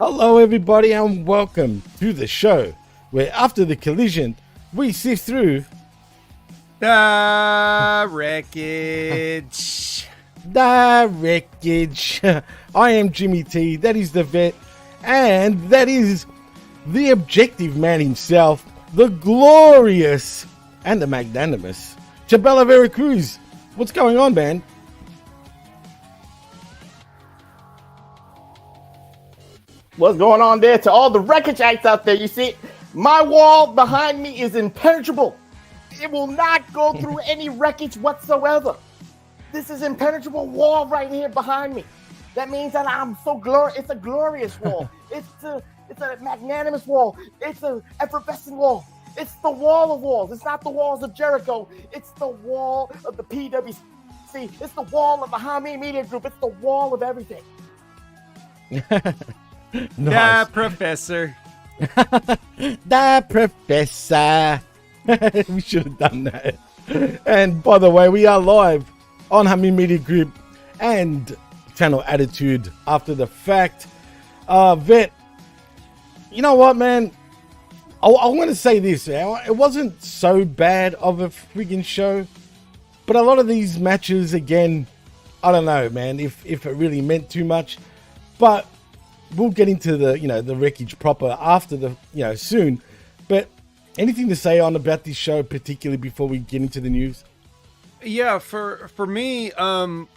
Hello everybody and welcome to the show where after the collision we sift through the wreckage. The wreckage. I am Jimmy T, that is the vet, and that is the objective man himself, the glorious and the magnanimous Chanelo Vera Cruz. What's going on, man? What's going on there to all the wreckage acts out there? You see, my wall behind me is impenetrable. It will not go through any wreckage whatsoever. This is impenetrable wall right here behind me. That means that I'm so glorious. It's a glorious wall. It's a magnanimous wall. It's an effervescent wall. It's the wall of walls. It's not the walls of Jericho. It's the wall of the PWC. It's the wall of the Hameen Media Group. It's the wall of everything. Nice. The professor. The professor. We should have done that. And by the way, we are live on Hameen Media Group and Channel Attitude after the fact. Vet, you know what, man? I want to say this. It wasn't so bad of a friggin' show, but a lot of these matches, again, I don't know, man, if it really meant too much. But we'll get into the wreckage proper after soon. But anything to say on about this show, particularly before we get into the news? Yeah, for me, when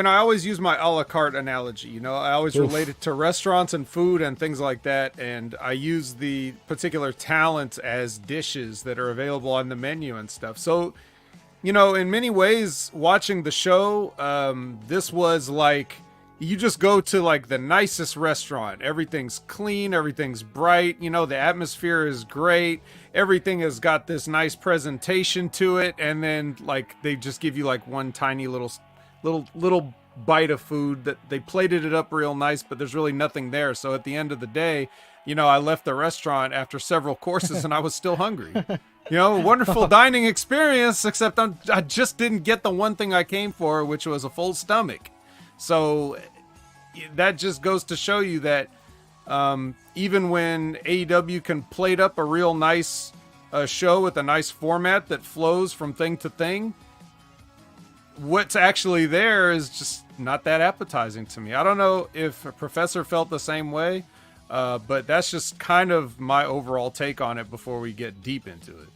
I always use my a la carte analogy, I always relate it to restaurants and food and things like that, and I use the particular talent as dishes that are available on the menu and stuff. So, in many ways, watching the show, this was like, you just go to like the nicest restaurant. Everything's clean, everything's bright, the atmosphere is great. Everything has got this nice presentation to it, and then like they just give you like one tiny little bite of food that they plated it up real nice, but there's really nothing there. So at the end of the day, I left the restaurant after several courses and I was still hungry. Wonderful dining experience, except I just didn't get the one thing I came for, which was a full stomach. So that just goes to show you that even when AEW can plate up a real nice show with a nice format that flows from thing to thing, what's actually there is just not that appetizing to me. I don't know if a Professor felt the same way, but that's just kind of my overall take on it before we get deep into it.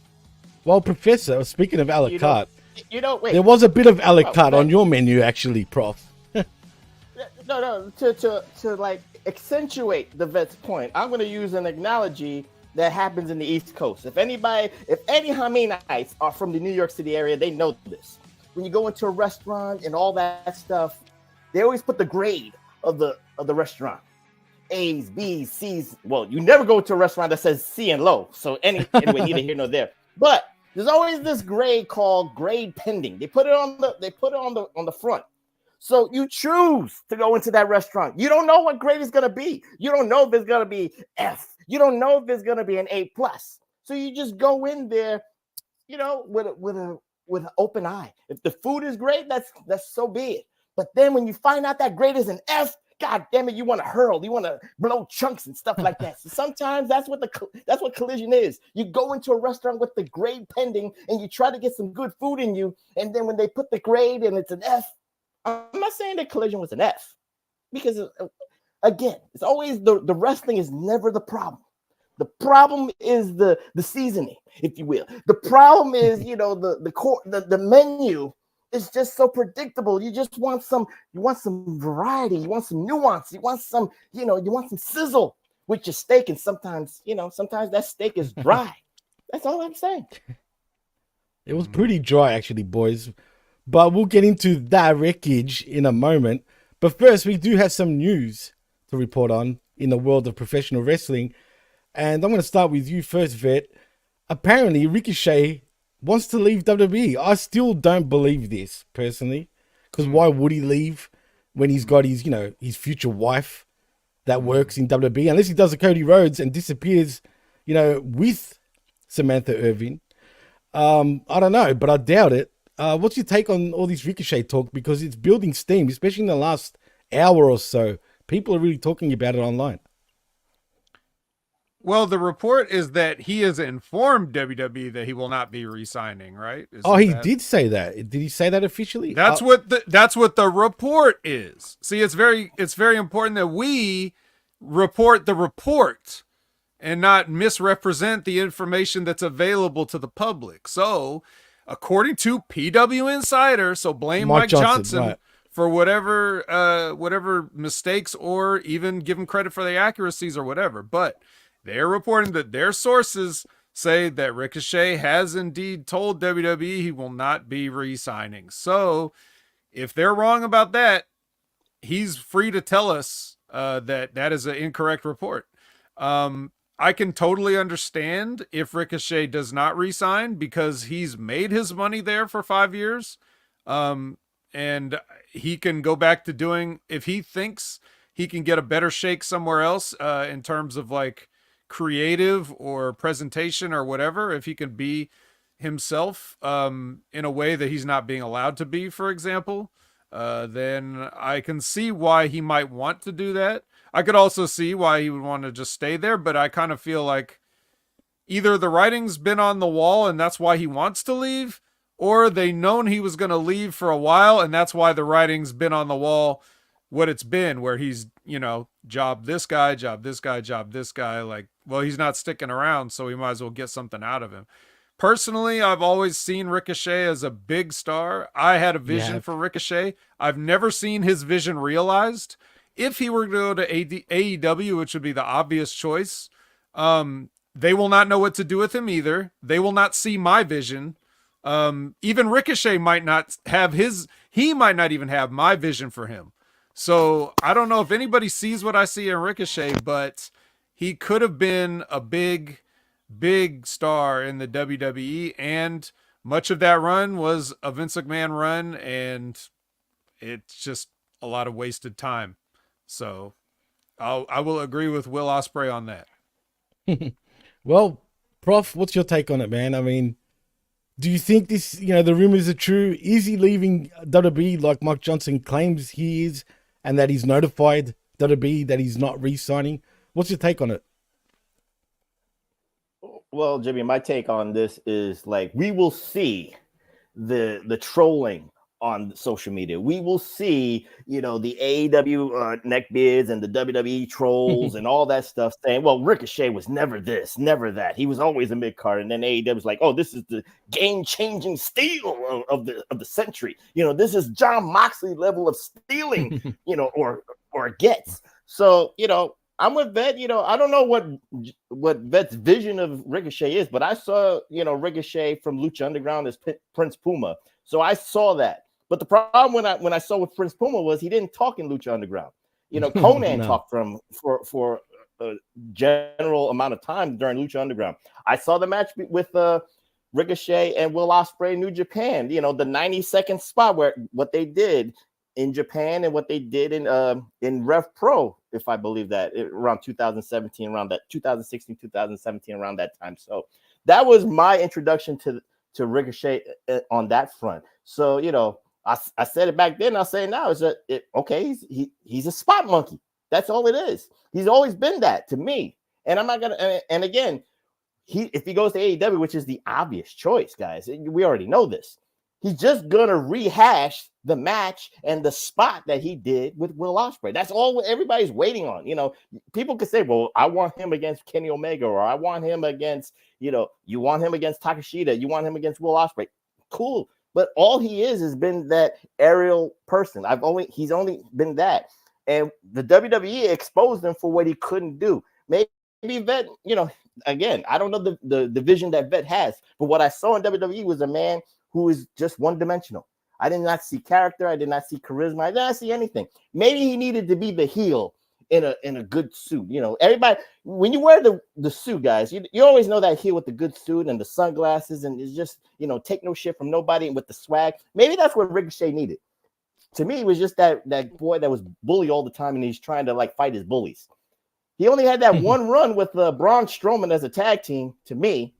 Well, Professor, speaking of a la carte, wait. there was a bit of a la carte on your menu, actually, Prof. No, to like accentuate the vet's point, I'm going to use an analogy that happens in the East Coast. If any Hameenites are from the New York City area, they know this. When you go into a restaurant and all that stuff, they always put the grade of the restaurant. A's, B's, C's. Well, you never go to a restaurant that says C and low. So anyway, neither here nor there. But there's always this grade called grade pending. They put it on the front. So you choose to go into that restaurant. You don't know what grade it's gonna be. You don't know if it's gonna be F. You don't know if it's gonna be an A+. So you just go in there, with an open eye. If the food is great, that's so be it. But then when you find out that grade is an F, God damn it, you want to hurl, you want to blow chunks and stuff like that. So sometimes that's what collision is. You go into a restaurant with the grade pending, and you try to get some good food in you, and then when they put the grade and it's an F, I'm not saying that collision was an F, because again, it's always the wrestling is never the problem. The problem is the seasoning, if you will. The problem is, the menu is just so predictable. You just want some variety, you want some nuance, you want some sizzle with your steak, and sometimes that steak is dry. That's all I'm saying. It was pretty dry, actually, boys. But we'll get into that wreckage in a moment. But first, we do have some news to report on in the world of professional wrestling. And I'm going to start with you first, Vet. Apparently, Ricochet wants to leave WWE. I still don't believe this, personally. Because why would he leave when he's got his future wife that works in WWE? Unless he does a Cody Rhodes and disappears, with Samantha Irvin. I don't know, but I doubt it. What's your take on all this Ricochet talk? Because it's building steam, especially in the last hour or so. People are really talking about it online. Well, the report is that he has informed WWE that he will not be re-signing, right? He did say that. Did he say that officially? That's what the report is. See, it's very important that we report the report and not misrepresent the information that's available to the public. So, according to PW Insider, so blame Mike Johnson right, for whatever mistakes, or even give him credit for the accuracies or whatever. But they're reporting that their sources say that Ricochet has indeed told WWE he will not be re-signing. So if they're wrong about that, he's free to tell us that is an incorrect report. I can totally understand if Ricochet does not re-sign, because he's made his money there for 5 years. And he can go back to doing, if he thinks he can get a better shake somewhere else in terms of like creative or presentation or whatever, if he can be himself in a way that he's not being allowed to be, for example, then I can see why he might want to do that. I could also see why he would want to just stay there, but I kind of feel like either the writing's been on the wall and that's why he wants to leave, or they known he was going to leave for a while and that's why the writing's been on the wall what it's been, where he's, job this guy, job this guy, job this guy. Like, well, he's not sticking around, so we might as well get something out of him. Personally, I've always seen Ricochet as a big star. I had a vision for Ricochet. I've never seen his vision realized. If he were to go to AEW, which would be the obvious choice, they will not know what to do with him either. They will not see my vision. Even Ricochet might not have he might not even have my vision for him. So I don't know if anybody sees what I see in Ricochet, but he could have been a big, big star in the WWE, and much of that run was a Vince McMahon run, and it's just a lot of wasted time. So I will agree with Will Ospreay on that. Well, Prof, what's your take on it, man? I mean, do you think this, the rumors are true? Is he leaving WWE like Mike Johnson claims he is, and that he's notified WWE that he's not re-signing? What's your take on it? Well, Jimmy, my take on this is like, we will see the trolling on social media. We will see, the AEW neckbeards and the WWE trolls and all that stuff saying, well, Ricochet was never this, never that. He was always a mid-card. And then AEW was like, oh, this is the game-changing steal of the century. This is John Moxley level of stealing, or gets. So, I'm with Vet. I don't know what Vet's vision of Ricochet is, but I saw, Ricochet from Lucha Underground as Prince Puma. So I saw that. But the problem when I saw with Prince Puma was he didn't talk in Lucha Underground. Conan talked for a general amount of time during Lucha Underground. I saw the match with Ricochet and Will Ospreay, New Japan. The 90-second spot where what they did in Japan and what they did in Rev Pro, if I believe that, around 2017, around that 2016, 2017, around that time. So that was my introduction to Ricochet on that front. So I said it back then. I'll say it now. Is that okay? He's a spot monkey. That's all it is. He's always been that to me. And I'm not gonna. And again, if he goes to AEW, which is the obvious choice, guys, we already know this. He's just gonna rehash the match and the spot that he did with Will Ospreay. That's all everybody's waiting on. People could say, "Well, I want him against Kenny Omega," or "I want him against," you want him against Takeshita, you want him against Will Ospreay. Cool. But all he has been that aerial person. He's only been that. And the WWE exposed him for what he couldn't do. Maybe Vet, again, I don't know the vision that Vet has, but what I saw in WWE was a man who is just one-dimensional. I did not see character. I did not see charisma. I did not see anything. Maybe he needed to be the heel in a good suit. Everybody, when you wear the suit, guys, you always know that heel with the good suit and the sunglasses, and it's just, take no shit from nobody with the swag. Maybe that's what Ricochet needed. To me, it was just that boy that was bullied all the time, and he's trying to fight his bullies. He only had that one run with Braun Strowman as a tag team, to me,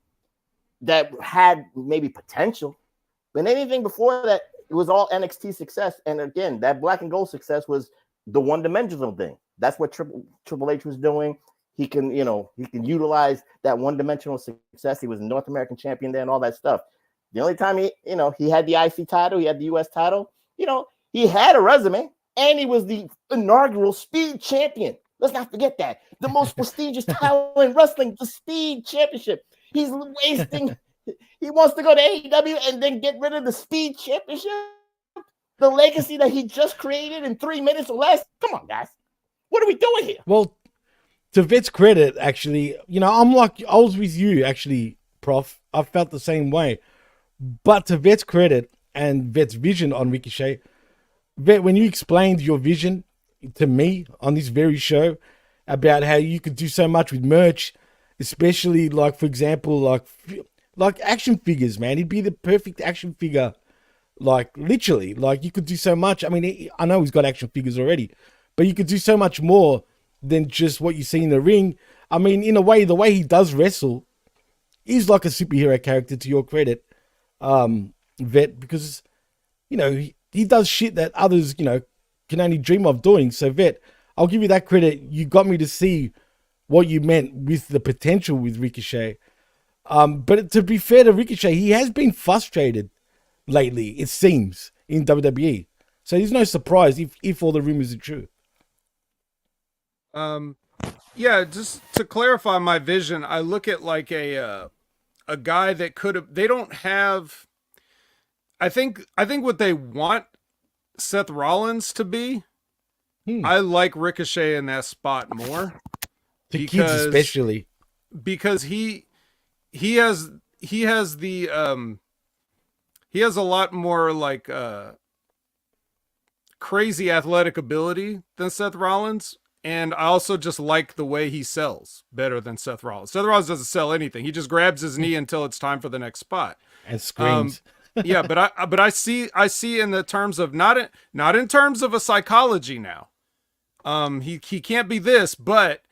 that had maybe potential. But anything before that, it was all NXT success. And again, that black and gold success was the one-dimensional thing. That's what Triple H was doing. He can utilize that one-dimensional success. He was a North American champion there and all that stuff. The only time he had the IC title, he had the US title, he had a resume, and he was the inaugural Speed champion. Let's not forget that. The most prestigious title in wrestling, the Speed Championship. He's wasting. He wants to go to AEW and then get rid of the Speed Championship. The legacy that he just created in 3 minutes or less. Come on, guys. What are we doing here? Well, to Vet's credit, actually, I was with you, actually, Prof. I felt the same way. But to Vet's credit and Vet's vision on Ricochet, Vet, when you explained your vision to me on this very show about how you could do so much with merch, especially like, for example, like action figures, man, he'd be the perfect action figure. Like literally, like you could do so much. I mean, I know he's got action figures already, but you could do so much more than just what you see in the ring. I mean, in a way, the way he does wrestle is like a superhero character, to your credit, Vet, because, he does shit that others, can only dream of doing. So, Vet, I'll give you that credit. You got me to see what you meant with the potential with Ricochet. But to be fair to Ricochet, he has been frustrated lately, it seems, in WWE. So there's no surprise if all the rumors are true. Yeah, just to clarify my vision, I look at like a guy that could have. They don't have. I think what they want Seth Rollins to be. I like Ricochet in that spot more. The kids especially, because he has the he has a lot more like crazy athletic ability than Seth Rollins. And I also just like the way he sells better than Seth Rollins. Seth Rollins doesn't sell anything. He just grabs his knee until it's time for the next spot and screams. Yeah, but I see in the terms of not in terms of a psychology now. He can't be this, but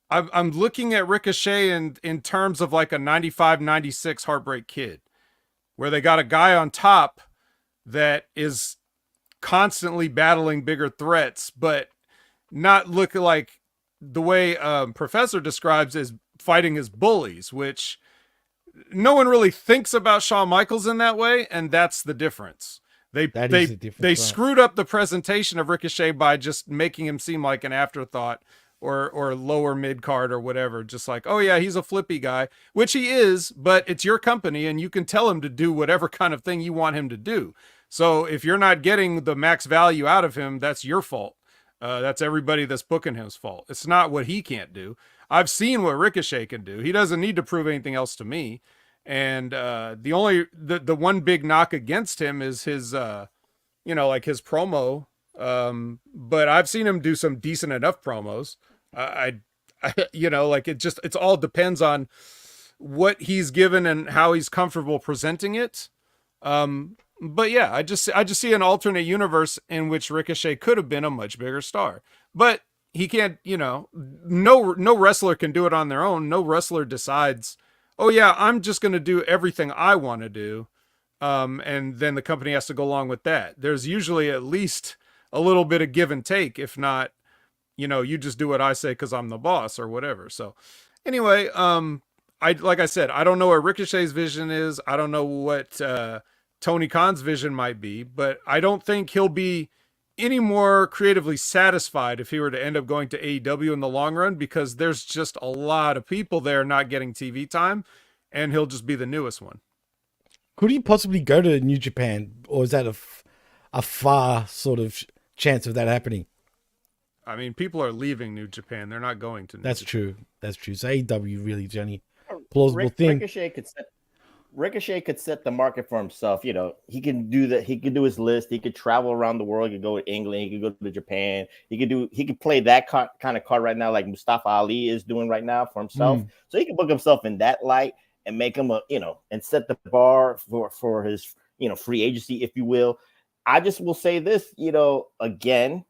I'm looking at Ricochet in terms of like a 95-96 Heartbreak Kid, where they got a guy on top that is constantly battling bigger threats, but not look like the way Professor describes as fighting his bullies, which no one really thinks about Shawn Michaels in that way, and that's the difference. They screwed up the presentation of Ricochet by just making him seem like an afterthought or lower mid card or whatever. Just like, oh yeah, he's a flippy guy, which he is, but it's your company and you can tell him to do whatever kind of thing you want him to do. So if you're not getting the max value out of him, that's your fault. That's everybody that's booking him's fault. It's not what he can't do. I've seen what Ricochet can do. He doesn't need to prove anything else to me. And the one big knock against him is his, like his promo. But I've seen him do some decent enough promos. It all depends on what he's given and how he's comfortable presenting it. But yeah, I just see an alternate universe in which Ricochet could have been a much bigger star, but he can't, no wrestler can do it on their own. No wrestler decides, oh yeah, I'm just going to do everything I want to do. And then the company has to go along with that. There's usually at least a little bit of give and take. If not, you just do what I say, 'cause I'm the boss or whatever. So anyway, like I said, I don't know what Ricochet's vision is. I don't know what, Tony Khan's vision might be, but I don't think he'll be any more creatively satisfied if he were to end up going to AEW in the long run, because there's just a lot of people there not getting TV time, and he'll just be the newest one. Could he possibly go to New Japan, or is that a far sort of chance of that happening? I mean, people are leaving New Japan. They're not going to New That's Japan. true. That's true. So AEW really is the only plausible thing. Ricochet could set the market for himself. He can do that. He could do his list. He could travel around the world. He could go to England. He could go to Japan. He could play that kind of card right now, like Mustafa Ali is doing right now for himself. So he can book himself in that light and make him and set the bar for his, free agency, if you will. I just will say this, again,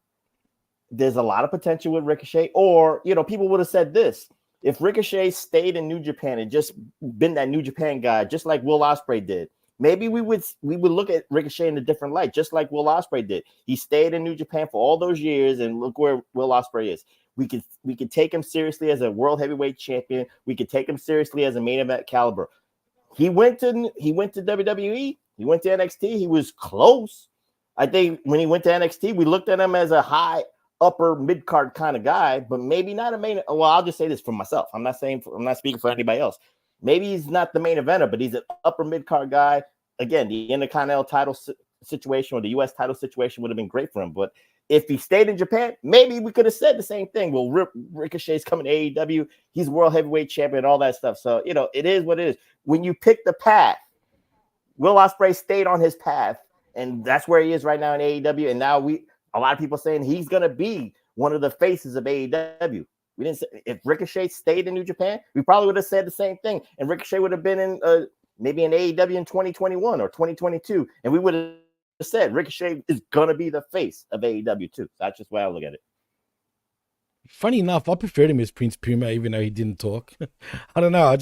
there's a lot of potential with Ricochet, or, people would have said this. If Ricochet stayed in New Japan and just been that New Japan guy, just like Will Ospreay did, maybe we would look at Ricochet in a different light, just like Will Ospreay did. He stayed in New Japan for all those years, and look where Will Ospreay is. We could take him seriously as a world heavyweight champion. We could take him seriously as a main event caliber. He went to WWE. He went to NXT. He was close. I think when he went to NXT, we looked at him as a high upper mid card kind of guy, but maybe not a main. Well, I'll just say this for myself. I'm not speaking for anybody else. Maybe he's not the main eventer, but he's an upper mid card guy. Again, the Intercontinental title situation or the U.S. title situation would have been great for him. But if he stayed in Japan, maybe we could have said the same thing. Well, Ricochet's coming to AEW. He's world heavyweight champion, all that stuff. So, it is what it is. When you pick the path, Will Ospreay stayed on his path, and that's where he is right now in AEW. And now a lot of people saying he's going to be one of the faces of AEW. We didn't say, if Ricochet stayed in New Japan, we probably would have said the same thing. And Ricochet would have been in maybe in AEW in 2021 or 2022. And we would have said Ricochet is going to be the face of AEW too. That's just why I look at it. Funny enough, I preferred him as Prince Puma, even though he didn't talk. I don't know.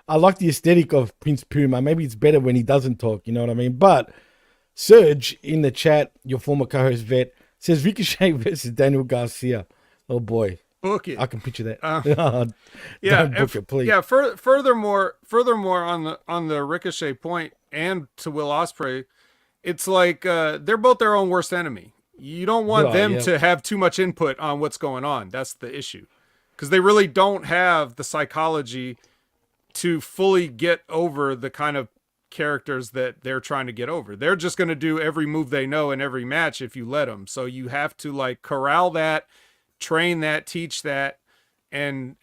I like the aesthetic of Prince Puma. Maybe it's better when he doesn't talk. You know what I mean? But Serge in the chat, your former co-host Vet, says Ricochet versus Daniel Garcia. Oh boy. Book it. I can picture that. Yeah, don't book it, please. Yeah. Furthermore, on the Ricochet point and to Will Ospreay, it's like they're both their own worst enemy. You don't want them to have too much input on what's going on. That's the issue, because they really don't have the psychology to fully get over the kind of characters that they're trying to get over. They're just going to do every move they know in every match if you let them. So you have to corral that, train that, teach that, and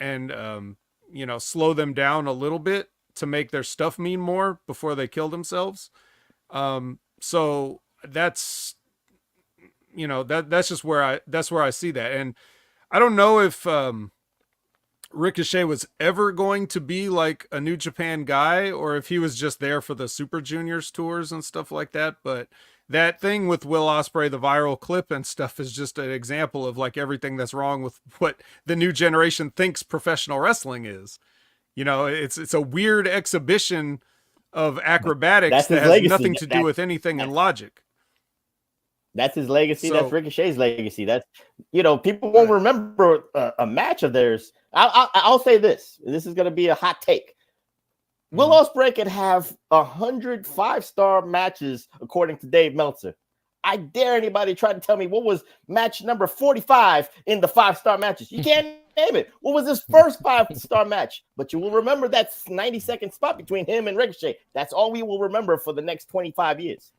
slow them down a little bit to make their stuff mean more before they kill themselves. So that's just where I see that. And I don't know if Ricochet was ever going to be like a New Japan guy, or if he was just there for the Super Juniors tours and stuff like that. But that thing with Will Ospreay, the viral clip and stuff, is just an example of everything that's wrong with what the new generation thinks professional wrestling is. It's a weird exhibition of acrobatics that has nothing to do with anything in logic. That's his legacy. That's Ricochet's legacy. That's, people won't remember a match of theirs. I'll say this. This is going to be a hot take. Will Ospreay could have 100 5-star matches, according to Dave Meltzer. I dare anybody try to tell me what was match number 45 in the 5-star matches. You can't name it. What was his first 5-star match? But you will remember that 90-second spot between him and Ricochet. That's all we will remember for the next 25 years.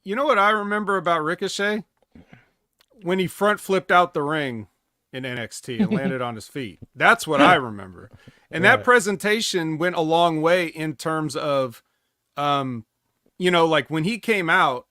You know what I remember about Ricochet? When he front flipped out the ring in NXT and landed on his feet. That's what I remember. And that presentation went a long way in terms of, when he came out,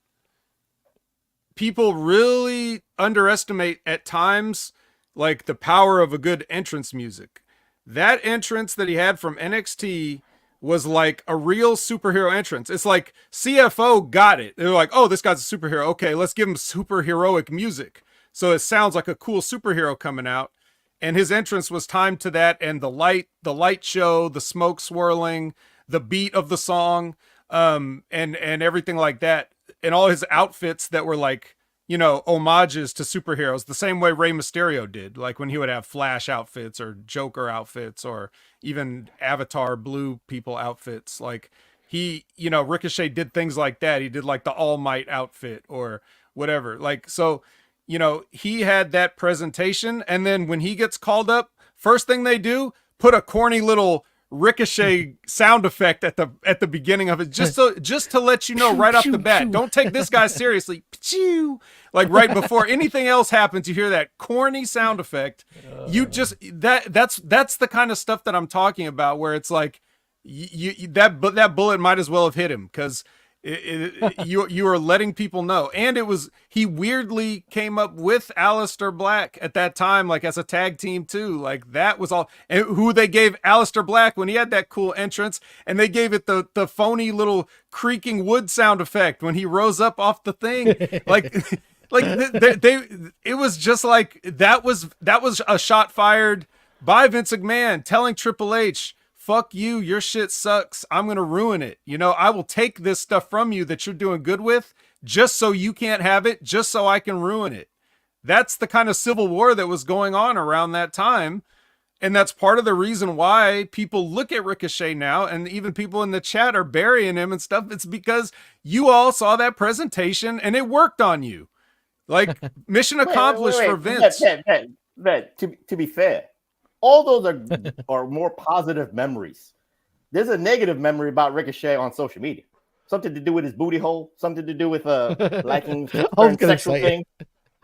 people really underestimate at times, the power of a good entrance music. That entrance that he had from NXT was like a real superhero entrance. It's like CFO got it. They're like, oh, this guy's a superhero. Okay, let's give him superheroic music. So it sounds like a cool superhero coming out. And his entrance was timed to that, and the light show, the smoke swirling, the beat of the song, and everything like that. And all his outfits that were homages to superheroes, the same way Rey Mysterio did, when he would have Flash outfits or Joker outfits or even Avatar blue people outfits. Ricochet did things like that. He did the All Might outfit or whatever. He had that presentation, and then when he gets called up, first thing they do, put a corny little Ricochet sound effect at the beginning of it, just to let you know right off the bat, don't take this guy seriously. Right before anything else happens, you hear that corny sound effect. That's the kind of stuff that I'm talking about, where it's that bullet might as well have hit him, because you are letting people know. And he weirdly came up with Aleister Black at that time, as a tag team too. That was all. And who they gave Aleister Black when he had that cool entrance, and they gave it the phony little creaking wood sound effect when he rose up off the thing. It was just that was a shot fired by Vince McMahon telling Triple H, fuck you, your shit sucks, I'm gonna ruin it. You know, I will take this stuff from you that you're doing good with just so you can't have it, just so I can ruin it. That's the kind of civil war that was going on around that time. And that's part of the reason why people look at Ricochet now, and even people in the chat are burying him and stuff. It's because you all saw that presentation and it worked on you. Like, mission accomplished for Vince. To be fair, all those are more positive memories. There's a negative memory about Ricochet on social media. Something to do with his booty hole, something to do with liking certain sexual things.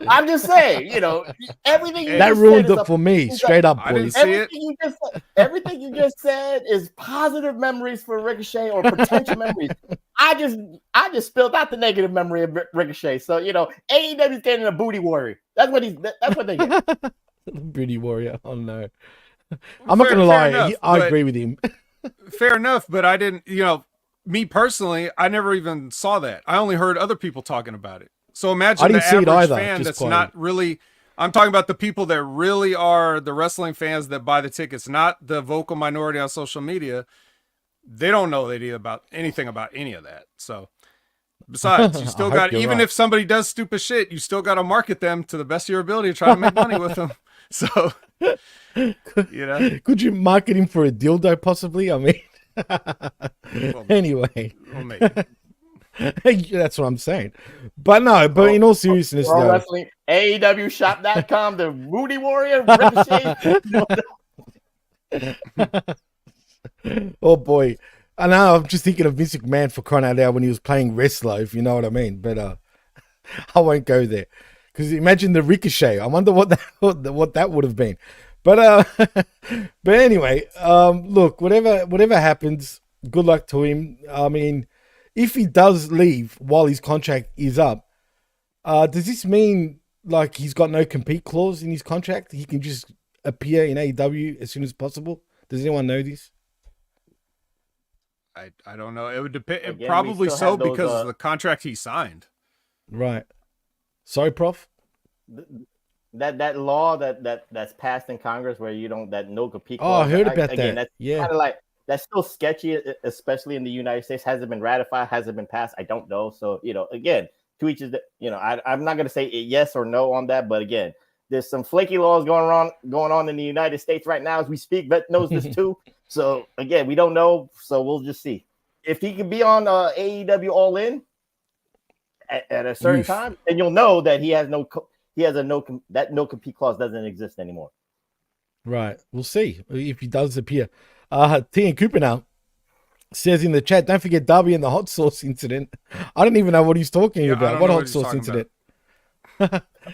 I'm just saying, you know, everything you that just ruined said it for me, straight up, boys. Everything you just said is positive memories for Ricochet or potential memories. I just spilled out the negative memory of Ricochet. So, you know, AEW's getting a booty warrior. That's what they get. Booty warrior. Oh no. I'm not gonna lie, enough, I agree with him. Fair enough, but I didn't, you know, me personally, I never even saw that. I only heard other people talking about it. So imagine the average fan that's not really, I'm talking about the people that really are the wrestling fans that buy the tickets, not the vocal minority on social media. They don't know anything about any of that. So besides, you still got, even if somebody does stupid shit, you still got to market them to the best of your ability to try to make money with them. So, you know, could you market him for a dildo possibly? I mean, anyway, well, maybe. That's what I'm saying. But no, but in all seriousness, though, wrestling, AEWshop.com, the Moody Warrior, Ricochet. Oh boy. I know, I'm just thinking of Vince McMahon for crying out loud when he was playing wrestler, if you know what I mean. But I won't go there. Because imagine the Ricochet. I wonder what that would have been. But but anyway, look, whatever happens, good luck to him. I mean, if he does leave while his contract is up, does this mean like he's got no compete clause in his contract? He can just appear in AEW as soon as possible? Does anyone know this? I don't know. It would depend. Probably so, because of the contract he signed. Right. Sorry, Prof. That law that's passed in Congress where you don't, that no compete clause. Oh, I heard about that. That's kind of like, that's still sketchy, especially in the United States. Has it been ratified? Has it been passed? I don't know. So, you know, again, to each is, you know, I'm not going to say yes or no on that, but again, there's some flaky laws going on in the United States right now as we speak. Vet knows this too. So again, we don't know. So we'll just see if he can be on AEW All In at a certain time, and you'll know that that no compete clause doesn't exist anymore. Right. We'll see if he does appear. T and Cooper now says in the chat, don't forget Darby and the hot sauce incident. I don't even know what he's talking about. What hot sauce incident?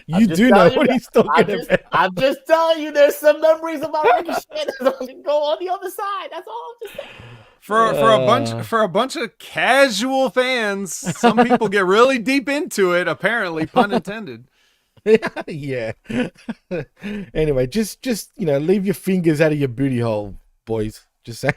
You do know what he's talking about. I'm just telling you, there's some memories about Ricochet that's going to go on the other side. That's all I'm just saying. For a bunch of casual fans, some people get really deep into it, apparently, pun intended. Yeah. Anyway, just you know, leave your fingers out of your booty hole, boys. Just saying.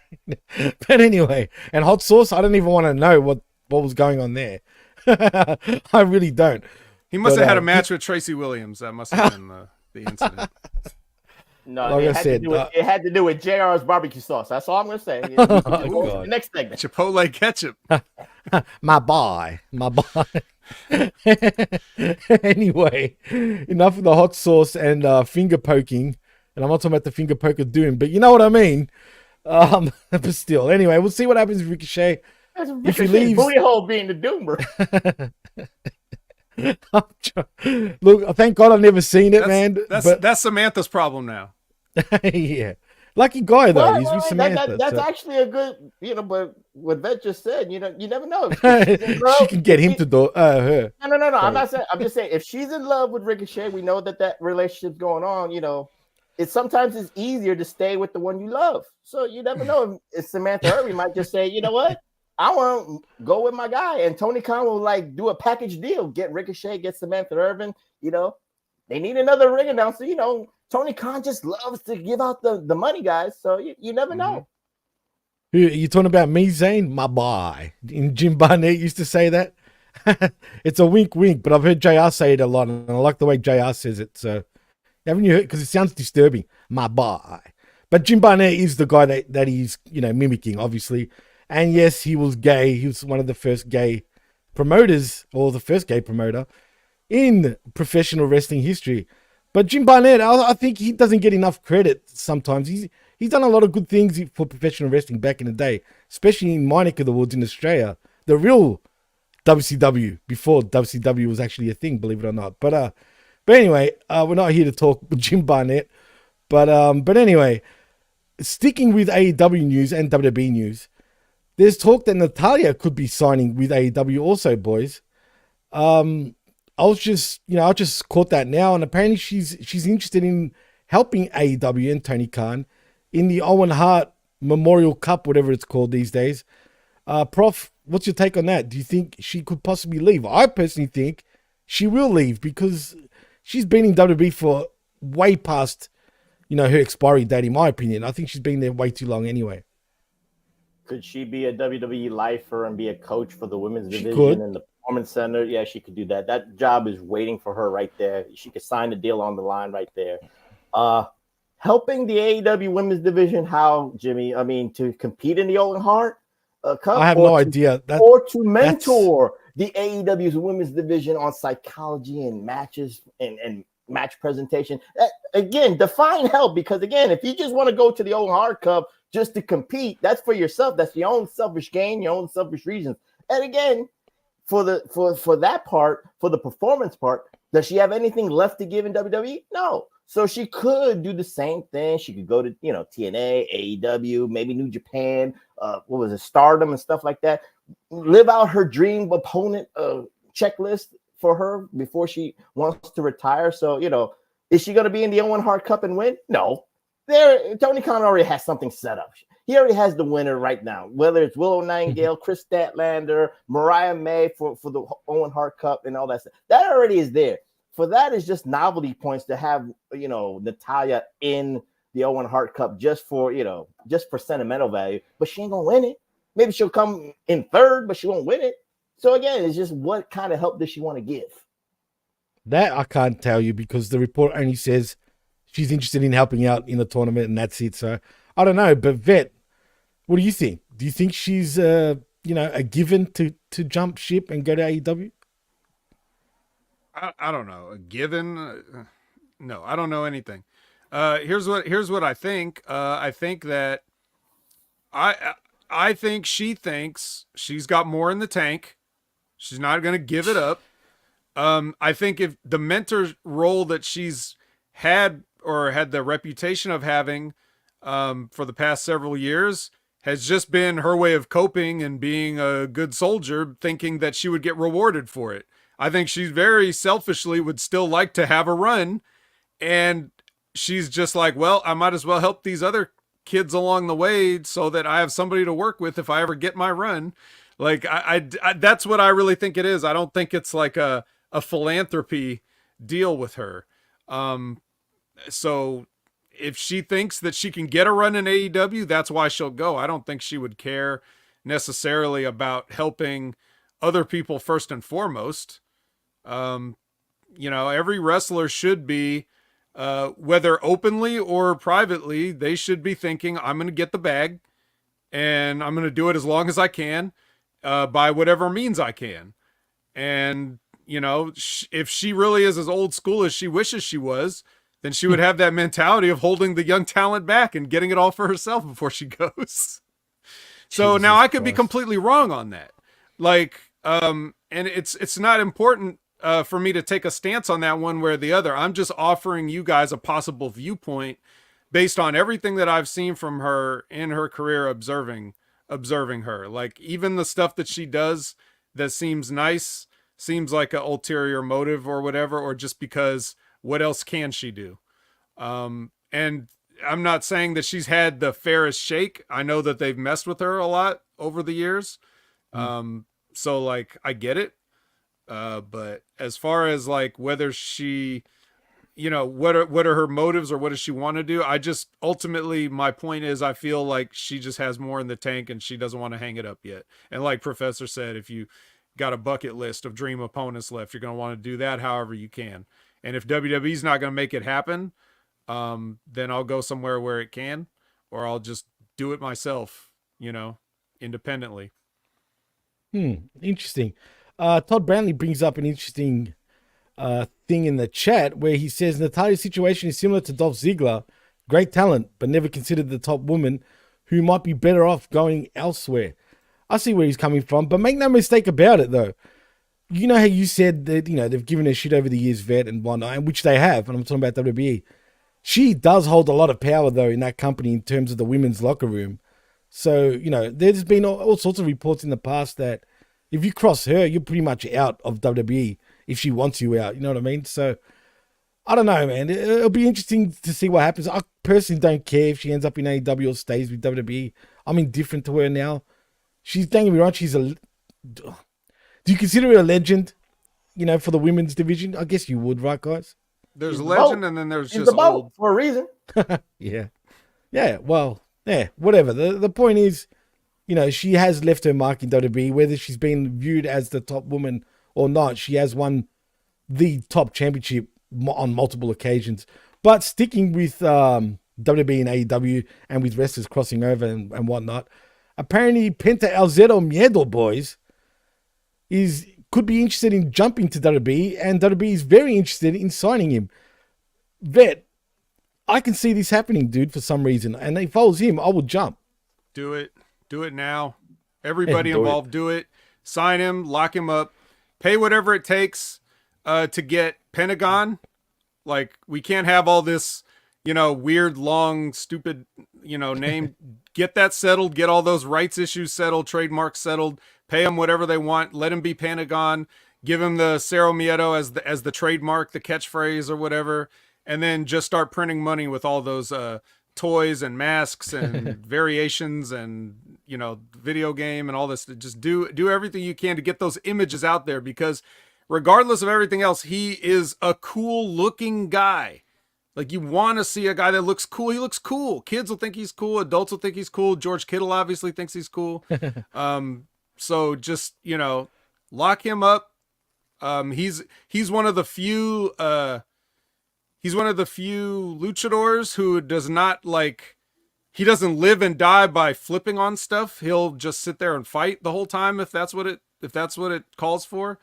But anyway, and hot sauce, I don't even want to know what was going on there. I really don't. He must have had a match with Tracy Williams. That must have been the incident. No, like it had to do with JR's barbecue sauce. That's all I'm going to say. The next segment. Chipotle ketchup. My boy. Anyway, enough of the hot sauce and finger poking. And I'm not talking about the finger poker doom, but you know what I mean. But still, anyway, we'll see what happens with Ricochet. If he leaves, booty hole being the doomer. Look, thank God I've never seen it, man. That's Samantha's problem now. Yeah, lucky guy though. He's with Samantha. That's actually a good, you know. But what Vet just said, you know, you never know. She can get him to do her. No. Sorry. I'm not saying. I'm just saying if she's in love with Ricochet, we know that relationship's going on. You know, sometimes it's easier to stay with the one you love. So you never know if Samantha Irby might just say, you know what, I want to go with my guy, and Tony Khan will like do a package deal, get Ricochet, get Samantha Irvin. You know, they need another ring announcer. You know, Tony Khan just loves to give out the money, guys. So you never know. Who you talking about? Me, Zane, my boy. And Jim Barnett used to say that. It's a wink, wink, but I've heard JR say it a lot, and I like the way JR says it. So haven't you heard? Because it sounds disturbing, my boy. But Jim Barnett is the guy that he's, mimicking, obviously. And yes, he was gay. He was one of the first gay promoters, or the first gay promoter in professional wrestling history. But Jim Barnett, I think he doesn't get enough credit sometimes. He's done a lot of good things for professional wrestling back in the day, especially in my neck of the woods in Australia. The real WCW, before WCW was actually a thing, believe it or not. But anyway, we're not here to talk with Jim Barnett. But anyway, sticking with AEW news and WWE news, there's talk that Natalya could be signing with AEW also, boys. I just caught that now, and apparently she's interested in helping AEW and Tony Khan in the Owen Hart Memorial Cup, whatever it's called these days. Prof, what's your take on that? Do you think she could possibly leave? I personally think she will leave because she's been in WWE for way past, her expiry date, in my opinion. I think she's been there way too long anyway. Could she be a WWE lifer and be a coach for the women's division in the Performance Center? Yeah, she could do that. That job is waiting for her right there. She could sign the deal on the line right there. Helping the AEW women's division, how, Jimmy? I mean, to compete in the Owen Hart Cup? I have no idea. Or to mentor the AEW's women's division on psychology and matches and match presentation. Again, define help, because, again, if you just want to go to the Owen Hart Cup just to compete, that's for yourself. That's your own selfish gain, your own selfish reasons. And again, for that part, for the performance part, does she have anything left to give in WWE? No. So she could do the same thing. She could go to, TNA, AEW, maybe New Japan, Stardom and stuff like that. Live out her dream opponent checklist for her before she wants to retire. So, is she going to be in the Owen Hart Cup and win? No. Tony Khan already has something set up. He already has the winner right now, whether it's Willow Nightingale, Kris Statlander, Mariah May for the Owen Hart Cup and all that stuff. That already is there. For that is just novelty points to have, Natalya in the Owen Hart Cup just for sentimental value. But she ain't going to win it. Maybe she'll come in third, but she won't win it. So again, it's just what kind of help does she want to give? That I can't tell you, because the report only says she's interested in helping out in the tournament and that's it. So I don't know. But Vet, what do you think? Do you think she's, a given to jump ship and go to AEW? I don't know. A given? No, I don't know anything. Here's what I think. I think that I think she thinks she's got more in the tank. She's not going to give it up. I think if the mentor role that she's had or had the reputation of having for the past several years has just been her way of coping and being a good soldier, thinking that she would get rewarded for it. I think she very selfishly would still like to have a run, and she's just like, well, I might as well help these other kids along the way so that I have somebody to work with if I ever get my run. Like, I that's what I really think it is. I don't think it's like a philanthropy deal with her. So if she thinks that she can get a run in AEW, that's why she'll go. I don't think she would care necessarily about helping other people first and foremost. Every wrestler should be, whether openly or privately, they should be thinking, I'm going to get the bag and I'm going to do it as long as I can, by whatever means I can. And, if she really is as old school as she wishes she was, then she would have that mentality of holding the young talent back and getting it all for herself before she goes. So now I could be completely wrong on that. Like, and it's not important for me to take a stance on that one way or the other. I'm just offering you guys a possible viewpoint based on everything that I've seen from her in her career, observing her. Like, even the stuff that she does that seems nice, seems like an ulterior motive or whatever, or just because what else can she do? And I'm not saying that she's had the fairest shake. I know that they've messed with her a lot over the years. So like, I get it. But as far as like whether she, what are her motives or what does she want to do? I just, ultimately, my point is, I feel like she just has more in the tank and she doesn't want to hang it up yet. And like Professor said, if you got a bucket list of dream opponents left, you're going to want to do that however you can. And if WWE's not going to make it happen, then I'll go somewhere where it can. or I'll just do it myself, independently. Interesting. Todd Brownlee brings up an interesting thing in the chat where he says Natalya's situation is similar to Dolph Ziggler, great talent, but never considered the top woman who might be better off going elsewhere. I see where he's coming from, but make no mistake about it, though. You know how you said that, they've given her shit over the years, vet and whatnot, and which they have, and I'm talking about WWE. She does hold a lot of power, though, in that company in terms of the women's locker room. So, there's been all sorts of reports in the past that if you cross her, you're pretty much out of WWE if she wants you out. You know what I mean? So, I don't know, man. It'll be interesting to see what happens. I personally don't care if she ends up in AEW or stays with WWE. I'm indifferent to her now. Don't get me wrong, she's a... Do you consider her a legend, for the women's division? I guess you would, right, guys? There's a legend, and then there's she's just old. For a reason. Yeah. Yeah, well, yeah, whatever. The point is, she has left her mark in WWE, whether she's been viewed as the top woman or not. She has won the top championship on multiple occasions. But sticking with WWE and AEW and with wrestlers crossing over and whatnot, apparently Penta El Zero Miedo, boys, could be interested in jumping to WWE, and WWE is very interested in signing him. Vet, I can see this happening, dude, for some reason. And if I was him, I would jump. Do it. Do it now. Everybody involved, do it. Sign him, lock him up, pay whatever it takes to get Pentagon. Like, we can't have all this, weird, long, stupid, name. Get that settled. Get all those rights issues settled, trademarks settled. Pay them whatever they want. Let him be Pentagon. Give him the Cero Miedo as the trademark, the catchphrase or whatever. And then just start printing money with all those toys and masks and variations and, video game and all this. Just do everything you can to get those images out there, because regardless of everything else, he is a cool looking guy. Like, you want to see a guy that looks cool. He looks cool. Kids will think he's cool. Adults will think he's cool. George Kittle obviously thinks he's cool. So just, lock him up. He's one of the few luchadors who does not he doesn't live and die by flipping on stuff. He'll just sit there and fight the whole time if that's what it calls for.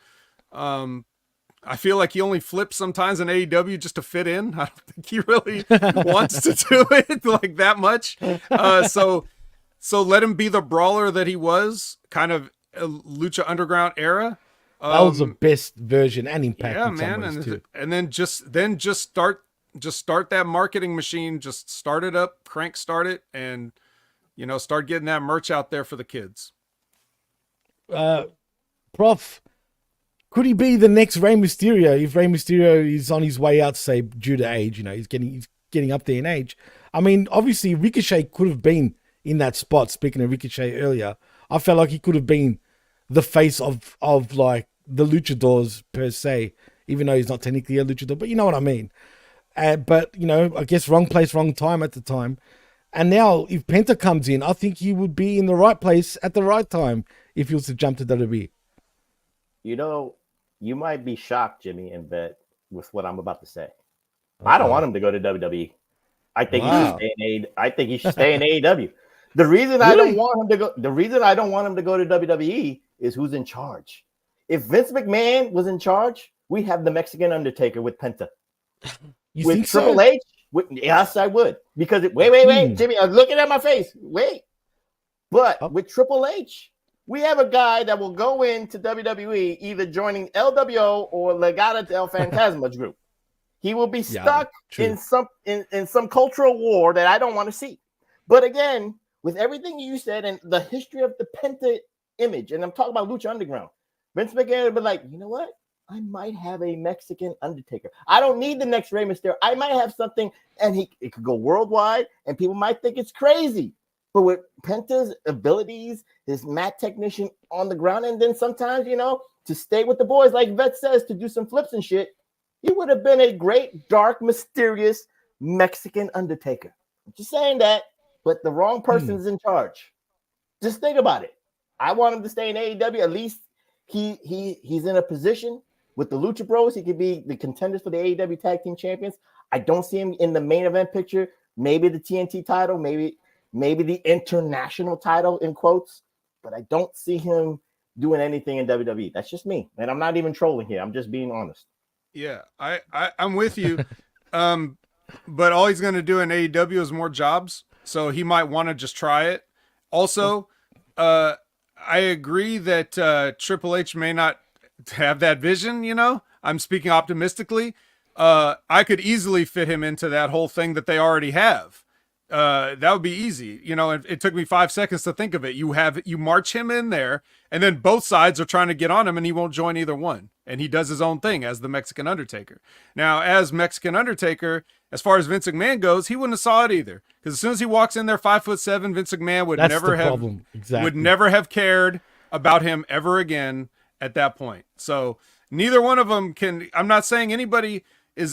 I feel like he only flips sometimes in AEW just to fit in. I don't think he really wants to do it like that much. So let him be the brawler that he was, kind of Lucha Underground era. That was the best version and impact. Yeah, man, and then just start that marketing machine. Just start it up, start it, and start getting that merch out there for the kids. Prof, could he be the next Rey Mysterio if Rey Mysterio is on his way out, say, due to age? He's getting up there in age. I mean, obviously Ricochet could have been in that spot. Speaking of Ricochet earlier, I felt like he could have been the face of like the luchadors per se, even though he's not technically a luchador, but you know what I mean. But I guess wrong place, wrong time at the time. And now if Penta comes in, I think he would be in the right place at the right time if he was to jump to WWE. You might be shocked, Jimmy and Vet, with what I'm about to say. Okay. I don't want him to go to WWE. I think he should stay in AEW. The reason I don't want him to go to WWE is who's in charge. If Vince McMahon was in charge, we have the Mexican Undertaker with Penta. You with think Triple so? H? Yes, I would. Because wait, Jimmy, I was looking at my face. Wait. But with Triple H, we have a guy that will go into WWE either joining LWO or Legado del Fantasma group. He will be stuck in some cultural war that I don't want to see. But again, with everything you said and the history of the Penta image, and I'm talking about Lucha Underground, Vince McMahon would be like, you know what? I might have a Mexican Undertaker. I don't need the next Rey Mysterio. I might have something, and it could go worldwide, and people might think it's crazy. But with Penta's abilities, his mat technician on the ground, and then sometimes, to stay with the boys, like Vet says, to do some flips and shit, he would have been a great, dark, mysterious Mexican Undertaker. I'm just saying that, but the wrong person is in charge. Just think about it. I want him to stay in AEW. At least he's in a position with the Lucha Bros. He could be the contenders for the AEW Tag Team Champions. I don't see him in the main event picture. Maybe the TNT title, maybe maybe the international title in quotes, but I don't see him doing anything in WWE. That's just me, and I'm not even trolling here. I'm just being honest. Yeah, I'm with you. But all he's going to do in AEW is more jobs, so he might want to just try it. Also, I agree that Triple H may not have that vision, you know? I'm speaking optimistically. I could easily fit him into that whole thing that they already have. That would be easy. You know, it took me 5 seconds to think of it. You march him in there, and then both sides are trying to get on him, and he won't join either one. And he does his own thing as the Mexican Undertaker. Now, as Mexican Undertaker, as far as Vince McMahon goes, he wouldn't have saw it either. Because as soon as he walks in there 5'7", Vince McMahon would never have cared about him ever again at that point. So neither one of them can. I'm not saying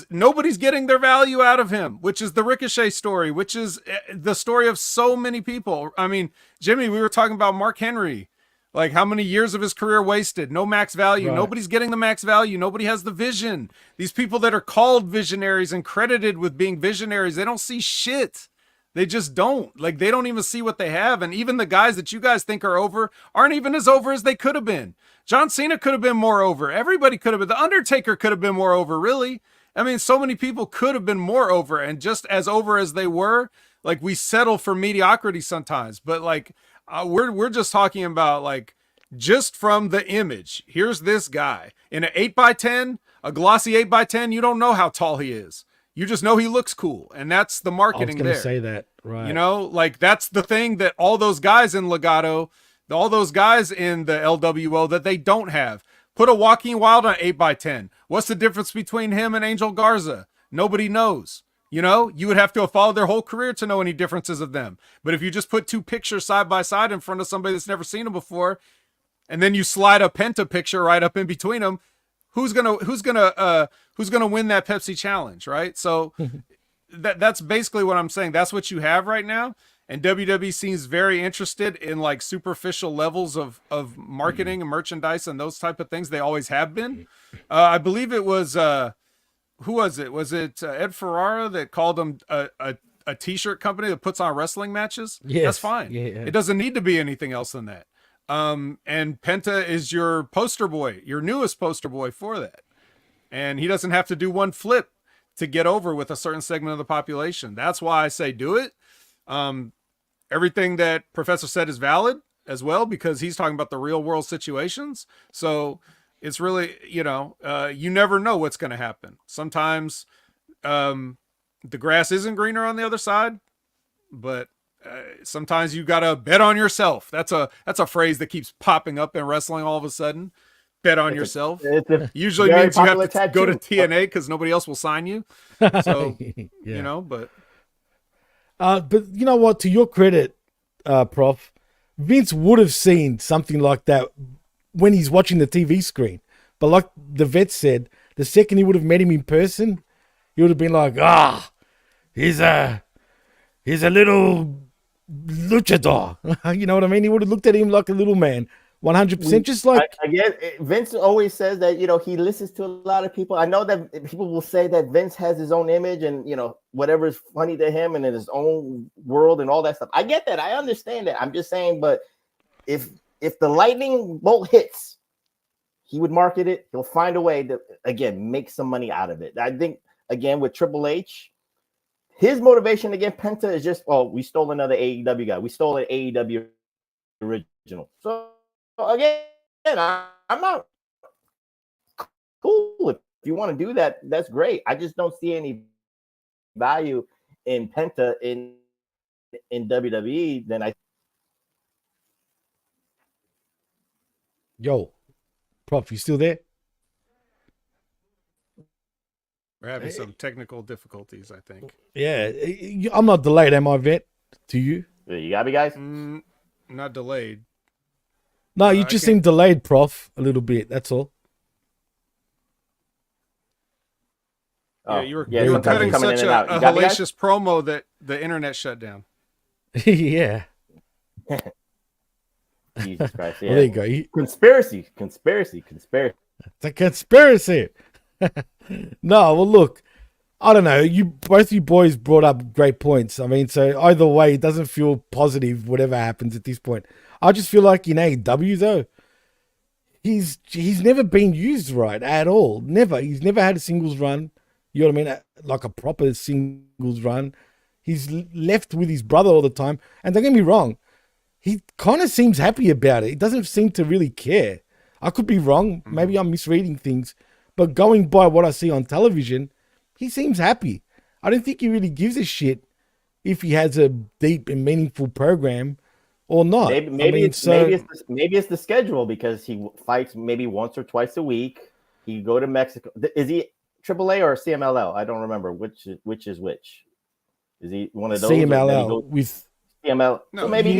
nobody's getting their value out of him, which is the Ricochet story, which is the story of so many people. I mean, Jimmy, we were talking about Mark Henry, like how many years of his career wasted, no max value. Right. Nobody's getting the max value. Nobody has the vision. These people that are called visionaries and credited with being visionaries, they don't see shit. They just don't. Like, they don't even see what they have. And even the guys that you guys think are over aren't even as over as they could have been. John Cena could have been more over. Everybody could have been. The Undertaker could have been more over, really. I mean, so many people could have been more over, and just as over as they were, like, we settle for mediocrity sometimes. But like, we're just talking about, like, just from the image. Here's this guy in an 8x10, a glossy 8x10. You don't know how tall he is. You just know he looks cool, and that's the marketing there. I was going to say that, right? You know, like, that's the thing that all those guys in Legado, all those guys in the LWO that they don't have. Put a Joaquin Wilde on 8x10. What's the difference between him and Angel Garza? Nobody knows. You know, you would have to have followed their whole career to know any differences of them. But if you just put two pictures side by side in front of somebody that's never seen them before, and then you slide a Penta picture right up in between them, who's gonna win that Pepsi challenge, right? So that's basically what I'm saying. That's what you have right now. And WWE seems very interested in, like, superficial levels of marketing and merchandise and those type of things. They always have been. I believe it was, who was it? Was it Ed Ferrara that called them a t-shirt company that puts on wrestling matches? Yes. That's fine. Yeah. It doesn't need to be anything else than that. And Penta is your poster boy, your newest poster boy for that. And he doesn't have to do one flip to get over with a certain segment of the population. That's why I say do it. Everything that Professor said is valid as well, because he's talking about the real world situations. So it's really, you know, you never know what's going to happen. Sometimes the grass isn't greener on the other side, but sometimes you got to bet on yourself. That's a phrase that keeps popping up in wrestling all of a sudden. Bet on yourself. Usually means you have to go to TNA because nobody else will sign you. So, you know, but you know what? To your credit, Prof, Vince would have seen something like that when he's watching the TV screen. But like the vet said, the second he would have met him in person, he would have been like, he's a little luchador. You know what I mean? He would have looked at him like a little man. 100%, just like again, Vince always says that, you know, he listens to a lot of people. I know that people will say that Vince has his own image and, you know, whatever is funny to him and in his own world and all that stuff. I get that. I understand that. I'm just saying, but if the lightning bolt hits, he would market it. He'll find a way to, again, make some money out of it. I think, again, with Triple H, his motivation to get Penta is just, we stole another AEW guy. We stole an AEW original. So again, I'm not cool. If you want to do that, that's great. I just don't see any value in Penta in WWE. Then Yo, Prof, you still there? We're having some technical difficulties, I think. Yeah, I'm not delayed, am I, Vet? To you? You got me, guys? Not delayed. No, you just seem delayed, Prof, a little bit. That's all. Yeah, you were cutting such a hellacious promo that the internet shut down. Yeah. Jesus Christ. Yeah. Well, there you go. Conspiracy. It's a conspiracy. No, well, look, I don't know. Both you boys brought up great points. I mean, so either way, it doesn't feel positive. Whatever happens at this point, I just feel like in AEW though, he's never been used right at all. Never. He's never had a singles run. You know what I mean? Like a proper singles run. He's left with his brother all the time. And don't get me wrong, he kind of seems happy about it. He doesn't seem to really care. I could be wrong. Maybe I'm misreading things. But going by what I see on television, he seems happy. I don't think he really gives a shit if he has a deep and meaningful program or not. Maybe it's the schedule because he fights maybe once or twice a week. He go to Mexico. Is he AAA or CMLL? I don't remember which is which. Is he one of those? CMLL with CML. No, so maybe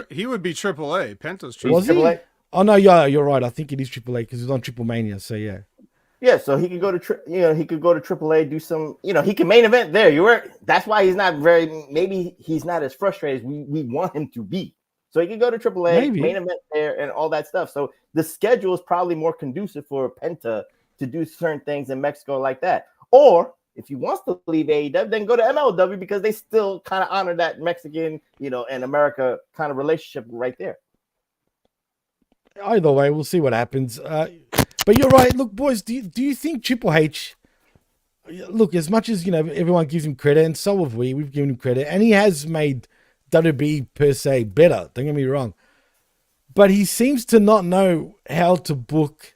he would be AAA. Penta's AAA. Was he? Oh no, yeah, you're right. I think it is AAA because he's on Triple Mania. So yeah. Yeah, so he could go to he could go to AAA, do some, he can main event there. That's why he's not maybe he's not as frustrated as we want him to be. So he could go to AAA, main event there, and all that stuff. So the schedule is probably more conducive for Penta to do certain things in Mexico like that. Or if he wants to leave AEW, then go to MLW because they still kind of honor that Mexican, and America kind of relationship right there. Either way, we'll see what happens. But you're right. Look, boys, do you think Triple H, look, as much as, everyone gives him credit, and so have we've given him credit, and he has made WWE per se better, don't get me wrong. But he seems to not know how to book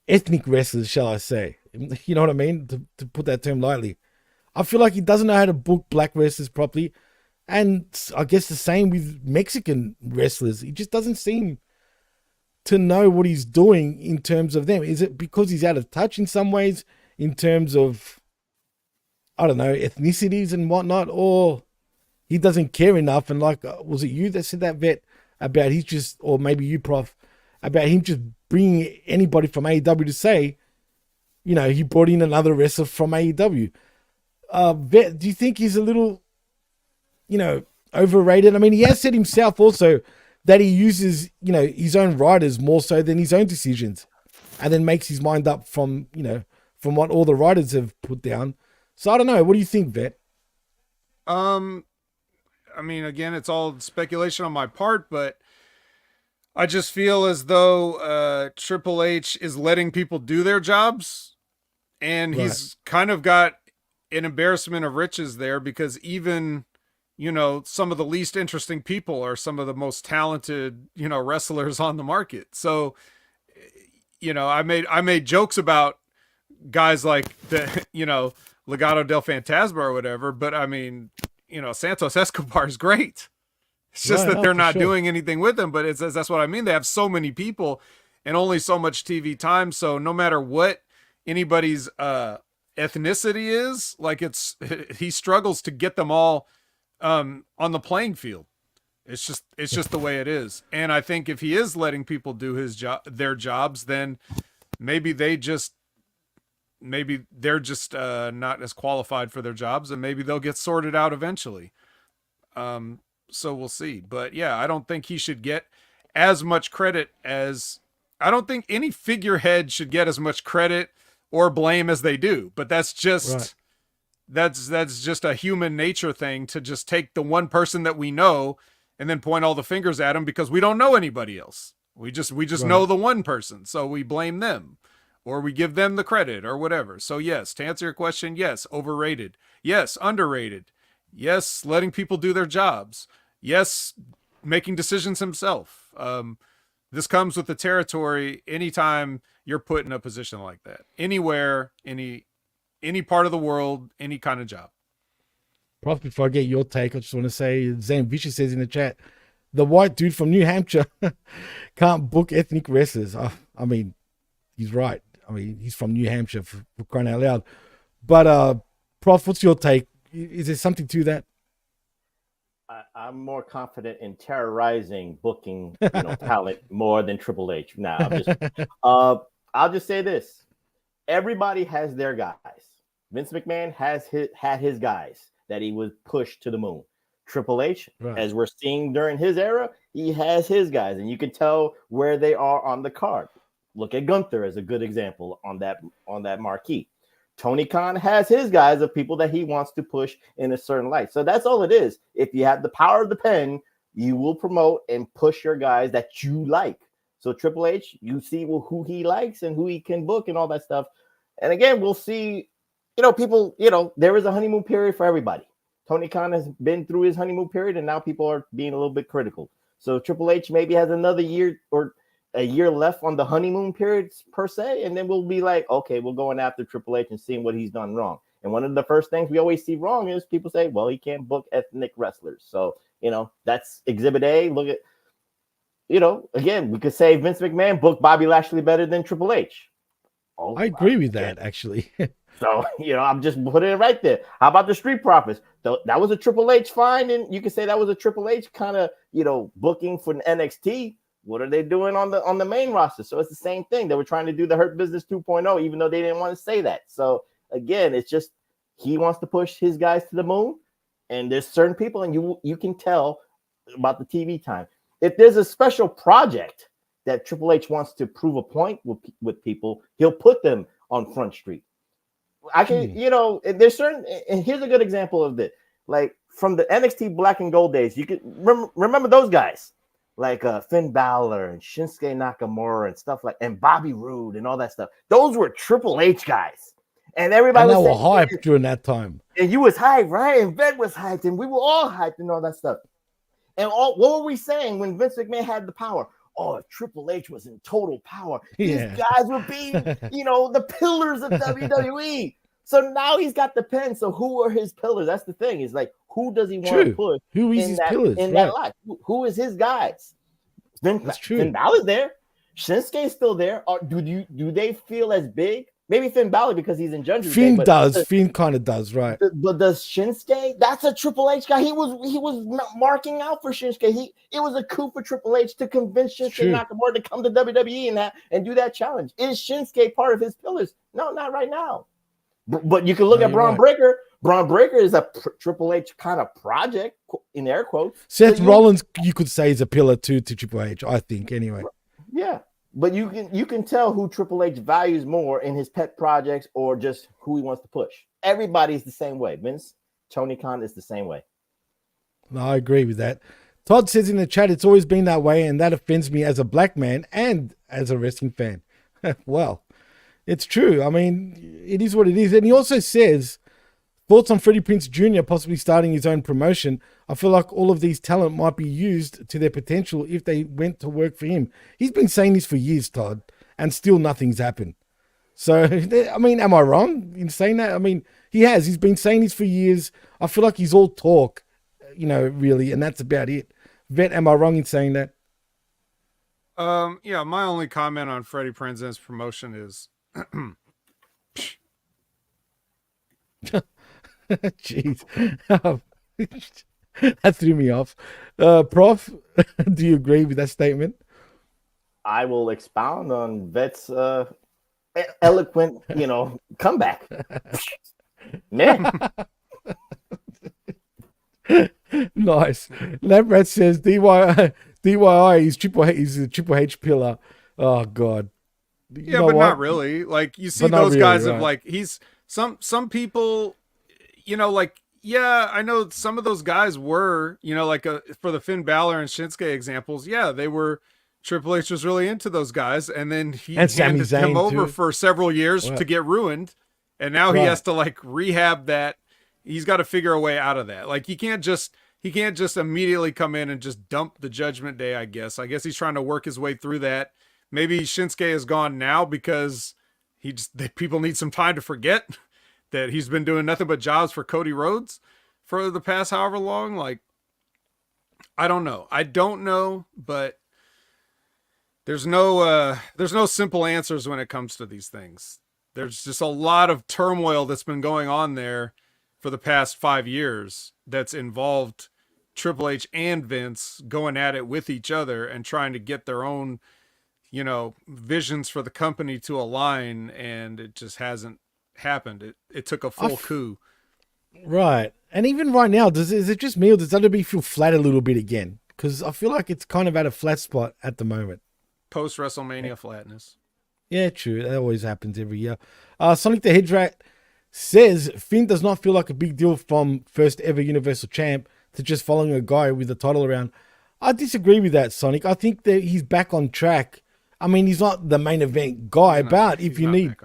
ethnic wrestlers, shall I say. You know what I mean? To put that term lightly. I feel like he doesn't know how to book black wrestlers properly. And I guess the same with Mexican wrestlers. He just doesn't seem to know what he's doing in terms of them. Is it because he's out of touch in some ways in terms of, I don't know, ethnicities and whatnot, or he doesn't care enough? And like, was it you that said that, Vet, about he's just, or maybe you, Prof, about him just bringing anybody from AEW to say, he brought in another wrestler from AEW. Vet, do you think he's a little, overrated? I mean, he has said himself also that he uses, his own writers more so than his own decisions, and then makes his mind up from what all the writers have put down. So I don't know. What do you think, Vet? I mean, again, it's all speculation on my part, but I just feel as though Triple H is letting people do their jobs, and he's kind of got an embarrassment of riches there because even, some of the least interesting people are some of the most talented, wrestlers on the market. So, I made jokes about guys like the, Legado del Fantasma or whatever, but I mean, Santos Escobar is great. It's just that they're not doing anything with them, but that's what I mean. They have so many people and only so much TV time. So no matter what anybody's ethnicity is, like he struggles to get them all on the playing field. It's just the way it is. And I think if he is letting people do their jobs, then maybe they're just not as qualified for their jobs, and maybe they'll get sorted out eventually. So we'll see. But yeah, I don't think he should get as much credit I don't think any figurehead should get as much credit or blame as they do. But that's just that's just a human nature thing to just take the one person that we know and then point all the fingers at him because we don't know anybody else. We just know the one person, so we blame them. Or we give them the credit or whatever. So yes, to answer your question, yes, overrated. Yes, underrated. Yes, letting people do their jobs. Yes, making decisions himself. This comes with the territory anytime you're put in a position like that. Anywhere, any part of the world, any kind of job. Prof, before I get your take, I just want to say, Zane Vicious says in the chat, the white dude from New Hampshire can't book ethnic wrestlers. I mean, he's right. I mean, he's from New Hampshire for crying out loud. But, Prof, what's your take? Is there something to that? I'm more confident in terrorizing booking talent more than Triple H. I'll just say this. Everybody has their guys. Vince McMahon had his guys that he was pushed to the moon. Triple H, as we're seeing during his era, he has his guys, and you can tell where they are on the card. Look at Gunther as a good example on that marquee. Tony Khan has his guys of people that he wants to push in a certain light. So that's all it is. If you have the power of the pen, you will promote and push your guys that you like. So Triple H, you see who he likes and who he can book and all that stuff. And again, we'll see, people, there is a honeymoon period for everybody. Tony Khan has been through his honeymoon period, and now people are being a little bit critical. So Triple H maybe has another year or a year left on the honeymoon period per se, and then we'll be like, okay, we're going after Triple H and seeing what he's done wrong. And one of the first things we always see wrong is people say, well, he can't book ethnic wrestlers. So, that's Exhibit A. Look at, again, we could say Vince McMahon booked Bobby Lashley better than Triple H. Oh, I agree with that, actually. So, I'm just putting it right there. How about the Street Profits? That was a Triple H find, and you could say that was a Triple H kind of, booking for an NXT. What are they doing on the main roster? So it's the same thing. They were trying to do the Hurt Business 2.0, even though they didn't want to say that. So again, it's just he wants to push his guys to the moon, and there's certain people, and you can tell about the TV time. If there's a special project that Triple H wants to prove a point with people, he'll put them on Front Street. I can, there's certain, and here's a good example of this. Like from the NXT Black and Gold days, you can remember those guys. Like Finn Balor and Shinsuke Nakamura and stuff and Bobby Roode and all that stuff. Those were Triple H guys. And everybody was hyped during that time. And you was hyped, right? And Ved was hyped, and we were all hyped and all that stuff. And what were we saying when Vince McMahon had the power? Oh, if Triple H was in total power, these guys would be, the pillars of WWE. So now he's got the pen. So who are his pillars? That's the thing. Is like, who does he want to put? Who is his pillars in that life? Who is his guys? That's true. Finn Balor's there. Shinsuke's still there. Or do they feel as big? Maybe Finn Balor because he's in Judgment Day. Finn does. Finn kind of does, right? But does Shinsuke? That's a Triple H guy. He was marking out for Shinsuke. It was a coup for Triple H to convince Shinsuke Nakamura to come to WWE and do that challenge. Is Shinsuke part of his pillars? No, not right now. But you can look at Braun Breaker. Braun Breaker is a Triple H kind of project, in air quotes. Seth Rollins, you could say, is a pillar too to Triple H, I think, anyway. Yeah, but you can tell who Triple H values more in his pet projects or just who he wants to push. Everybody's the same way. Vince, Tony Khan is the same way. No, I agree with that. Todd says in the chat, it's always been that way, and that offends me as a black man and as a wrestling fan. Well, it's true. I mean, it is what it is. And he also says, thoughts on Freddie Prinze Jr. possibly starting his own promotion. I feel like all of these talent might be used to their potential if they went to work for him. He's been saying this for years, Todd, and still nothing's happened. So, I mean, am I wrong in saying that? I mean, he has. He's been saying this for years. I feel like he's all talk, really, and that's about it. Vet, am I wrong in saying that? Yeah, my only comment on Freddie Prinze's promotion is jeez. That threw me off. Prof, do you agree with that statement? I will expound on Vet's eloquent, comeback. Man. Nice. Labrat says DIY is a Triple H pillar. Oh God. Yeah, but not really. Like you see those guys of like he's some people, I know some of those guys were, for the Finn Balor and Shinsuke examples, they were. Triple H was really into those guys, and then he handed him over for several years to get ruined, and now he has to rehab that. He's got to figure a way out of that. Like he can't just immediately come in and just dump the Judgment Day. I guess he's trying to work his way through that. Maybe Shinsuke is gone now because people need some time to forget that he's been doing nothing but jobs for Cody Rhodes for the past however long. Like, I don't know, but there's no simple answers when it comes to these things. There's just a lot of turmoil that's been going on there for the past 5 years that's involved Triple H and Vince going at it with each other and trying to get their own, visions for the company to align, and it just hasn't happened. It took a full coup. Right. And even right now, is it just me or does WWE feel flat a little bit again? Because I feel like it's kind of at a flat spot at the moment. Post-WrestleMania flatness. Yeah, true. That always happens every year. Sonic the Hedgerat says Finn does not feel like a big deal from first ever Universal Champ to just following a guy with the title around. I disagree with that, Sonic. I think that he's back on track. I mean, he's not the main event guy, but if you need...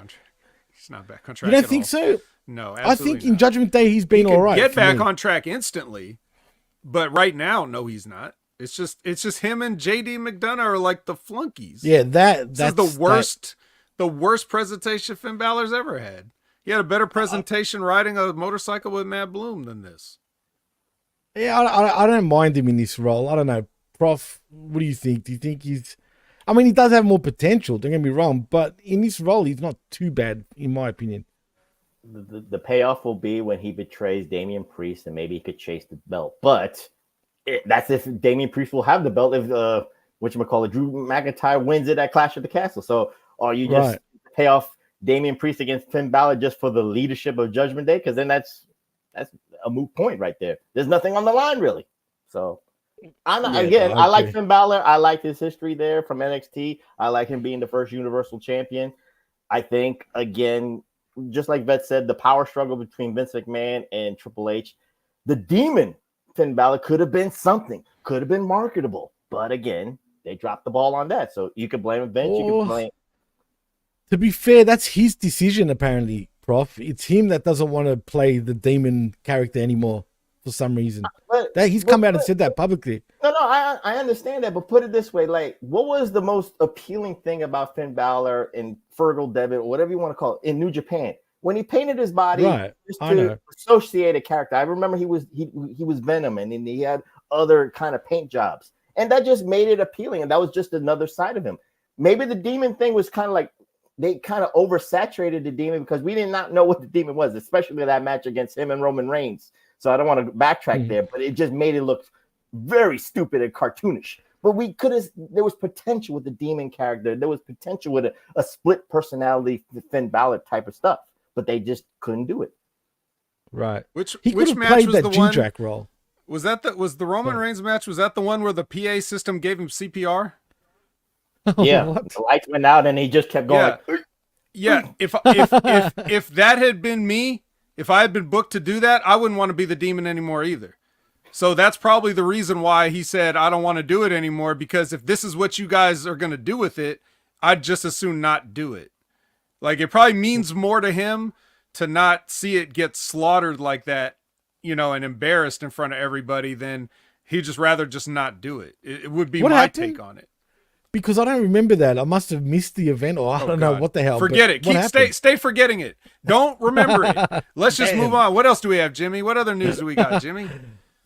He's not back on track. You don't think so? No, absolutely I think not. in Judgment Day, he's been all right. Get back on track instantly, but right now, no, he's not. It's just him and JD McDonough are like the flunkies. Yeah, that's the worst presentation Finn Balor's ever had. He had a better presentation riding a motorcycle with Matt Bloom than this. Yeah, I don't mind him in this role. I don't know. Prof, what do you think? Do you think he's... I mean, he does have more potential, don't get me wrong, but in this role, he's not too bad, in my opinion. The payoff will be when he betrays Damian Priest and maybe he could chase the belt. But that's if Damian Priest will have the belt if, Drew McIntyre wins it at Clash of the Castle. So are you just pay off Damian Priest against Finn Balor just for the leadership of Judgment Day? Because then that's a moot point right there. There's nothing on the line, really. So... I like Finn Balor. I like his history there from NXT. I like him being the first Universal Champion. I think, again, just like Vet said, the power struggle between Vince McMahon and Triple H, the demon Finn Balor could have been something, could have been marketable. But again, they dropped the ball on that. So you could blame Vince. You could blame. To be fair, that's his decision, apparently, Prof. It's him that doesn't want to play the demon character anymore. For some reason, he's come out and said that publicly. No, I understand that, but put it this way: like, what was the most appealing thing about Finn Balor and Fergal Devitt, or whatever you want to call it, in New Japan when he painted his body just to associate a character? I remember he was Venom, and then he had other kind of paint jobs, and that just made it appealing. And that was just another side of him. Maybe the demon thing was kind of like they kind of oversaturated the demon because we did not know what the demon was, especially that match against him and Roman Reigns. So I don't want to backtrack there, but it just made it look very stupid and cartoonish. But there was potential with the demon character. There was potential with a split personality Finn Balor type of stuff, but they just couldn't do it. Right. Which match played was that the one? Role. Was the Roman Reigns match? Was that the one where the PA system gave him CPR? Yeah. The lights went out and he just kept going. Yeah. If that had been me, if I had been booked to do that, I wouldn't want to be the demon anymore either. So that's probably the reason why he said, I don't want to do it anymore, because if this is what you guys are going to do with it, I'd just as soon not do it. Like, it probably means more to him to not see it get slaughtered like that, and embarrassed in front of everybody, than he'd just rather just not do it. It would be my take on it. Because I don't remember that. I must have missed the event, or I don't know what the hell. Forget it. Stay forgetting it. Don't remember it. Let's just move on. What else do we have, Jimmy? What other news do we got, Jimmy?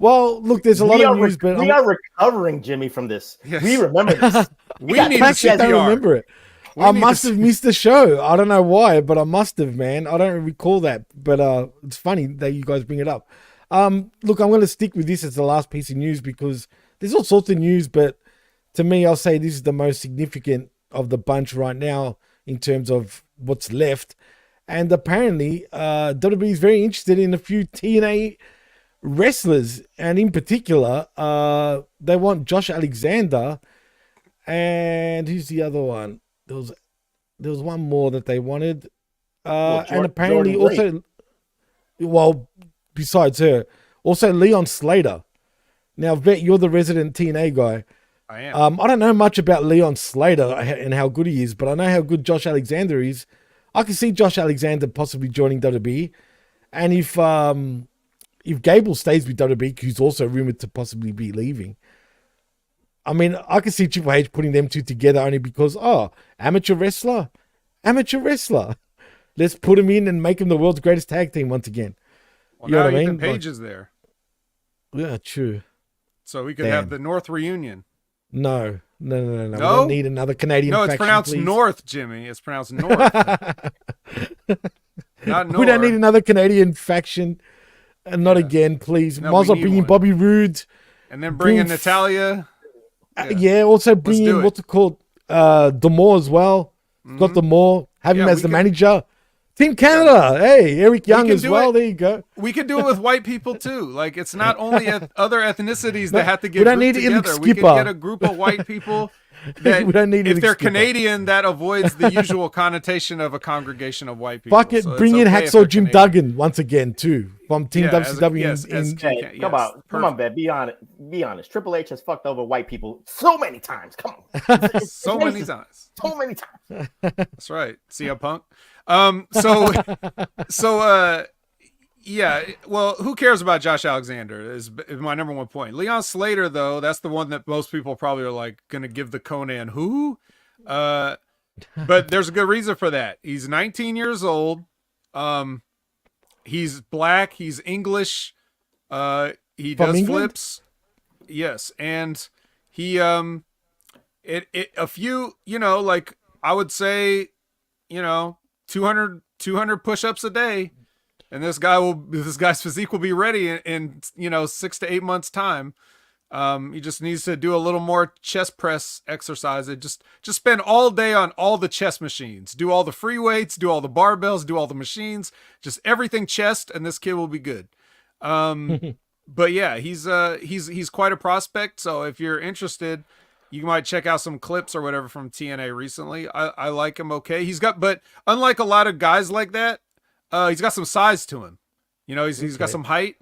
Well, look, there's a lot of news, but we are recovering, Jimmy, from this. Yes. We remember this. We need to CPR. I don't remember it. I must have missed the show. I don't know why, but I must have, man. I don't recall that, but it's funny that you guys bring it up. Look, I'm going to stick with this as the last piece of news because there's all sorts of news, but to me, I'll say this is the most significant of the bunch right now in terms of what's left. And apparently, WWE is very interested in a few TNA wrestlers. And in particular, they want Josh Alexander. And who's the other one? There was one more that they wanted. And apparently also, besides her, also Leon Slater. Now, Vet, you're the resident TNA guy. I am. I don't know much about Leon Slater and how good he is, but I know how good Josh Alexander is. I can see Josh Alexander possibly joining WWE. And if Gable stays with WWE, who's also rumored to possibly be leaving, I mean, I can see Triple H putting them two together only because, amateur wrestler. Let's put him in and make him the world's greatest tag team once again. Well, you know what I mean? Ethan Page is there. Yeah, true. So we could have the North reunion. No. We don't need another Canadian faction. No, it's pronounced please. North, Jimmy. It's pronounced North. Not North. We don't need another Canadian faction. And not again, please. No, Might as well bring in Bobby Roode. And then bring in Natalia. Also bring in, what's it called? D'Amore as well. Got D'Amore. Have him as the manager. Team Canada. Hey, Eric Young as well. There you go. We could do it with white people too. Like it's not only other ethnicities that have to get we don't need together. We could get a group of white people that we don't need if they're Canadian, that avoids the usual connotation of a congregation of white people. Fuck it, so bring in Hacksaw Jim Duggan once again too from Team WCW. Come on, Ben. Be honest. Triple H has fucked over white people so many times. Come on, so many times. That's right. CM Punk. Yeah. Well, who cares about Josh Alexander is my number one point. Leon Slater, though, that's the one that most people probably are like going to give the Conan who. But there's a good reason for that. He's 19 years old. He's black. He's English. He does flips. Yes, and he a few, like I would say, 200 push-ups a day, and this guy's physique will be ready in 6 to 8 months time. He just needs to do a little more chest press exercise. Just spend all day on all the chest machines, do all the free weights, do all the barbells, do all the machines, just everything chest, and this kid will be good. But yeah, he's quite a prospect. So if you're interested, you might check out some clips or whatever from TNA recently. I like him. Okay. But unlike a lot of guys like that, he's got some size to him. He's got some height.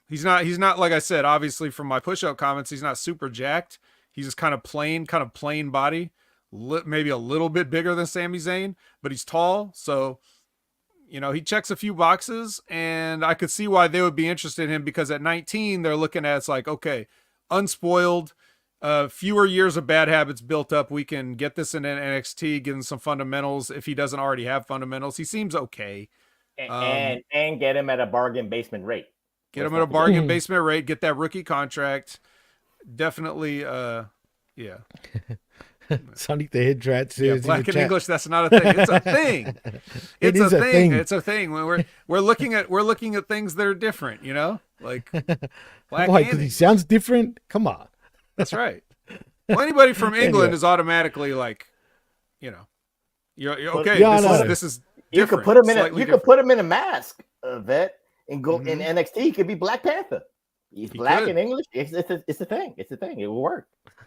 He's not, like I said, obviously from my push-up comments, he's not super jacked. He's just kind of plain body, maybe a little bit bigger than Sami Zayn, but he's tall. So, he checks a few boxes, and I could see why they would be interested in him, because at 19, they're looking at, it's like, okay, unspoiled, fewer years of bad habits built up. We can get this in NXT, give him some fundamentals. If he doesn't already have fundamentals, he seems okay. And get him at a bargain basement rate. Get him at a bargain basement rate. Get that rookie contract. Definitely, yeah. Sonic the Hedgehog says, yeah, black in English, that's not a thing. It's a thing. It's a thing. When we're looking at things that are different, like black. Why? Because he sounds different. Come on. That's right. Well, anybody from England is automatically like, you're okay. Yeah, this is different. You could put him in a mask, vet, and go in NXT. He could be Black Panther. He's black in English. It's a thing. It's a thing. It will work.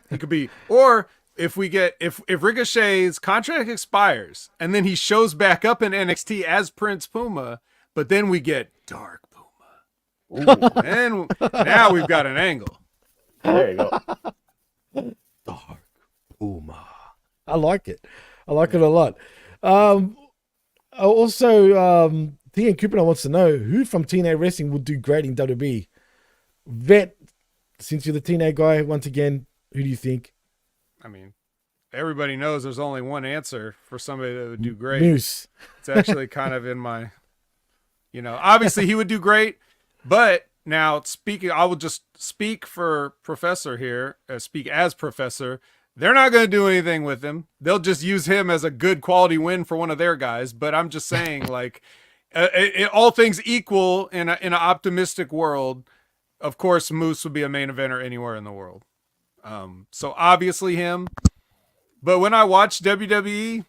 He could be, or if Ricochet's contract expires and then he shows back up in NXT as Prince Puma, but then we get Dark Puma. And now we've got an angle. There you go. Dark Puma. I like it. I like it a lot. Also, T.N. Cooper wants to know who from TNA Wrestling would do great in WWE. Vet, since you're the TNA guy, once again, who do you think? I mean, everybody knows there's only one answer for somebody that would do great. Moose. It's actually kind of in my, obviously he would do great, but now I will just speak for Professor here, speak as Professor. They're not going to do anything with him. They'll just use him as a good quality win for one of their guys. But I'm just saying, like, all things equal in an optimistic world, of course, Moose would be a main eventer anywhere in the world. So obviously him. But when I watch WWE,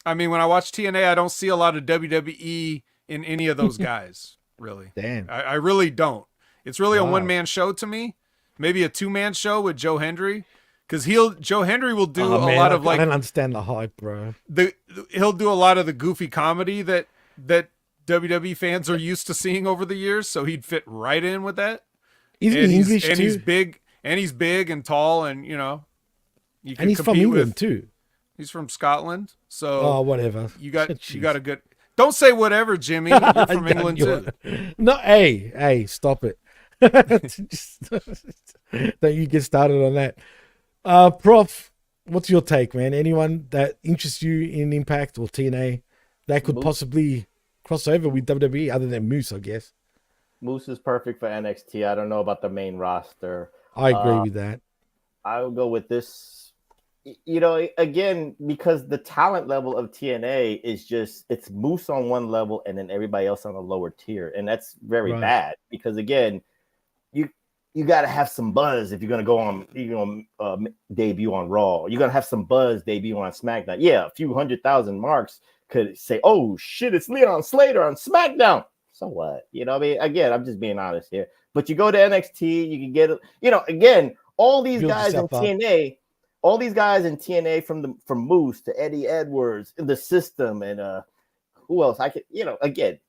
when I watch TNA, I don't see a lot of WWE in any of those guys, really. Damn. I really don't. It's really a one-man show to me. Maybe a two-man show with Joe Hendry. Because Joe Hendry will do a lot of, like, I don't understand the hype, bro. He'll do a lot of the goofy comedy that WWE fans are used to seeing over the years, so he'd fit right in with that. Isn't he English too? He's big and tall, and you can he's from England too. He's from Scotland, so whatever. You got a good. Don't say whatever, Jimmy. You're from England too. No, hey, stop it. Don't you get started on that. Prof, what's your take, man? Anyone that interests you in Impact or TNA that could possibly cross over with WWE other than Moose, I guess? Moose is perfect for NXT. I don't know about the main roster. I agree with that. I would go with this, again, because the talent level of TNA is it's Moose on one level and then everybody else on a lower tier. And that's very bad because, again, you got to have some buzz if you're going to go on, debut on Raw. You're going to have some buzz debut on SmackDown. Yeah, a few 100,000 marks could say, "Oh shit, it's Leon Slater on SmackDown." So what? You know, what I mean, again, I'm just being honest here. But you go to NXT, you can get, you know, again, all these guys in TNA, from Moose to Eddie Edwards in the system, and who else? I could, you know, again,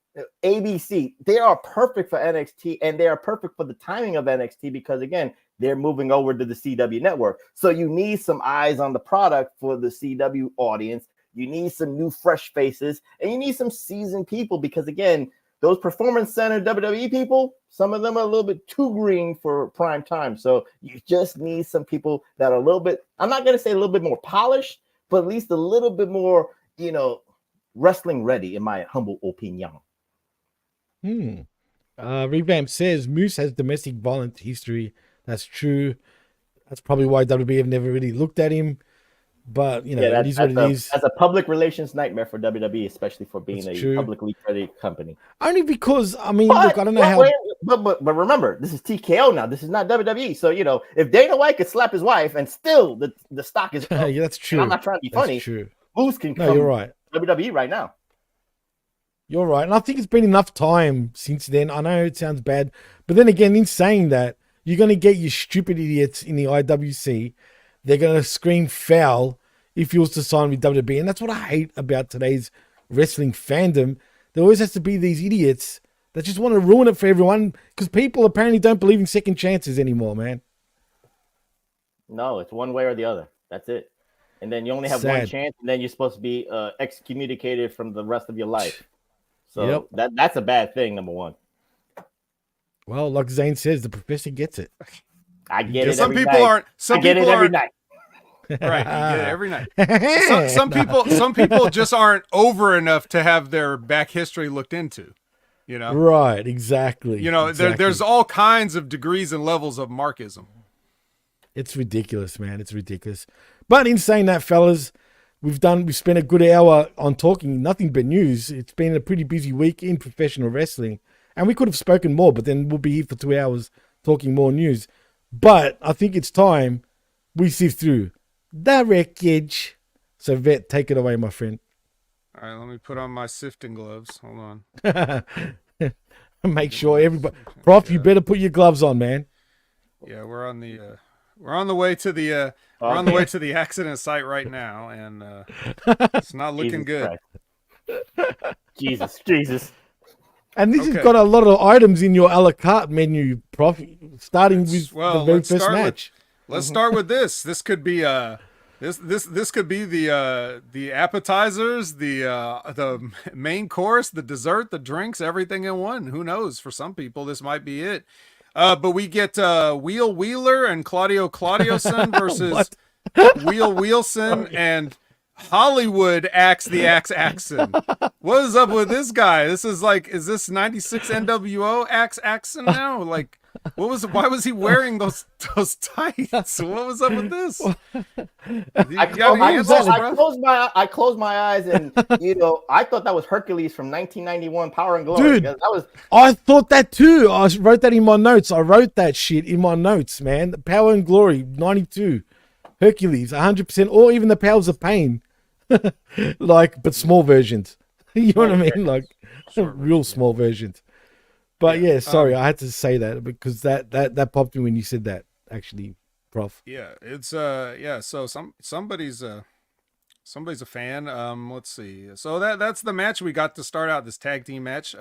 ABC, they are perfect for NXT, and they are perfect for the timing of NXT because again, they're moving over to the CW network. So you need some eyes on the product for the CW audience. You need some new fresh faces, and you need some seasoned people because again, those performance center WWE people, some of them are a little bit too green for prime time. So you just need some people that are a little bit, I'm not going to say a little bit more polished, but at least a little bit more, you know, wrestling ready, in my humble opinion. Revamp says Moose has domestic violence history. That's true. That's probably why WWE have never really looked at him. But, you know, it is what it is. That's a public relations nightmare for WWE, especially for being a publicly traded company. Only because, I mean, look, I don't know how... But remember, this is TKO now. This is not WWE. So, you know, if Dana White could slap his wife and still the stock is up, yeah, that's true. I'm not trying to be funny. True. Moose can come you're right. WWE right now. You're right. And I think it's been enough time since then. I know it sounds bad. But then again, in saying that, you're going to get your stupid idiots in the IWC. They're going to scream foul if he was to sign with WWE. And that's what I hate about today's wrestling fandom. There always has to be these idiots that just want to ruin it for everyone because people apparently don't believe in second chances anymore, man. No, it's one way or the other. That's it. And then you only have one chance, and then you're supposed to be excommunicated from the rest of your life. So that's a bad thing, number one. Well, like Zane says, the professor gets it. I get it. Some people aren't. Some people every night. Right, you get it every night. Some people just aren't over enough to have their back history looked into. You know, right? Exactly. You know, exactly. There's all kinds of degrees and levels of markism. It's ridiculous, man. It's ridiculous. But in saying that, fellas, we've spent a good hour on talking nothing but news. It's been a pretty busy week in professional wrestling. And we could have spoken more, but then we'll be here for 2 hours talking more news. But I think it's time we sift through the wreckage. So, Vet, take it away, my friend. All right, let me put on my sifting gloves. Hold on. Make sure everybody... Prof, you better put your gloves on, man. Yeah, we're on the way to the... we're on the way to the accident site right now, and it's not looking good. Jesus. And this has got a lot of items in your a la carte menu, Prof. Starting with the very first match. Let's start with this. This could be this could be the appetizers, the main course, the dessert, the drinks, everything in one. Who knows? For some people, this might be it. But we get Wheeler and Claudio Claudioson versus Wheelson and Hollywood Axe the Axon. What is up with this guy? This is like, is this 96 NWO Axon now? Like, why was he wearing those tights? What was up with this? I closed my eyes and, you know, I thought that was Hercules from 1991 Power and Glory. Dude, I thought that too. I wrote that in my notes. I wrote that shit in my notes, man. Power and Glory, 92. Hercules, 100%, or even the Powers of Pain. Like, but small versions. You know what I mean? Like, real small versions. But yeah, sorry, I had to say that because that popped me when you said that, actually, Prof. Yeah, it's so somebody's a fan. Let's see. So that's the match we got to start out, this tag team match.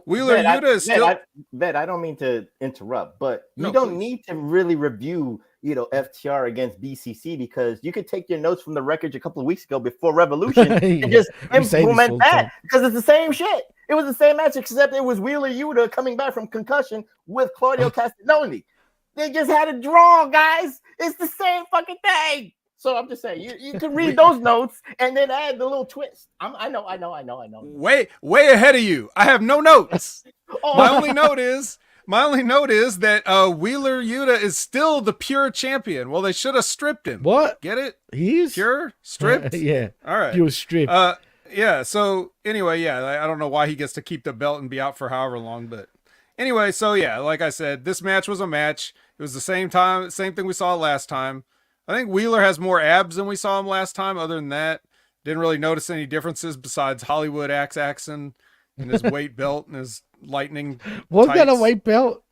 Wheeler Yuta is still... I don't mean to interrupt, but you don't need to really review, you know, FTR against BCC because you could take your notes from the Wreckage a couple of weeks ago before Revolution and just implement that because it's the same shit. It was the same match except it was Wheeler Yuta coming back from concussion with Claudio Castagnoli. They just had a draw, guys. It's the same fucking thing. So I'm just saying, you can read those notes and then add the little twist. I know. Way ahead of you. I have no notes. My only note is that Wheeler Yuta is still the pure champion. Well, they should have stripped him. What? Get it? He's pure stripped. Yeah. All right. Pure stripped. Yeah. So anyway, I don't know why he gets to keep the belt and be out for however long, but anyway, so yeah, like I said, this match was a match. It was the same thing we saw last time. I think Wheeler has more abs than we saw him last time. Other than that, Didn't really notice any differences besides Hollywood Axe Axon and his weight belt and his lightning. Was tights. that a weight belt?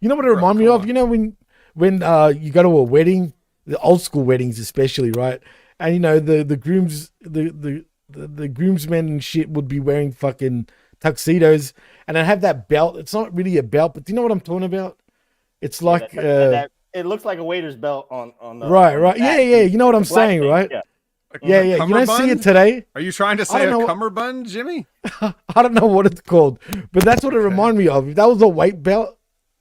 You know what it reminded me of? You know when you go to a wedding, the old school weddings especially, right? And you know the grooms the groomsmen and shit would be wearing fucking tuxedos, and I have that belt. It's not really a belt, but do you know what I'm talking about? It's like it looks like a waiter's belt on the right. Yeah. You know what I'm saying, right? Yeah. You don't see it today. Are you trying to say a cummerbund, Jimmy? I don't know what it's called, but that's what it reminded me of. If that was a weight belt,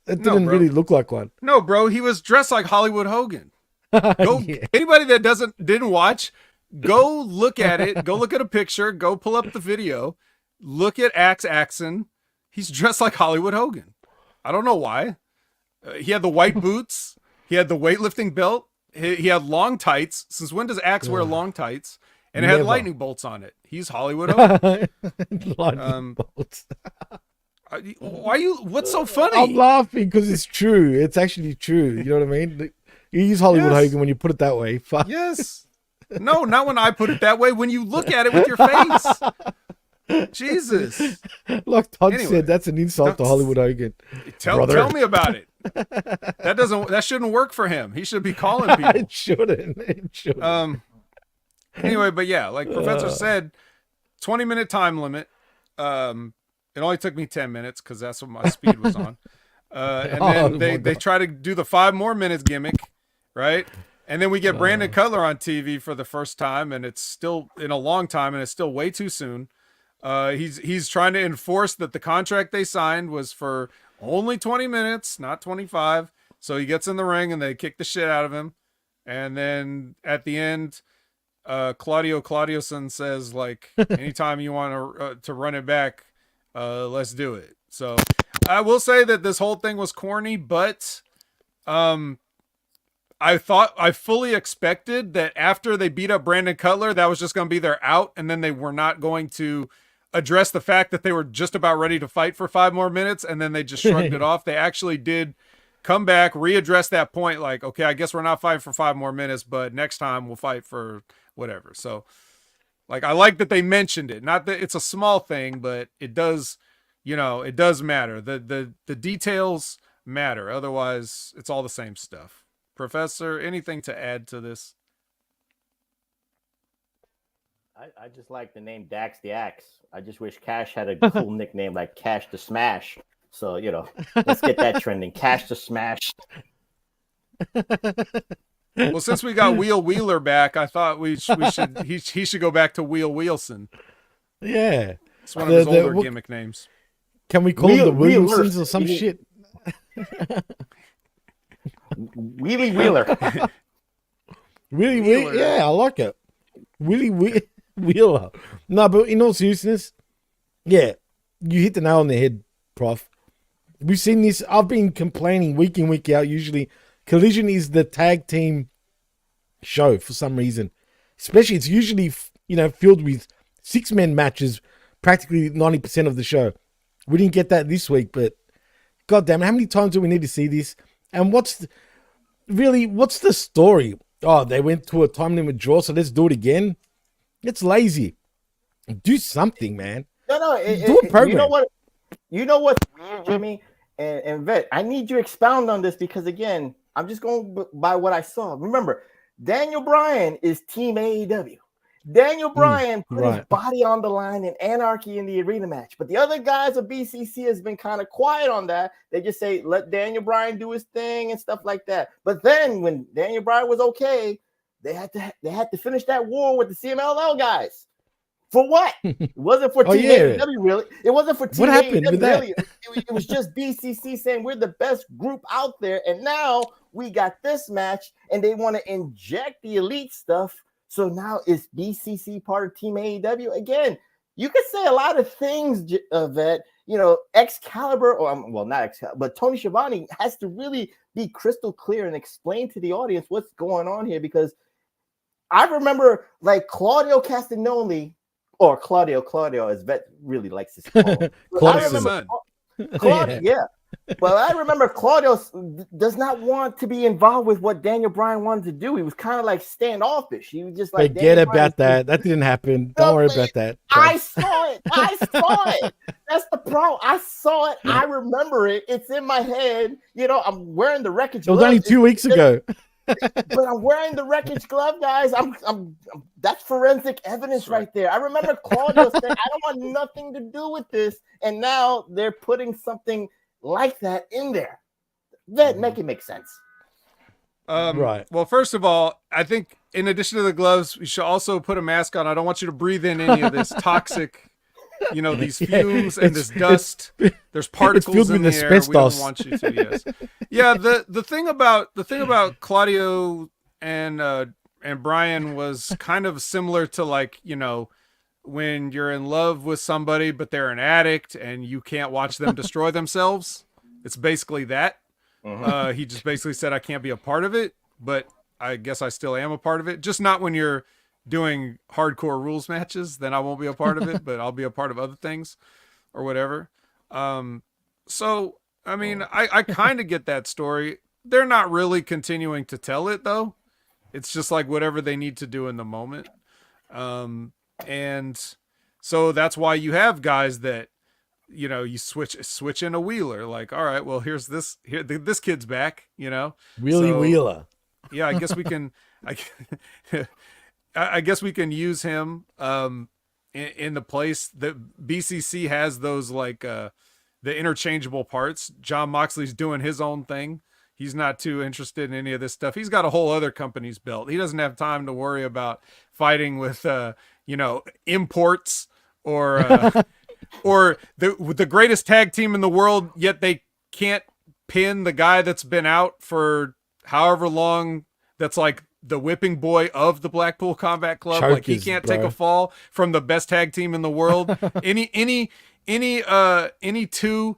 it didn't really look like one. No, bro, he was dressed like Hollywood Hogan. Anybody that didn't watch, go look at it. Go look at a picture. Go pull up the video. Look at Axe Axon. He's dressed like Hollywood Hogan. I don't know why. He had the white boots. He had the weightlifting belt. He had long tights. Since when does Axe wear long tights? And it had lightning bolts on it. He's Hollywood Hogan. Lightning bolts. What's so funny? I'm laughing because it's true. It's actually true. You know what I mean? He's Hollywood Hogan when you put it that way. Fuck. Yes. No, not when I put it that way. When you look at it with your face. Jesus. Like Todd said, that's an insult to Hollywood Hogan. Tell me about it. That shouldn't work for him. He should be calling people. It shouldn't. Anyway, but yeah, like Professor said, 20-minute time limit. It only took me 10 minutes because that's what my speed was on. And then they try to do the 5 more minutes gimmick, right? And then we get Brandon Cutler on TV for the first time, and it's still in a long time, and it's still way too soon. He's trying to enforce that the contract they signed was for only 20 minutes, not 25. So he gets in the ring and they kick the shit out of him. And then at the end, Claudioson says, like, anytime you want to run it back, let's do it. So I will say that this whole thing was corny, but I fully expected that after they beat up Brandon Cutler, that was just going to be their out. And then they were not going to address the fact that they were just about ready to fight for 5 more minutes. And then they just shrugged it off. They actually did come back, readdress that point. Like, okay, I guess we're not fighting for 5 more minutes, but next time we'll fight for whatever. So like, I like that they mentioned it. Not that it's a small thing, but it does, it does matter. The details matter. Otherwise it's all the same stuff. Professor, anything to add to this? I just like the name Dax the Axe. I just wish Cash had a cool nickname like Cash the Smash. So, let's get that trending. Cash the Smash. Well, since we got Wheeler back, I thought he should go back to Wheelson. Yeah. It's one of his older gimmick names. Can we call him the Williamsons or some shit? Wheelie Wheeler. Wheeler. Yeah, I like it. Wheeler. No, but in all seriousness, yeah, you hit the nail on the head, Prof. We've seen this. I've been complaining week in, week out. Usually, Collision is the tag team show for some reason. Especially, it's usually, filled with 6-man matches, practically 90% of the show. We didn't get that this week, but goddamn, how many times do we need to see this? And what's the story? Oh, they went to a time limit draw, so let's do it again. It's lazy. Do something, man. No. Do a program. You know what, Jimmy and Vet? I need you to expound on this because, again, I'm just going by what I saw. Remember, Daniel Bryan is Team AEW. Daniel Bryan put his body on the line in Anarchy in the arena match. But the other guys of BCC has been kind of quiet on that. They just say, let Daniel Bryan do his thing and stuff like that. But then when Daniel Bryan was okay, they had to finish that war with the CMLL guys. For what? It wasn't for Team AEW, really. It wasn't for Team what happened AEW, with that? really. It was just BCC saying we're the best group out there. And now we got this match, and they want to inject the elite stuff. So now is BCC part of Team AEW? Again, you could say a lot of things that, Excalibur, or not Excalibur, but Tony Schiavone has to really be crystal clear and explain to the audience what's going on here, because I remember like Claudio Castagnoli, or Claudio, as Vet really likes to call him. Claudio's son. Claudio, yeah. Well, I remember Claudio does not want to be involved with what Daniel Bryan wanted to do. He was kind of like standoffish. He was just like, forget about that. That didn't happen. Don't worry about that. I saw it. I saw it. That's the problem. I saw it. I remember it. It's in my head. You know, I'm wearing the wreckage. It was only 2 weeks ago. But I'm wearing the wreckage glove, guys. I'm that's forensic evidence right there. I remember Claudio saying, I don't want nothing to do with this. And now they're putting something like that in there. That make it make sense. Right. Well, first of all, I think in addition to the gloves, we should also put a mask on. I don't want you to breathe in any of this toxic, these fumes and this dust. There's particles in the air. We don't want you to. Yes. Yeah. The thing about Claudio and Brian was kind of similar to, like, when you're in love with somebody, but they're an addict and you can't watch them destroy themselves. It's basically that. He just basically said, I can't be a part of it, but I guess I still am a part of it. Just not when you're doing hardcore rules matches, then I won't be a part of it, but I'll be a part of other things or whatever. So, I mean, I kind of get that story. They're not really continuing to tell it, though. It's just like whatever they need to do in the moment. And so that's why you have guys that, you switch in a Wheeler, like, all right, well, here's this kid's back, Wheelie Wheeler. Yeah. I guess we can, I guess we can use him, in the place that BCC has those, like, the interchangeable parts. John Moxley's doing his own thing. He's not too interested in any of this stuff. He's got a whole other company's belt. He doesn't have time to worry about fighting with, imports or the greatest tag team in the world, yet they can't pin the guy that's been out for however long. That's like the whipping boy of the Blackpool Combat Club. Chokers, like, he can't take a fall from the best tag team in the world. Any two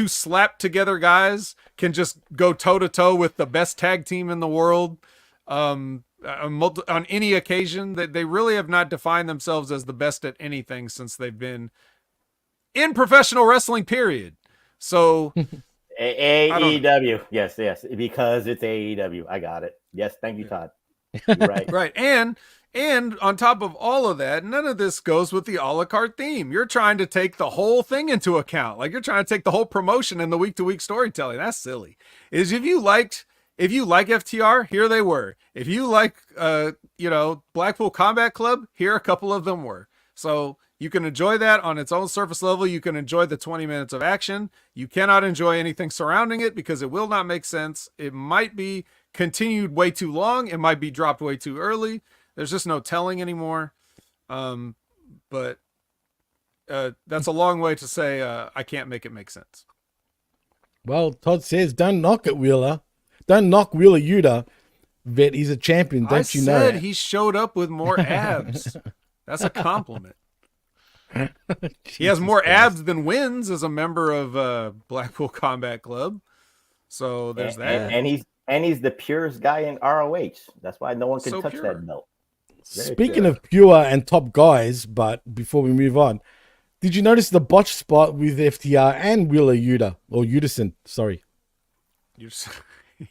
slapped together guys can just go toe to toe with the best tag team in the world. On any occasion. That they really have not defined themselves as the best at anything since they've been in professional wrestling, period. So AEW. Yes, because it's AEW. I got it. Yes, thank you, Todd. You're right. Right. And on top of all of that, none of this goes with the a la carte theme. You're trying to take the whole thing into account. Like, you're trying to take the whole promotion and the week-to-week storytelling. That's silly. If you like FTR, here they were. If you like, Blackpool Combat Club, here a couple of them were. So you can enjoy that on its own surface level. You can enjoy the 20 minutes of action. You cannot enjoy anything surrounding it because it will not make sense. It might be continued way too long. It might be dropped way too early. There's just no telling anymore. But that's a long way to say I can't make it make sense. Well, Todd says, don't knock it, Wheeler. Don't knock Wheeler Yuta. Vet, he's a champion, don't you know? I said he showed up with more abs. That's a compliment. He has more abs than wins as a member of Blackpool Combat Club. So there's that. And he's the purest guy in ROH. That's why no one can touch pure. that belt. Speaking of pure and top guys, but before we move on, did you notice the botch spot with FTR and Wheeler Yuta? Or Yudison, sorry.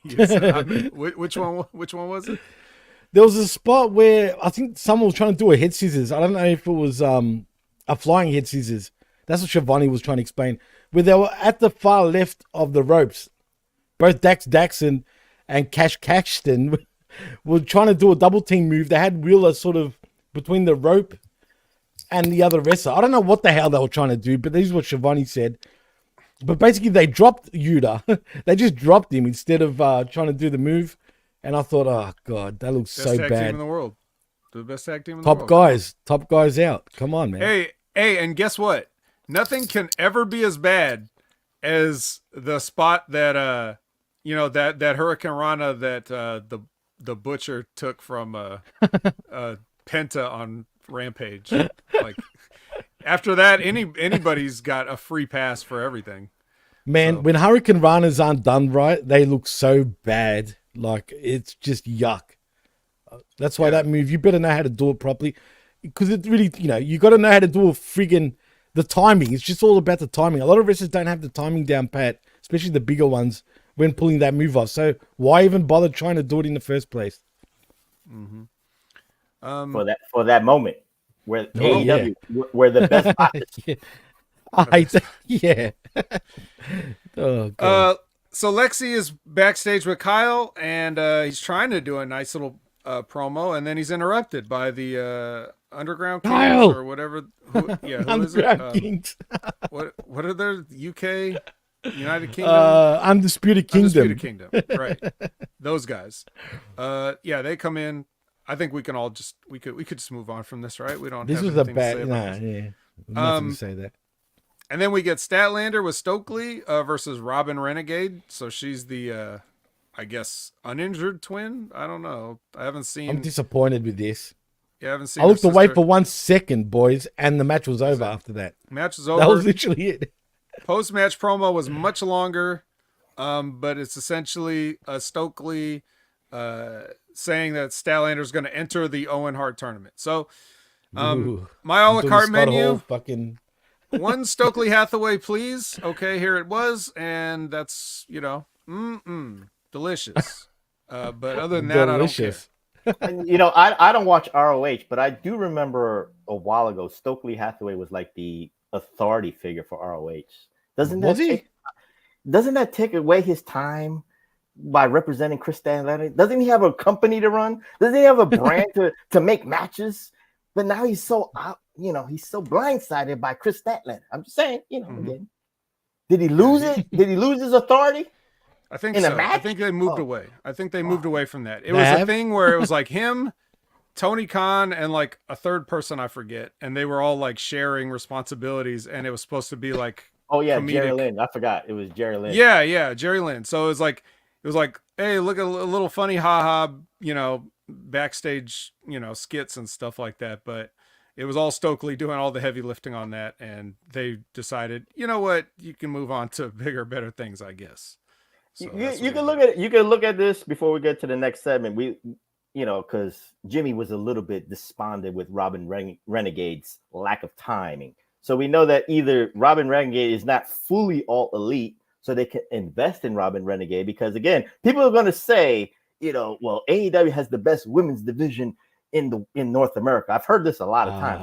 Which one was it? There was a spot where I think someone was trying to do a head scissors. I don't know if it was a flying head scissors. That's what Shivani was trying to explain. Where they were at the far left of the ropes. Both Dax Daxon and Cash Caxton were trying to do a double team move. They had Wheeler sort of between the rope and the other wrestler. I don't know what the hell they were trying to do, but this is what Shivani said. But basically, they dropped Yuta. They just dropped him instead of trying to do the move. And I thought, oh, God, that looks so bad. Best tag team in the world. The best tag team in the world. Top guys out. Come on, man. Hey, and guess what? Nothing can ever be as bad as the spot that, that Hurricane Rana that the Butcher took from Penta on Rampage. Like, after that, anybody's got a free pass for everything. Man, when Hurricane Ranas aren't done right, they look so bad. Like, it's just yuck. That's why that move, you better know how to do it properly. Because it really, you got to know how to do the timing. It's just all about the timing. A lot of wrestlers don't have the timing down pat, especially the bigger ones, when pulling that move off. So why even bother trying to do it in the first place? For that moment where AEW were the best artists. Yeah. Oh, God. So Lexi is backstage with Kyle, and he's trying to do a nice little promo, and then he's interrupted by the Underground Kings Kyle! or whatever. Who is Underground it? Kings. What are their UK, United Kingdom? Undisputed Kingdom. Undisputed Kingdom, right? Those guys. They come in. I think we can all we could just move on from this, right? We don't. This have was a anything to say bad. about Nah, this. yeah. Nothing to say that. And then we get Statlander with Stokely versus Robyn Renegade. So she's the, I guess, uninjured twin. I don't know. I haven't seen. I'm disappointed with this. Yeah, I haven't seen. I looked away for 1 second, boys, and the match was over after that. Match was over. That was literally it. Post-match promo was much longer, but it's essentially Stokely saying that Statlander is going to enter the Owen Hart tournament. So, my a la carte menu. One Stokely Hathaway, please. Okay, here it was, and that's delicious. But other than that, Delicious. I don't care. And, I don't watch ROH, but I do remember a while ago Stokely Hathaway was like the authority figure for ROH. Doesn't that take away his time by representing Kris Statlander? Doesn't he have a company to run? Doesn't he have a brand to make matches? But now he's so out. He's so blindsided by Kris Statlander. I'm just saying, again. Did he lose it? Did he lose his authority? I think in so. a match? I think they moved away. I think they moved away from that. It was a thing where it was like him, Tony Khan, and like a third person I forget, and they were all like sharing responsibilities, and it was supposed to be like comedic. Jerry Lynn. I forgot it was Jerry Lynn. Yeah, Jerry Lynn. So it was like, hey, look at a little funny haha, backstage, skits and stuff like that, but. It was all Stokely doing all the heavy lifting on that, and they decided, you know what, you can move on to bigger, better things, I guess. So you can look at it. You can look at this before we get to the next segment. Because Jimmy was a little bit despondent with Robyn Renegade's lack of timing. So we know that either Robyn Renegade is not fully all elite, so they can invest in Robyn Renegade. Because again, people are going to say, AEW has the best women's division in North America. I've heard this a lot of times.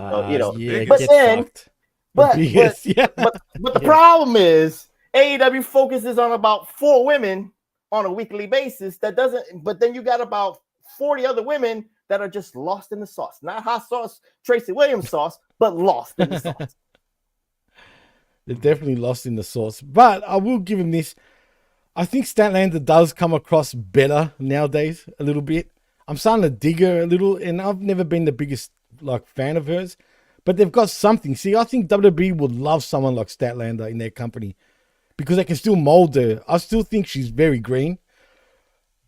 But the problem is AEW focuses on about 4 women on a weekly basis. But then you got about 40 other women that are just lost in the sauce. Not hot sauce, Tracy Williams sauce, but lost in the sauce. They're definitely lost in the sauce. But I will give him this. I think Statlander does come across better nowadays a little bit. I'm starting to dig her a little, and I've never been the biggest fan of hers, but they've got something. See, I think WWE would love someone like Statlander in their company because they can still mold her. I still think she's very green,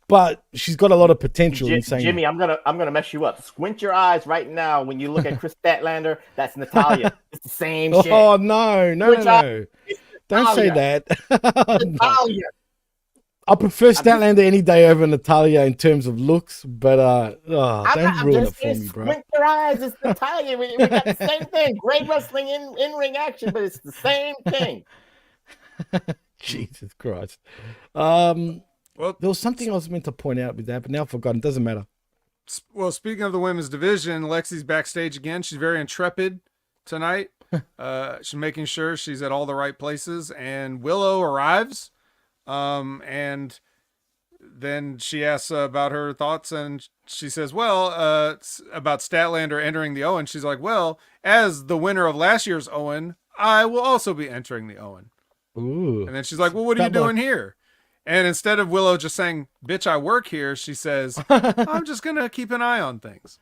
but she's got a lot of potential. Jimmy, I'm gonna mess you up. Squint your eyes right now when you look at Kris Statlander. That's Natalia. It's the same shit. Oh no! Don't say that. Natalia. I prefer Statlander any day over Natalia in terms of looks, but don't ruin it for me, bro. Squint your eyes, it's Natalia. We got the same thing. Great wrestling in-ring action, but it's the same thing. Jesus Christ. Well, there was something I was meant to point out with that, but now I've forgotten. Doesn't matter. Well, speaking of the women's division, Lexi's backstage again. She's very intrepid tonight. She's making sure she's at all the right places, and Willow arrives. And then she asks about her thoughts, and she says, about Statlander entering the Owen. She's like, well, as the winner of last year's Owen, I will also be entering the Owen. Ooh. And then she's like, well, what are you doing here? And instead of Willow just saying, bitch, I work here, she says, I'm just going to keep an eye on things.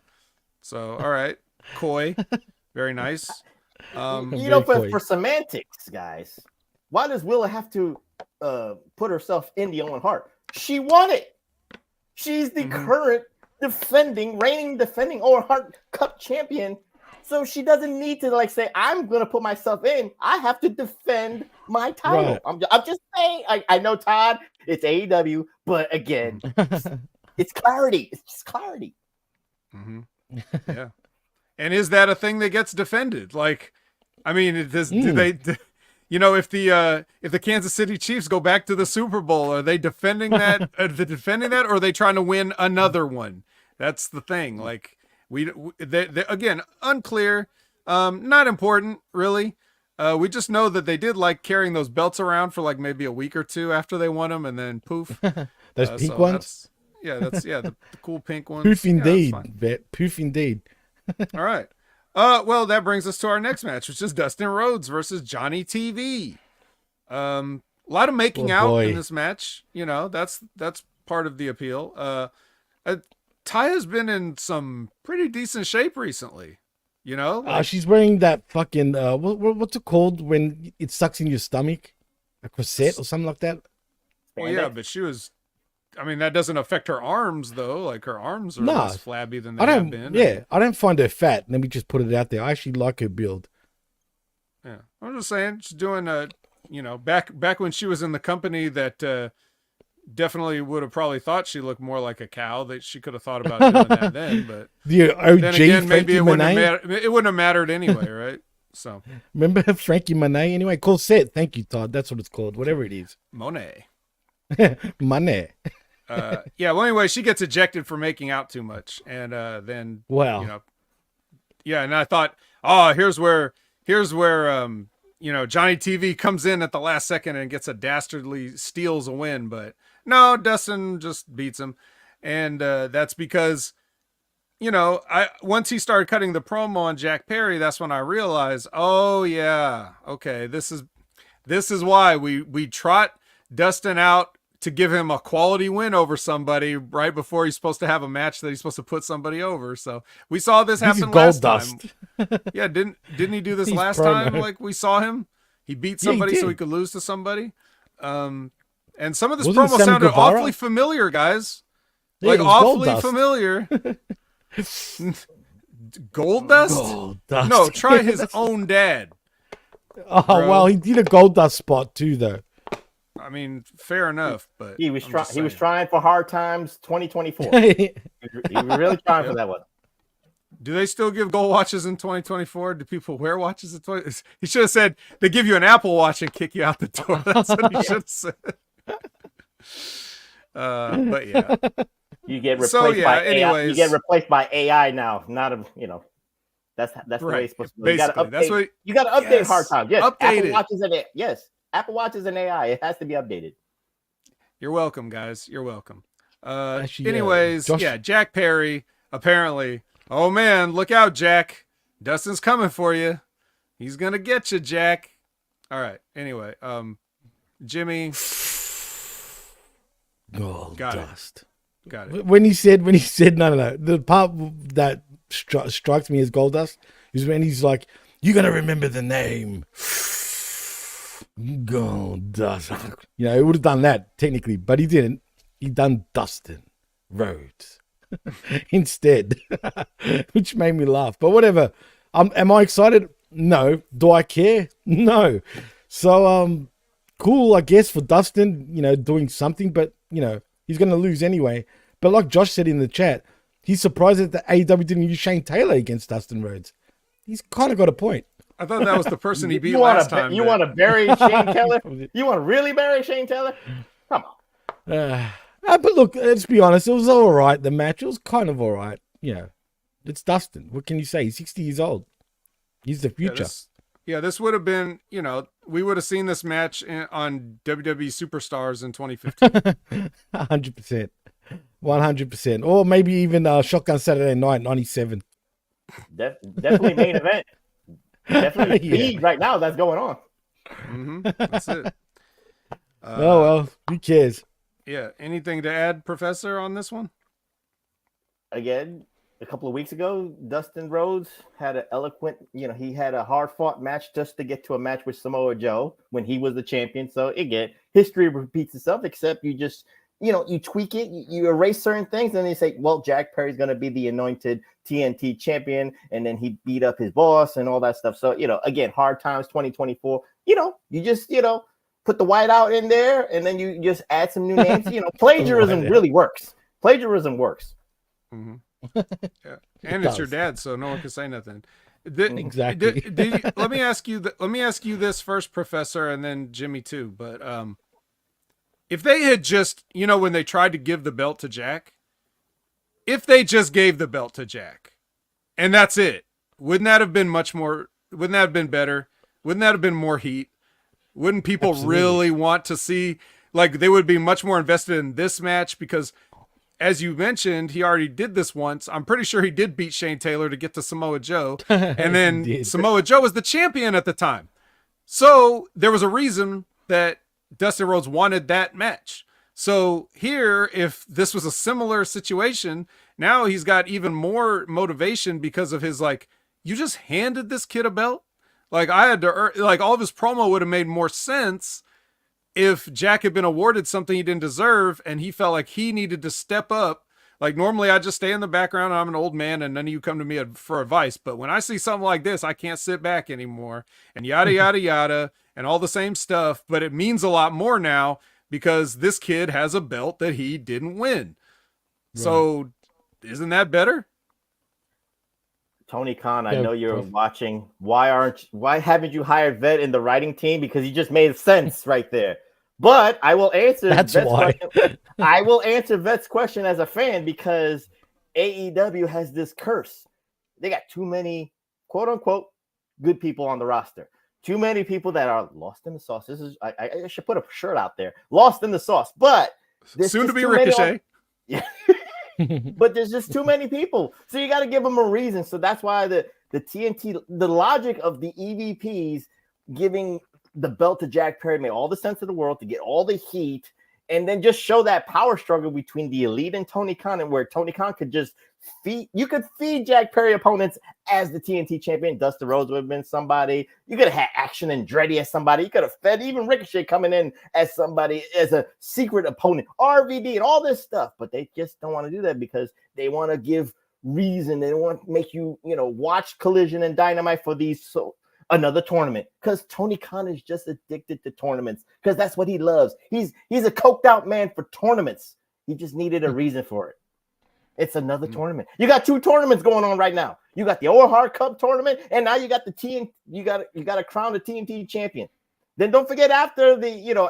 So, all right. Coy. Very nice. For semantics, guys, why does Willow have to put herself in the Owen Hart? She won it. She's the current reigning defending Owen Hart Cup champion. So she doesn't need to say, I'm going to put myself in. I have to defend my title. Right. I'm just saying, I know, Todd, it's AEW, but again, it's clarity. It's just clarity. Mm-hmm. Yeah. And is that a thing that gets defended? Do if the Kansas City Chiefs go back to the Super Bowl, are they defending that? Or are they trying to win another one? That's the thing. Like they again, unclear, not important really. We just know that they did like carrying those belts around for like maybe a week or two after they won them, and then poof. Those pink ones. That's the cool pink ones. Poof indeed, poof indeed. All right. Well, that brings us to our next match, which is Dustin Rhodes versus Johnny TV. A lot of making out in this match. That's part of the appeal. Ty has been in some pretty decent shape recently. She's wearing that fucking what's it called when it sucks in your stomach, a corset or something like that. Well, yeah, but she was. I mean, that doesn't affect her arms though. Like her arms are less flabby than they have been. Yeah, I don't find her fat. Let me just put it out there. I actually like her build. Yeah, I'm just saying she's doing back when she was in the company that definitely would have probably thought she looked more like a cow. That she could have thought about doing that then, but the OG then again, maybe it Frankie wouldn't have mattered anyway, right? So remember Frankie Monet? Anyway, corset. Thank you, Todd. That's what it's called. Whatever it is. Monet. Money. Well, anyway, she gets ejected for making out too much, and then and I thought, here's where Johnny TV comes in at the last second and gets a dastardly steals a win, but no, Dustin just beats him, and that's because once he started cutting the promo on Jack Perry, that's when I realized, this is why we trot Dustin out to give him a quality win over somebody right before he's supposed to have a match that he's supposed to put somebody over. So we saw this happen last time. Yeah, didn't he do this last time? Like we saw him, he beat somebody so he could lose to somebody. And some of this promo sounded awfully familiar, guys. Like awfully familiar. Goldust? No, try his own dad. Well, he did a Goldust spot too, though. I mean, fair enough, but he was trying for Hard Times 2024. he was really trying for that one. Do they still give gold watches in 2024? Do people wear watches in 20? He should have said they give you an Apple Watch and kick you out the door. That's what he should have said. But yeah, you get replaced by AI. You get replaced by AI now. That's the way it's supposed to be. You got to update. You got to update Hard Times. Yes, Apple Watches and it. Yes. Apple Watch is an AI. It has to be updated. You're welcome, guys. You're welcome. Anyways, Jack Perry, apparently. Oh, man, look out, Jack. Dustin's coming for you. He's going to get you, Jack. All right. Anyway, Jimmy. Gold dust. Got it. When he said, no. The part that strikes me as gold dust is when he's like, you're going to remember the name. Gold dust. He would have done that technically, but he didn't. He done Dustin Rhodes instead, which made me laugh. But whatever. Am I excited? No. Do I care? No. So cool, I guess, for Dustin, doing something, but he's gonna lose anyway. But like Josh said in the chat, he's surprised that the AEW didn't use Shane Taylor against Dustin Rhodes. He's kind of got a point. I thought that was the person he beat last time. You want to bury Shane Taylor? You want to really bury Shane Taylor? Come on. But look, let's be honest. It was all right. The match, it was kind of all right. It's Dustin. What can you say? He's 60 years old. He's the future. This would have been, we would have seen this match on WWE Superstars in 2015. 100%. 100%. Or maybe even Shotgun Saturday Night 97. Definitely main event. Definitely speed right now that's going on. Mm-hmm. That's it. Oh, well, who cares? Yeah. Anything to add, Professor, on this one? Again, a couple of weeks ago, Dustin Rhodes had an eloquent, he had a hard-fought match just to get to a match with Samoa Joe when he was the champion. So, again, history repeats itself, except you just, you tweak it, you erase certain things, and then you say, well, Jack Perry's going to be the anointed TNT champion, and then he beat up his boss and all that stuff. So, again, Hard Times 2024, you just, put the white out in there, and then you just add some new names. Plagiarism really works. Plagiarism works. Mm-hmm. Yeah. And it's your dad, so no one can say nothing. Exactly. Let me ask you. Let me ask you this first, Professor, and then Jimmy too. But if they had just, when they tried to give the belt to Jack, if they just gave the belt to Jack, and that's it, wouldn't that have been much more? Wouldn't that have been better? Wouldn't that have been more heat? Wouldn't people really want to see? Like, they would be much more invested in this match because, as you mentioned, he already did this once. I'm pretty sure he did beat Shane Taylor to get to Samoa Joe. And then Samoa Joe was the champion at the time. So there was a reason that Dustin Rhodes wanted that match. So here, if this was a similar situation, now he's got even more motivation because of his, like, you just handed this kid a belt? Like, I had to, like, all of his promo would have made more sense if Jack had been awarded something he didn't deserve and he felt like he needed to step up. Like, normally I just stay in the background and I'm an old man and none of you come to me for advice. But when I see something like this, I can't sit back anymore and yada, yada, yada, and all the same stuff. But it means a lot more now because this kid has a belt that he didn't win. Right. So isn't that better? Tony Khan, I know you're watching. Why haven't you hired Vet in the writing team? Because he just made sense right there. But I will answer Vet's question. I will answer Vet's question as a fan because AEW has this curse. They got too many quote unquote good people on the roster. Too many people that are lost in the sauce. This is I should put a shirt out there. Lost in the sauce. But soon to be Ricochet. Yeah. But there's just too many people. So you got to give them a reason. So that's why the TNT, the logic of the EVPs giving the belt to Jack Perry made all the sense of the world to get all the heat and then just show that power struggle between the Elite and Tony Khan, and where Tony Khan could just feed Jack Perry opponents as the TNT champion. Dustin Rhodes would have been somebody. You could have had Action Andretti as somebody. You could have fed even Ricochet coming in as somebody, as a secret opponent, RVD and all this stuff. But they just don't want to do that because they want to give reason. They don't want to make you, watch Collision and Dynamite for these another tournament, because Tony Khan is just addicted to tournaments because that's what he loves. He's a coked out man for tournaments. He just needed a reason for it. It's another tournament. You got two tournaments going on right now. You got the Old Hard Cup tournament, and now you got the TNT. You got to crown the TNT champion. Then don't forget after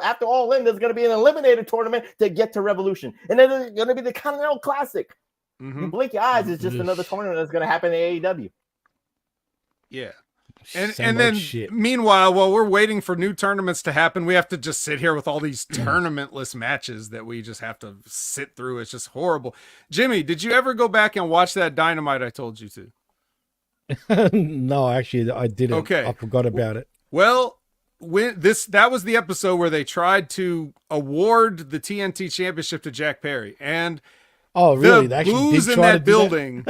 after All In, there's going to be an eliminator tournament to get to Revolution, and then there's going to be the Continental Classic. Mm-hmm. You blink your eyes, it's just another tournament that's going to happen in AEW. Yeah. And then meanwhile, while we're waiting for new tournaments to happen, we have to just sit here with all these tournamentless matches that we just have to sit through. It's just horrible. Jimmy, did you ever go back and watch that Dynamite I told you to? No, actually I didn't. Okay. I forgot about it. Well, that was the episode where they tried to award the TNT championship to Jack Perry, and really? The boos in that building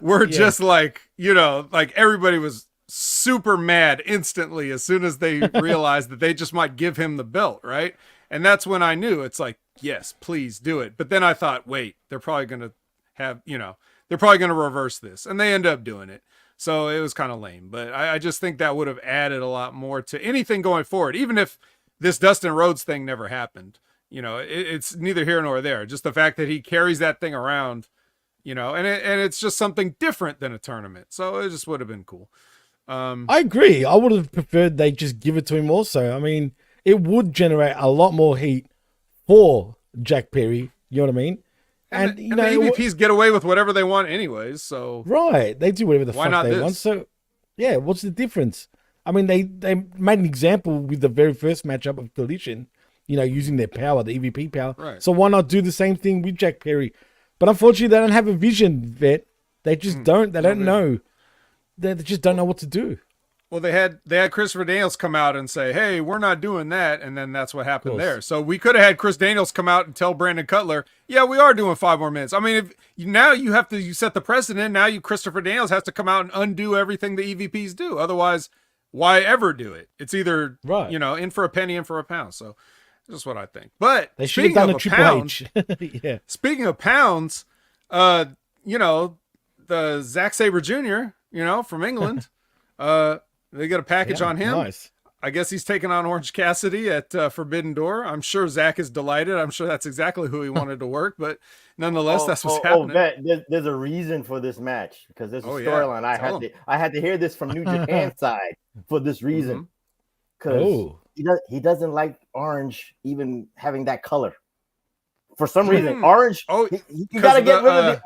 were just like, like everybody was super mad instantly as soon as they realized that they just might give him the belt, right? And that's when I knew it's like, yes, please do it. But then I thought, wait, they're probably going to have, they're probably going to reverse this, and they end up doing it. So it was kind of lame, but I just think that would have added a lot more to anything going forward, even if this Dustin Rhodes thing never happened. It's neither here nor there. Just the fact that he carries that thing around, and it's just something different than a tournament. So it just would have been cool. I agree. I would have preferred they just give it to him also. I mean, it would generate a lot more heat for Jack Perry. You know what I mean? And the EVPs get away with whatever they want anyways. So right, they do whatever the fuck they want. So yeah, what's the difference? I mean, they made an example with the very first matchup of Collision, using their power, the EVP power. Right. So why not do the same thing with Jack Perry? But unfortunately, they don't have a vision, Vet. They just don't. They don't know. They just don't know what to do. Well, they had Christopher Daniels come out and say, "Hey, we're not doing that," and then that's what happened there. So we could have had Chris Daniels come out and tell Brandon Cutler, "Yeah, we are doing 5 more minutes." I mean, if now you have to set the precedent. Now Christopher Daniels has to come out and undo everything the EVPs do. Otherwise, why ever do it? It's either in for a penny, in for a pound. So that's just what I think. But they should have done a Triple H. Yeah. Speaking of pounds, the Zack Sabre Jr. From England, they got a package on him. Nice. I guess he's taking on Orange Cassidy at Forbidden Door. I'm sure Zach is delighted. I'm sure that's exactly who he wanted to work, but nonetheless, that's what's happening. There's a reason for this match because there's a storyline. I had to hear this from New Japan side for this reason because he doesn't like orange even having that color for some reason. Orange. You got to get rid of the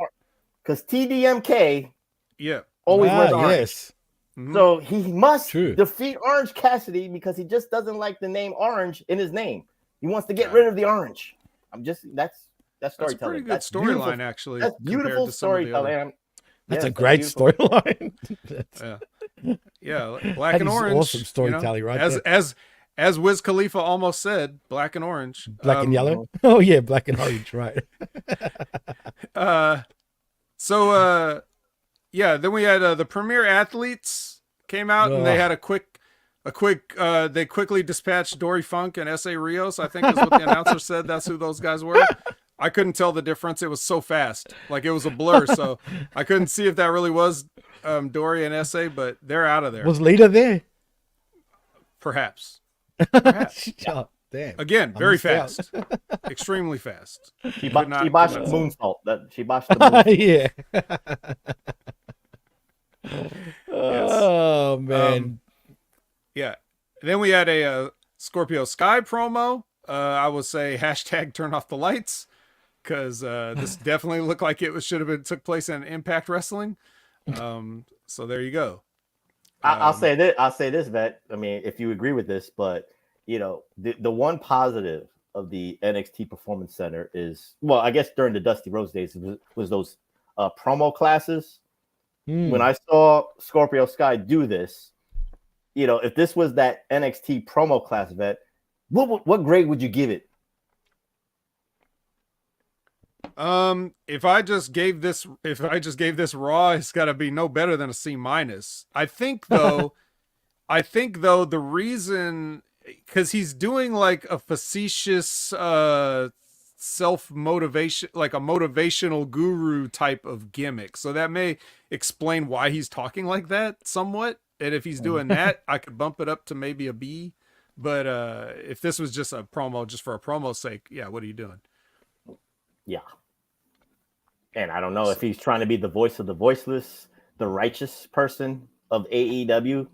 because TDMK. Yeah. Always wears orange. Yes. Mm-hmm. So he must defeat Orange Cassidy because he just doesn't like the name Orange in his name. He wants to get rid of the orange. That's storytelling. That's a pretty good storyline, actually. That's beautiful storytelling. That's a great storyline. Black and orange. Awesome storytelling, right? As Wiz Khalifa almost said, black and orange. Black and yellow. Oh yeah, black and orange, right? Then we had the Premier Athletes came out and they had they quickly dispatched Dory Funk and S.A. Rios, I think is what the announcer said. That's who those guys were. I couldn't tell the difference. It was so fast. Like it was a blur. So I couldn't see if that really was Dory and S.A., but they're out of there. Was Lita there? Perhaps. Oh, damn. Again, very fast. Extremely fast. She botched the moonsault. She botched the moonsault. Yeah. Oh man. Then we had a Scorpio Sky promo. I would say # turn off the lights because this definitely looked like it took place in Impact Wrestling. So there you go. I'll say this, Vet. I mean, if you agree with this, but the one positive of the NXT Performance Center is, well, I guess during the Dusty Rhodes days was those promo classes. When I saw Scorpio Sky do this, if this was that NXT promo class, Vet, what grade would you give it? If I just gave this Raw, it's got to be no better than a C-. I think though the reason, because he's doing like a facetious self-motivation, like a motivational guru type of gimmick. So that may explain why he's talking like that somewhat. And if he's doing that, I could bump it up to maybe a B. But if this was just a promo, just for a promo's sake, what are you doing? Yeah. And I don't know if he's trying to be the voice of the voiceless, the righteous person of AEW,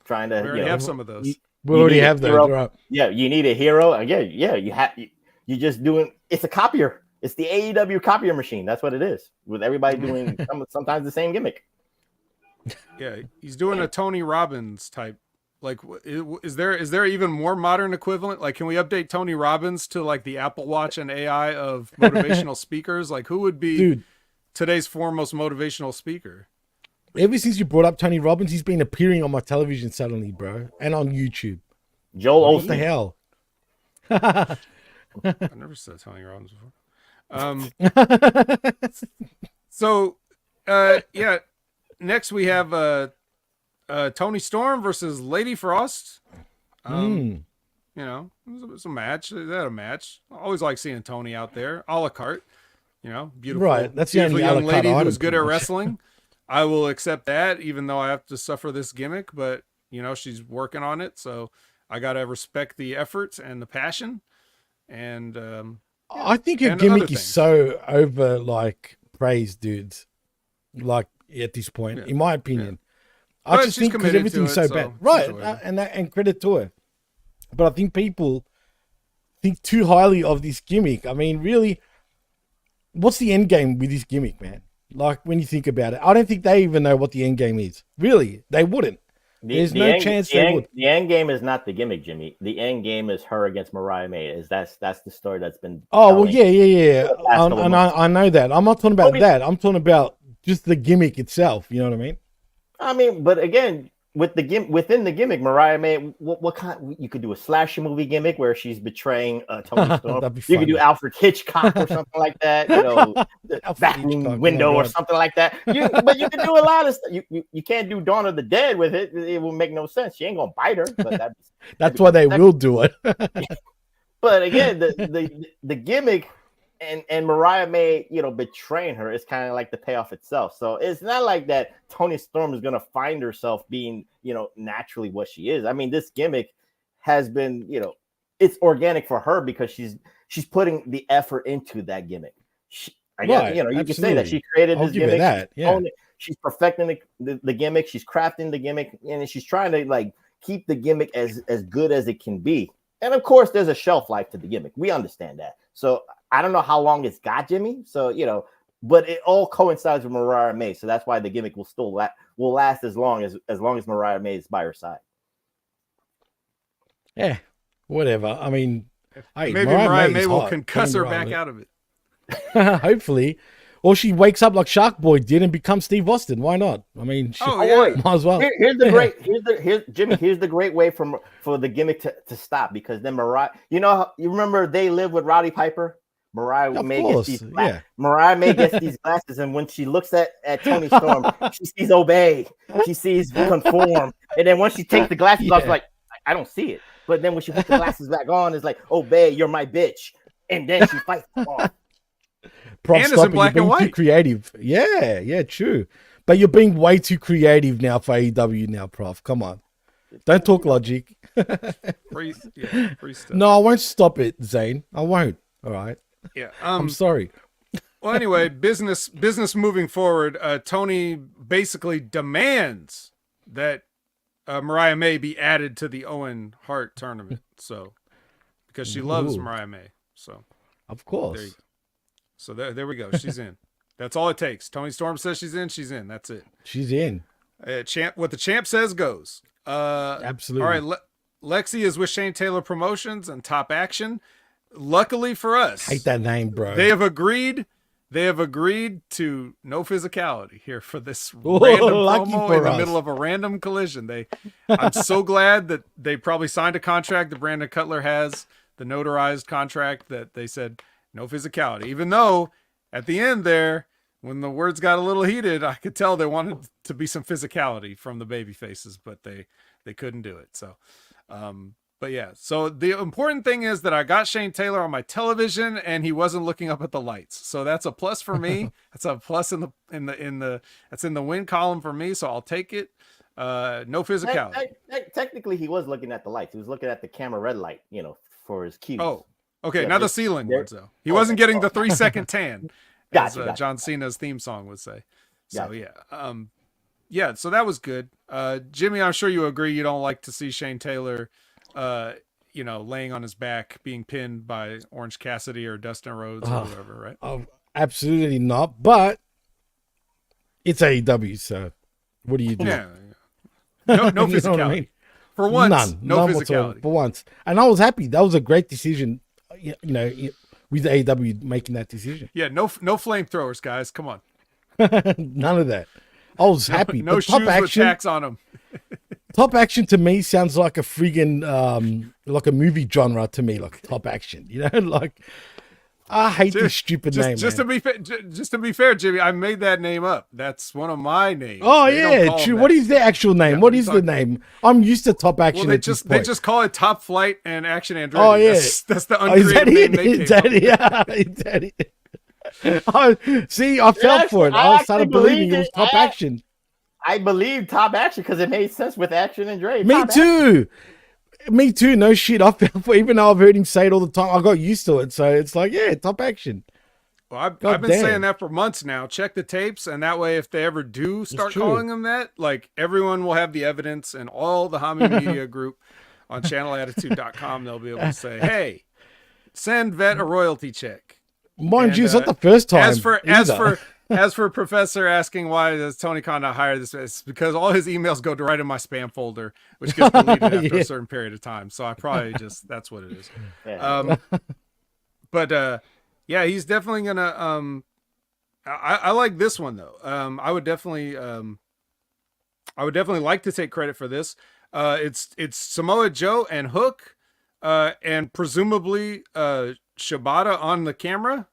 trying to. We already have some of those. We already have those. Right? Yeah, you need a hero. You just doing. It's a copier. It's the AEW copier machine. That's what it is. With everybody doing sometimes the same gimmick. Yeah, he's doing a Tony Robbins type. Like, is there even more modern equivalent? Like, can we update Tony Robbins to like the Apple Watch and AI of motivational speakers? Like, who would be today's foremost motivational speaker? Ever since you brought up Tony Robbins, he's been appearing on my television suddenly, bro, and on YouTube. Joel What the hell? I never said Tony Robbins before. Next we have Toni Storm versus Lady Frost. It was a match. They had a match. I always like seeing Toni out there, a la carte. Beautiful. Right, that's the only young lady who's good at wrestling. I will accept that, even though I have to suffer this gimmick. But she's working on it, so I gotta respect the efforts and the passion. And I think her gimmick is so over praised, dudes. Like at this point, in my opinion. I just think because everything's so bad, right? And credit to her, but I think people think too highly of this gimmick. I mean, really, what's the end game with this gimmick, man? Like when you think about it, I don't think they even know what the end game is. Really, they wouldn't. There's no chance they would. The end game is not the gimmick, Jimmy. The end game is her against Mariah May. That's the story that's been. Oh well, yeah. I know that. I'm not talking about that. I'm talking about just the gimmick itself. You know what I mean? I mean, but again, within the gimmick, Mariah May, what kind? You could do a slasher movie gimmick where she's betraying Toni Storm. You could do Alfred Hitchcock or something like that. The bathroom window or something like that. But you can do a lot of stuff. You can't do Dawn of the Dead with it. It will make no sense. She ain't gonna bite her. But that's why they will do it. But again, the gimmick and Mariah May, betraying her is kind of like the payoff itself. So it's not like that Toni Storm is gonna find herself being, naturally what she is. I mean, this gimmick has been, it's organic for her because she's putting the effort into that gimmick. You can say that she created this gimmick. That, yeah. She's perfecting the gimmick. She's crafting the gimmick, and she's trying to like keep the gimmick as good as it can be. And of course, there's a shelf life to the gimmick. We understand that. So I don't know how long it's got, Jimmy. So but it all coincides with Mariah May. So that's why the gimmick will still last as long as Mariah May is by her side. Yeah, whatever. I mean, maybe Mariah May will concuss her back out of it. Hopefully. Or she wakes up like Shark Boy did and becomes Steve Austin. Why not? I mean, might as well. Here's the great way for the gimmick to stop, because then Mariah, you remember They Live with Roddy Piper? Mariah May gets these glasses, and when she looks at Toni Storm, she sees obey, she sees conform, and then once she takes the glasses off, she's like, I don't see it. But then when she puts the glasses back on, it's like, obey, you're my bitch, and then she fights them off. And it's in black and white. Too creative. Yeah, true. But you're being way too creative now for AEW now, Prof. Come on. Don't talk logic. Free stuff. No, I won't stop it, Zane. I won't. All right. Yeah. I'm sorry. Well, anyway, business moving forward. Toni basically demands that Mariah May be added to the Owen Hart tournament. So, because she loves Mariah May. So, of course. So there we go. She's in. That's all it takes. Toni Storm says she's in. She's in. That's it. She's in. What the champ says goes. Absolutely. All right. Lexi is with Shane Taylor Promotions and Top Action. Luckily for us, hate that name, bro. They have agreed to no physicality here for this random promo in the middle of a random collision. I'm so glad that they probably signed a contract that Brandon Cutler has, the notarized contract that they said no physicality. Even though at the end there, when the words got a little heated, I could tell they wanted to be some physicality from the baby faces, but they couldn't do it. So, but yeah, so the important thing is that I got Shane Taylor on my television and he wasn't looking up at the lights. So that's a plus for me. That's a plus in the win column for me. So I'll take it. No physicality. Technically he was looking at the lights. He was looking at the camera red light, for his cues. Oh, okay. Yeah, now the ceiling words though. He wasn't getting the 3-second tan, as John Cena's theme song would say. So yeah. So that was good. Jimmy, I'm sure you agree. You don't like to see Shane Taylor, laying on his back, being pinned by Orange Cassidy or Dustin Rhodes or whoever, right? Oh, absolutely not. But it's AEW, so what do you do? Yeah. No physicality. I mean? For once, no physicality. For once. And I was happy. That was a great decision, with AEW making that decision. Yeah, no flamethrowers, guys. Come on. None of that. I was happy. No shoes with tacks on them. Top Action to me sounds like a friggin' like a movie genre to me, like Top Action. Like I hate this stupid name. Just to be fair, Jimmy, I made that name up. That's one of my names. Oh yeah, true. What is the actual name? What is the name? I'm used to Top Action. Well, they just call it Top Flight and Action Android. Oh yeah, that's the uncreative name they came up with. Is that it? Oh, see, I fell for it. I started believing it was Top Action. I believe Top Action because it made sense with Action and Dre. Me too. No shit. I fell for, even though I've heard him say it all the time, I got used to it. So it's like, yeah, Top Action. Well, I've been saying that for months now. Check the tapes, and that way, if they ever do start calling them that, like everyone will have the evidence, and all the Hami Media Group on channelattitude.com, they'll be able to say, "Hey, send Vet a royalty check." Mind you, it's not the first time. As for Professor asking why does Tony Khan not hire this, it's because all his emails go right in my spam folder, which gets deleted after a certain period of time. So I probably that's what it is. Yeah. Yeah, he's definitely gonna. I like this one though. I would definitely like to take credit for this. It's Samoa Joe and Hook, and presumably Shibata on the camera.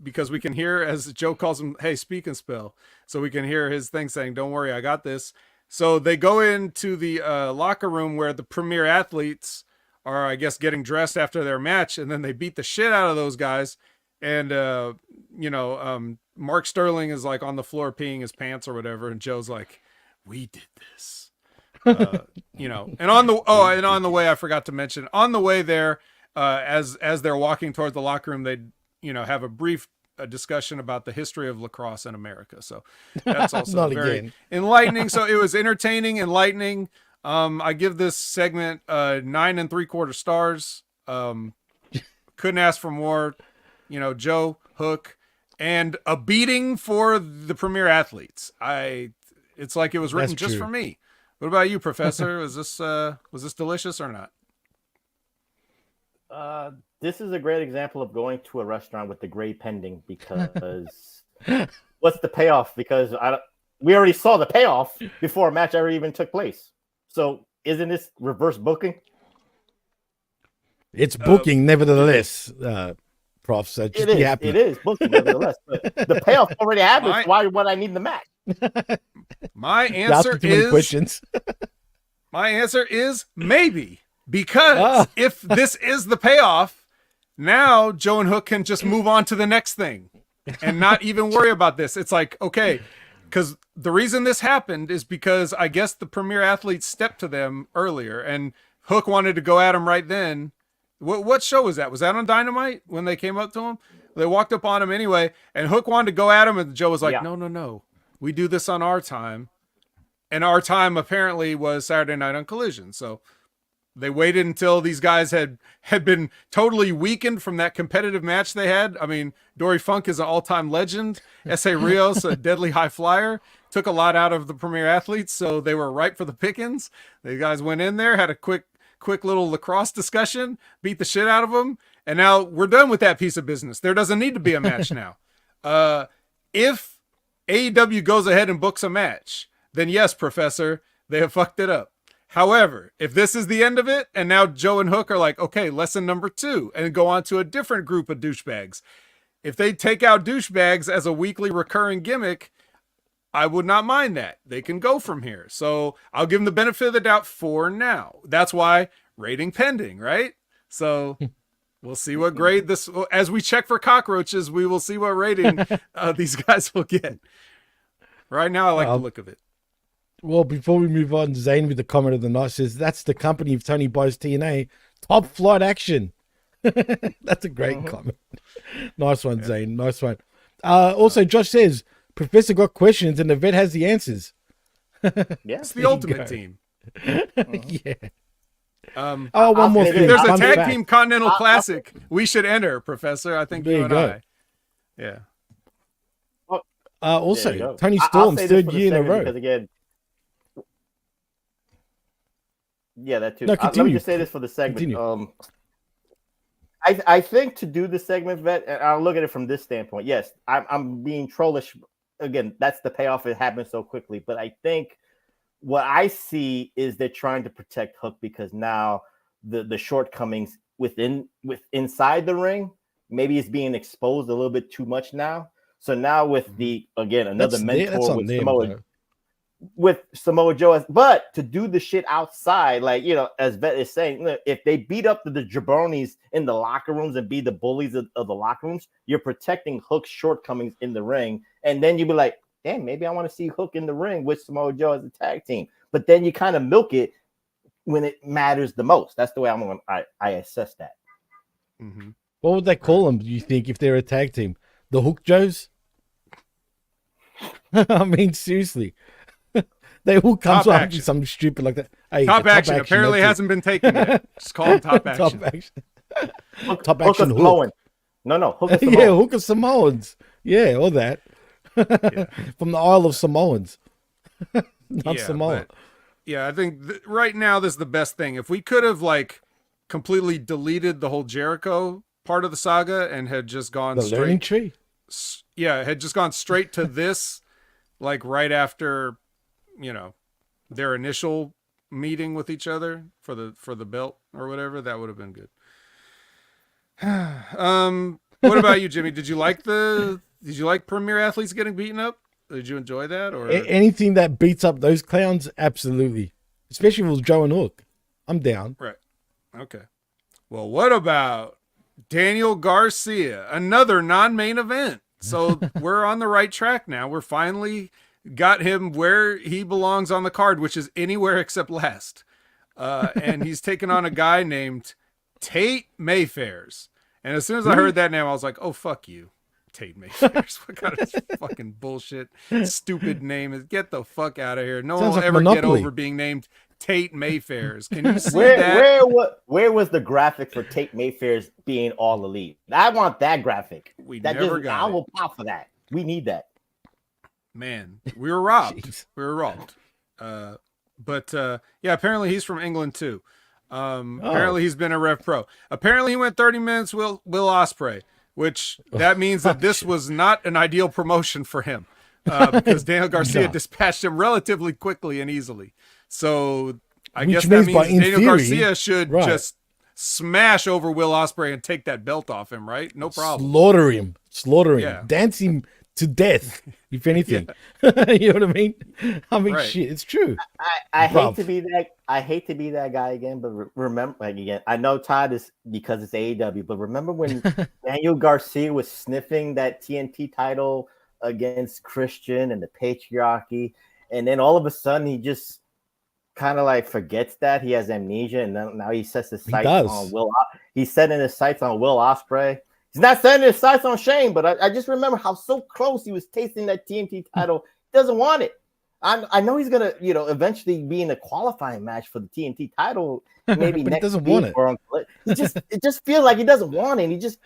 Because we can hear, as Joe calls him, hey, speak and spell. So we can hear his thing saying, don't worry, I got this. So they go into the locker room where the premier athletes are, I guess, getting dressed after their match. And then they beat the shit out of those guys. and Mark Sterling is like on the floor peeing his pants or whatever, and Joe's like, "We did this," And on the way, I forgot to mention, on the way there, as they're walking towards the locker room, they have a brief discussion about the history of lacrosse in America. So that's also very enlightening. So it was entertaining, enlightening. I give this segment 9 3/4 stars. Couldn't ask for more. Joe, Hook, and a beating for the premier athletes. It's like it was written just for me. What about you, Professor? was this delicious or not? This is a great example of going to a restaurant with the grade pending, because what's the payoff? Because we already saw the payoff before a match ever even took place. So isn't this reverse booking? It's booking, nevertheless, Prof. So just be happy. It is booking, nevertheless. But the payoff already happened. Why would I need the match? My answer is maybe, because if this is the payoff, now Joe and Hook can just move on to the next thing and not even worry about this. It's like, okay, because the reason this happened is because I guess the premier athletes stepped to them earlier, and Hook wanted to go at him right then. What show was that? Was that on Dynamite when they came up to him? They walked up on him anyway, and Hook wanted to go at him, and Joe was like, no. We do this on our time. And our time apparently was Saturday night on Collision. So they waited until these guys had been totally weakened from that competitive match they had. I mean, Dory Funk is an all-time legend. S.A. Rios, a deadly high flyer, took a lot out of the premier athletes, so they were ripe for the pickings. The guys went in there, had a quick little lacrosse discussion, beat the shit out of them, and now we're done with that piece of business. There doesn't need to be a match now. If AEW goes ahead and books a match, then yes, Professor, they have fucked it up. However, if this is the end of it, and now Joe and Hook are like, okay, lesson number 2, and go on to a different group of douchebags. If they take out douchebags as a weekly recurring gimmick, I would not mind that. They can go from here. So I'll give them the benefit of the doubt for now. That's why rating pending, right? So we'll see what grade this, as we check for cockroaches, we will see what rating these guys will get. Right now, I like the look of it. Well, before we move on, Zane with the comment of the night says, that's the company of Tony buys TNA. Top flight action. That's a great comment. Nice one, Zane. Nice one. Also, Josh says, Professor got questions and the vet has the answers. It's the ultimate team. Yeah. One more thing. If there's a tag team Continental Classic, we should enter, Professor. I think you and I. Yeah. Also, Toni Storm, 3rd year in a row. Because again, that too. No, let me just say this for the segment. I think to do the segment, Vet, and I'll look at it from this standpoint. Yes, I'm being trollish. Again, that's the payoff. It happened so quickly. But I think what I see is they're trying to protect Hook, because now the shortcomings inside the ring, maybe it's being exposed a little bit too much now. So now with another mentor with Samoa Joe, but to do the shit outside, like, as Vet is saying, if they beat up the jabronis in the locker rooms and be the bullies of the locker rooms, you're protecting Hook's shortcomings in the ring. And then you'd be like, damn, maybe I want to see Hook in the ring with Samoa Joe as a tag team. But then you kind of milk it when it matters the most. That's the way I assess that. Mm-hmm. What would they call them, do you think, if they're a tag team? The Hook Joes? I mean, seriously. They all come up with something stupid like that. Hey, top action apparently hasn't been taken yet. Just call them top action. Top action. Top action Hook. Samoan. No, Hook of Samoans. Yeah, Hook of Samoans. Yeah, all that. From the Isle of Samoans. Not Samoa. I think right now this is the best thing. If we could have completely deleted the whole Jericho part of the saga and had just gone the learning tree. Yeah, had just gone straight to this, right after, their initial meeting with each other for the belt or whatever, that would have been good. What about you, Jimmy? Did you like premier athletes getting beaten up? Did you enjoy that? Or anything that beats up those clowns? Absolutely. Especially with Joe and Hook. I'm down. Right. Okay. Well, what about Daniel Garcia, another non-main event. So we're on the right track now. We're finally got him where he belongs on the card, which is anywhere except last. And he's taking on a guy named Tate Mayfairs. And as soon as I heard that name, I was like, oh, fuck you, Tate Mayfairs. What kind of fucking bullshit, stupid name is? Get the fuck out of here. No one will like ever Monopoly. get over being named Tate Mayfairs. Can you see that? Where was the graphic for Tate Mayfairs being all elite? I want that graphic. We that never got I it. will pop for that. We need that. Man, we were robbed. Jeez. We were robbed. But yeah, apparently he's from England too. Apparently he's been a Rev Pro. Apparently he went 30 minutes Will Ospreay, which that means that this was not an ideal promotion for him. Because Daniel Garcia dispatched him relatively quickly and easily. So I guess that means Daniel Garcia should just smash over Will Ospreay and take that belt off him, right? No problem. Slaughter him. Dance him to death, if anything. You know what I mean? Shit, it's true. I hate to be that guy again, but remember, I know Todd is because it's AEW, but remember when Daniel Garcia was sniffing that TNT title against Christian and the patriarchy, and then all of a sudden he just kind of like forgets that he has amnesia, and now he sets his sights on Will. He's setting his sights on Will Ospreay. He's not setting his sights on Shane, but I just remember how so close he was tasting that TNT title. He doesn't want it. I know he's gonna, eventually be in a qualifying match for the TNT title, maybe next doesn't week. Want it. Or it just feels like he doesn't want it. He just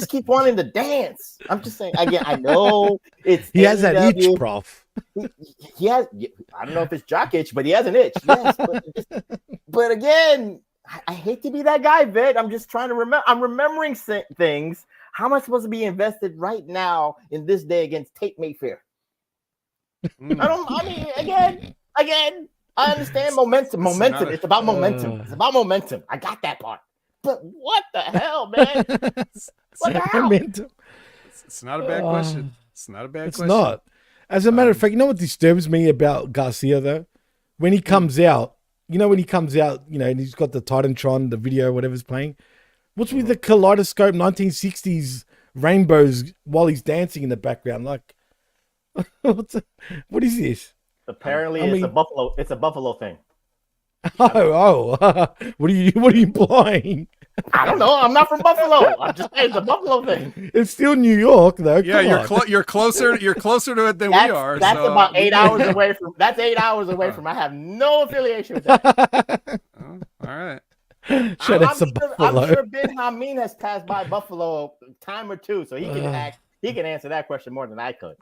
keeps wanting to dance. I'm just saying. Again, I know he has that itch, prof. He has. I don't know if it's jock itch, but he has an itch. Yes, but again, I hate to be that guy, Vid. I'm just trying to remember. I'm remembering things. How am I supposed to be invested right now in this day against Tate Mayfair? Again, I understand momentum. It's about momentum. It's about momentum. I got that part. But what the hell, man? What the hell? Momentum. It's not a bad question. It's not a bad question. It's not. As a matter of fact, you know what disturbs me about Garcia, though? When he comes out, and he's got the Titantron, the video, whatever's playing. What's with the kaleidoscope 1960s rainbows while he's dancing in the background? Like, what is this? Apparently, it's a buffalo thing. What are you implying? I don't know. I'm not from Buffalo. I'm just saying it's a Buffalo thing. It's still New York, though. Yeah, you're closer to it than we are. That's about 8 hours away from. That's 8 hours away from. I have no affiliation with that. All right. I'm sure Ben Hameen has passed by Buffalo a time or two, so he can answer that question more than I could.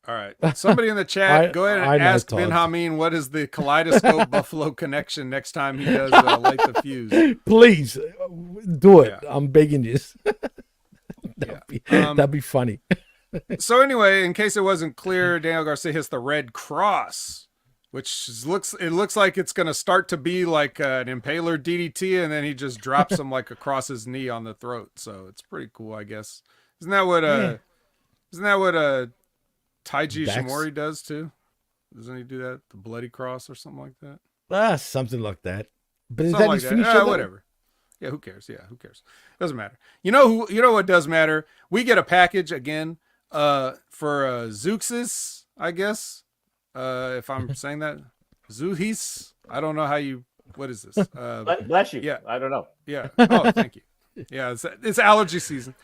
All right. Somebody in the chat, go ahead and ask Ben Hameen what is the kaleidoscope Buffalo connection next time he does Light the Fuse. Please do it. Yeah. I'm begging you. That'd be funny. So anyway, in case it wasn't clear, Daniel Garcia hits the Red Cross, which looks like it's going to start to be like an Impaler DDT, and then he just drops him like across his knee on the throat. So it's pretty cool, I guess. Isn't that what Taiji Shimori does too? Doesn't he do that? The Bloody Cross or something like that? Something like that. But is something that like his finisher? Whatever. Yeah, who cares? Doesn't matter. You know what does matter? We get a package again for Zeuxis, I guess. If I'm saying that. Zuhis. I don't know what is this? Bless you. Yeah. I don't know. Yeah. Oh, thank you. Yeah, it's allergy season.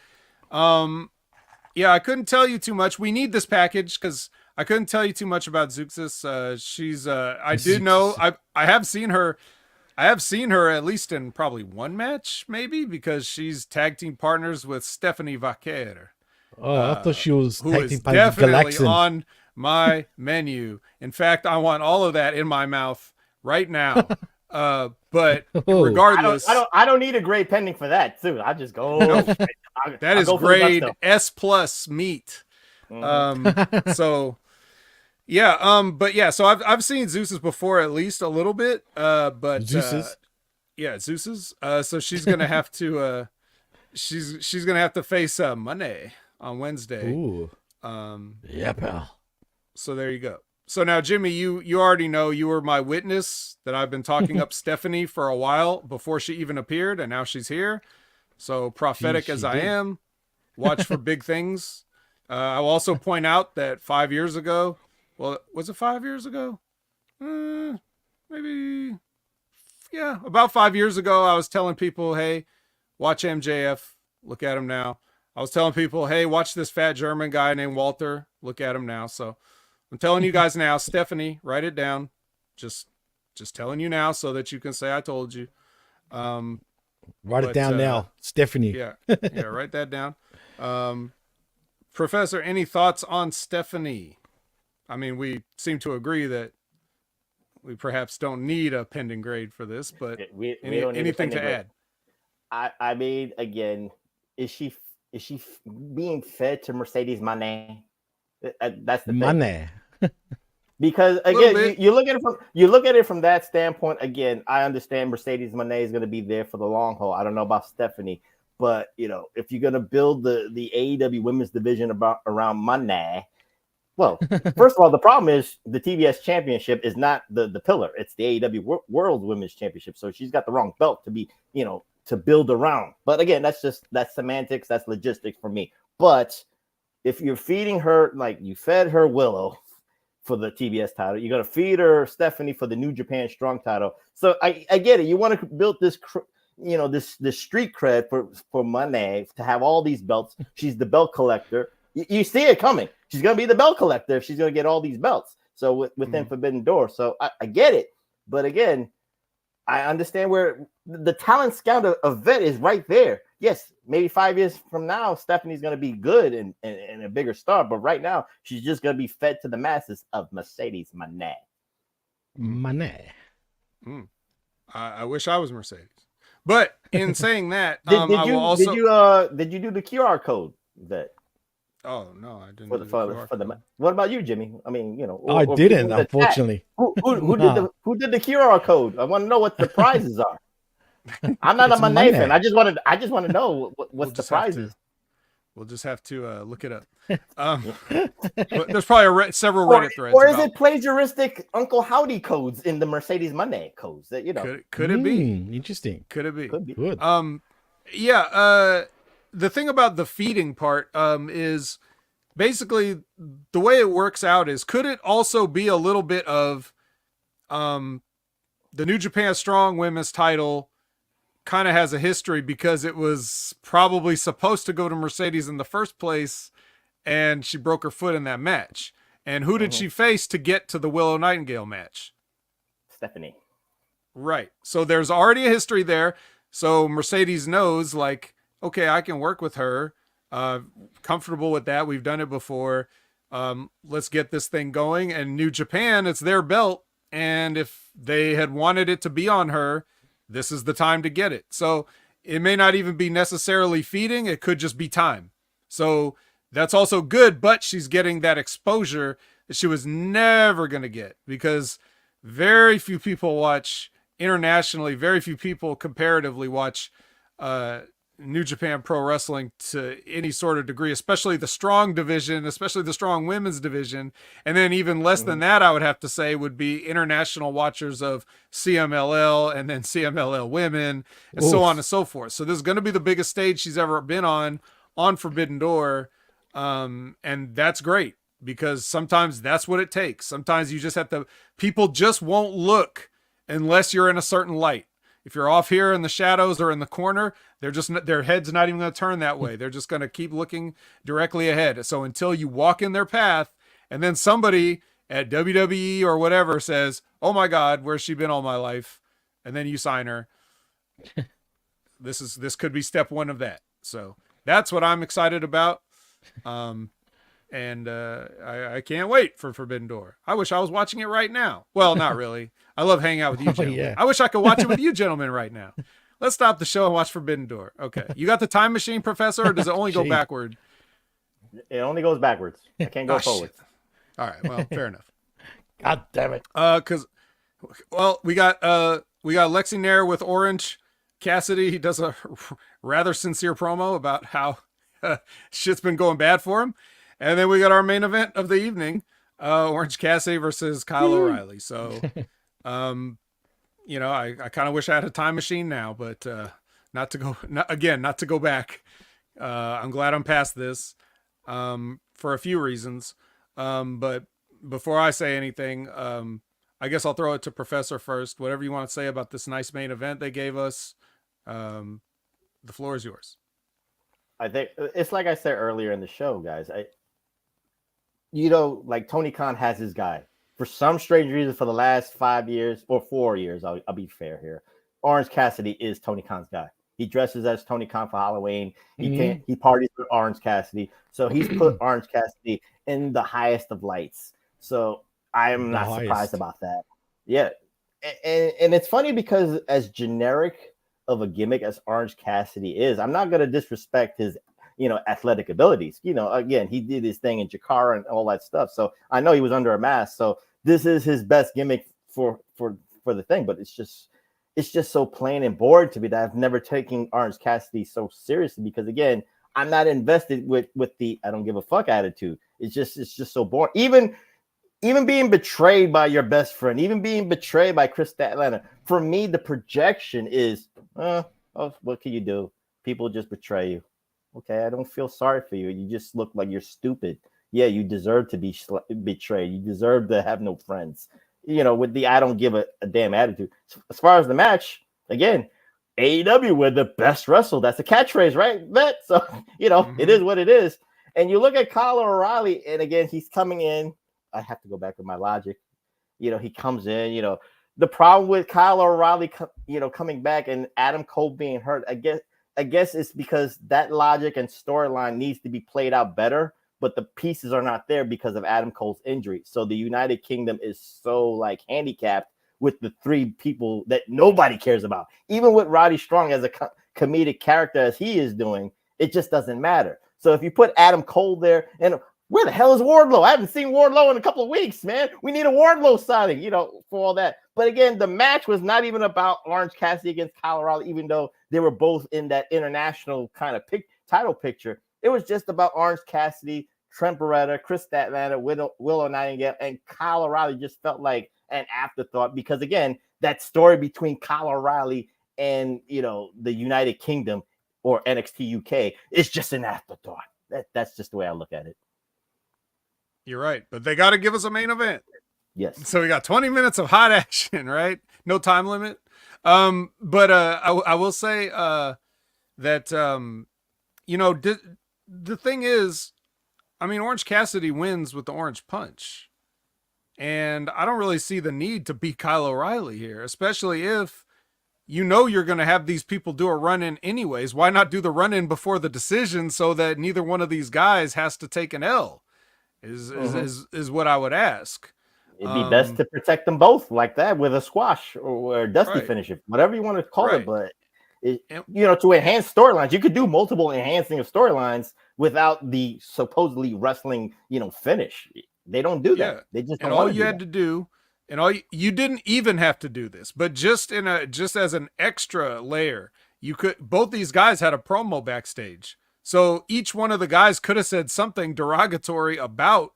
Yeah, I couldn't tell you too much. We need this package because I couldn't tell you too much about Zeuxis. She's I did know I have seen her. I have seen her at least in probably one match, maybe, because she's tag team partners with Stephanie Vaquer. Oh, I thought she was who tag is team partners with definitely Galaxin. on my menu. In fact, I want all of that in my mouth right now. But regardless, I don't need a grade pending for that too. I just go. That is grade S+ meat. So yeah, but yeah, so I've seen Zeus's before at least a little bit. But Zeus's? Yeah, Zeus's. So she's gonna have to she's gonna have to face Money on Wednesday. Ooh. Yeah, pal. So there you go. So now, Jimmy, you already know you were my witness that I've been talking up Stephanie for a while before she even appeared, and now she's here. So prophetic as I did. am, watch for big things. I'll also point out that 5 years ago, well, was it 5 years ago? Maybe, yeah, about 5 years ago, I was telling people, hey, watch MJF, look at him now. I was telling people, hey, watch this fat German guy named Walter, look at him now. So I'm telling you guys now, Stephanie, write it down. Just telling you now so that you can say I told you. Write it down now, Stephanie. Yeah, write that down. Professor, any thoughts on Stephanie? I mean, we seem to agree that we perhaps don't need a pending grade for this, but we don't need anything to add? I mean, again, is she being fed to Mercedes money? That's the money. Because again, you look at it from that standpoint. Again, I understand Mercedes Moné is going to be there for the long haul. I don't know about Stephanie, but if you're going to build the AEW women's division around Moné, well, first of all, the problem is the TBS championship is not the pillar. It's the AEW World Women's Championship. So she's got the wrong belt to be, to build around. But again, that's semantics. That's logistics for me. But if you're feeding her, like you fed her Willow for the TBS title, you're going to feed her Stephanie for the New Japan Strong title. So I get it. You want to build this, this street cred for Moné to have all these belts. She's the belt collector. You see it coming. She's going to be the belt collector if she's going to get all these belts. So within Forbidden Door. So I get it. But again, I understand where the talent scout of Vet is right there. Yes, maybe 5 years from now, Stephanie's going to be good and a bigger star. But right now, she's just going to be fed to the masses of Mercedes Moné. I wish I was Mercedes. But in saying that, did you do the QR code, Vet? Oh no, I didn't. What about you, Jimmy? I mean, I didn't, unfortunately. Who did the QR code? I want to know what the prizes are. I'm not a Moné fan. I just want to know what's the prizes. We'll just have to look it up. But there's probably several Reddit threads. Or is it plagiaristic Uncle Howdy codes in the Mercedes Moné codes? That could it be interesting? Could it be? Could be. Good. The thing about the feeding part is basically the way it works out is, could it also be a little bit of the New Japan Strong Women's title kind of has a history because it was probably supposed to go to Mercedes in the first place and she broke her foot in that match. And who did she face to get to the Willow Nightingale match? Stephanie. Right. So there's already a history there. So Mercedes knows, like, okay, I can work with her. Comfortable with that. We've done it before. Let's get this thing going. And New Japan, it's their belt. And if they had wanted it to be on her, this is the time to get it. So it may not even be necessarily feeding. It could just be time. So that's also good, but she's getting that exposure that she was never going to get, because very few people watch internationally. Very few people comparatively watch New Japan Pro Wrestling to any sort of degree, especially the strong division, especially the strong women's division. And then even less than that, I would have to say, would be international watchers of CMLL and then CMLL women and so on and so forth. So this is going to be the biggest stage she's ever been on Forbidden Door. And that's great, because sometimes that's what it takes. Sometimes you just have to, people just won't look unless you're in a certain light. If you're off here in the shadows or in the corner, their head's not even going to turn that way. They're just going to keep looking directly ahead. So until you walk in their path, and then somebody at WWE or whatever says, "Oh my God, where's she been all my life?" and then you sign her. This could be step one of that. So that's what I'm excited about. And I can't wait for Forbidden Door. I wish I was watching it right now. Well, not really. I love hanging out with you gentlemen. Yeah. I wish I could watch it with you gentlemen right now. Let's stop the show and watch Forbidden Door. Okay. You got the time machine, Professor, or does it only go backward? It only goes backwards. I can't go forward. All right. Well, fair enough. God damn it. We got Lexi Nair with Orange Cassidy. He does a rather sincere promo about how shit's been going bad for him. And then we got our main event of the evening, Orange Cassidy versus Kyle O'Reilly. So, I kind of wish I had a time machine now, but not to go back. I'm glad I'm past this for a few reasons. But before I say anything, I guess I'll throw it to Professor first. Whatever you want to say about this nice main event they gave us, the floor is yours. I think it's like I said earlier in the show, guys. Like Tony Khan has his guy. For some strange reason, for the last 5 years or 4 years, I'll be fair here. Orange Cassidy is Tony Khan's guy. He dresses as Tony Khan for Halloween. He parties with Orange Cassidy. So he's put Orange Cassidy in the highest of lights. So I'm not surprised about that. Yeah. And it's funny because as generic of a gimmick as Orange Cassidy is, I'm not going to disrespect his athletic abilities. Again, he did his thing in Jakara and all that stuff. So I know he was under a mask. So this is his best gimmick for the thing, but it's just so plain and boring to me that I've never taken Orange Cassidy so seriously because again, I'm not invested with the I don't give a fuck attitude. It's just so boring. Even being betrayed by your best friend, even being betrayed by Kris Statlander, for me, the projection is, what can you do? People just betray you. Okay, I don't feel sorry for you. You just look like you're stupid. Yeah, you deserve to be betrayed. You deserve to have no friends. With the I don't give a damn attitude. As far as the match, again, AEW were the best wrestle. That's a catchphrase, right? So, It is what it is. And you look at Kyle O'Reilly, and again, he's coming in. I have to go back with my logic. He comes in, the problem with Kyle O'Reilly, coming back and Adam Cole being hurt, I guess it's because that logic and storyline needs to be played out better, but the pieces are not there because of Adam Cole's injury. So the United Kingdom is so handicapped with the three people that nobody cares about. Even with Roddy Strong as a comedic character as he is doing, it just doesn't matter. So if you put Adam Cole there, and where the hell is Wardlow? I haven't seen Wardlow in a couple of weeks, man. We need a Wardlow signing, for all that. But again, the match was not even about Orange Cassidy against Kyle O'Reilly, even though they were both in that international kind of title picture. It was just about Orange Cassidy, Trent Beretta, Kris Statlander, Willow Nightingale, and Kyle O'Reilly just felt like an afterthought because, again, that story between Kyle O'Reilly and, the United Kingdom or NXT UK is just an afterthought. That's just the way I look at it. You're right, but they got to give us a main event. Yes. So we got 20 minutes of hot action, right? No time limit. But I will say that the thing is, Orange Cassidy wins with the orange punch, and I don't really see the need to beat Kyle O'Reilly here, especially if you're going to have these people do a run-in anyways. Why not do the run-in before the decision so that neither one of these guys has to take an L? Is what I would ask. It'd be best to protect them both like that with a squash or a dusty finish, whatever you want to call it. But to enhance storylines, you could do multiple enhancing of storylines without the supposedly wrestling, finish. They don't do that. Yeah. They just and all you had to do, and you didn't even have to do this, but just as an extra layer, both these guys had a promo backstage. So each one of the guys could have said something derogatory about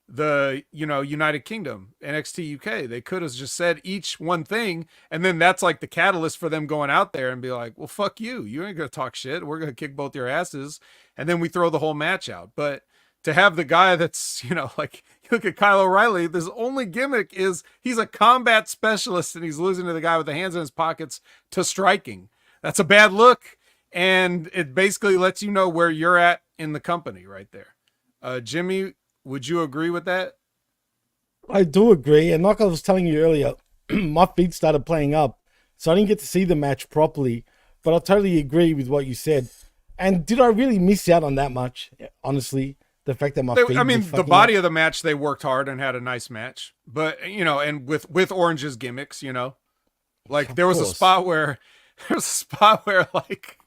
the, United Kingdom, NXT UK. They could have just said each one thing. And then that's like the catalyst for them going out there and be like, well, fuck you. You ain't going to talk shit. We're going to kick both your asses. And then we throw the whole match out. But to have the guy that's, you look at Kyle O'Reilly, his only gimmick is he's a combat specialist and he's losing to the guy with the hands in his pockets to striking. That's a bad look. And it basically lets you know where you're at in the company right there. Jimmy, would you agree with that? I do agree. And like I was telling you earlier, my feet started playing up, so I didn't get to see the match properly. But I totally agree with what you said. And did I really miss out on that much? Honestly, the fact that my feet the body of the match, they worked hard and had a nice match. But, and with Orange's gimmicks, like there was a spot where like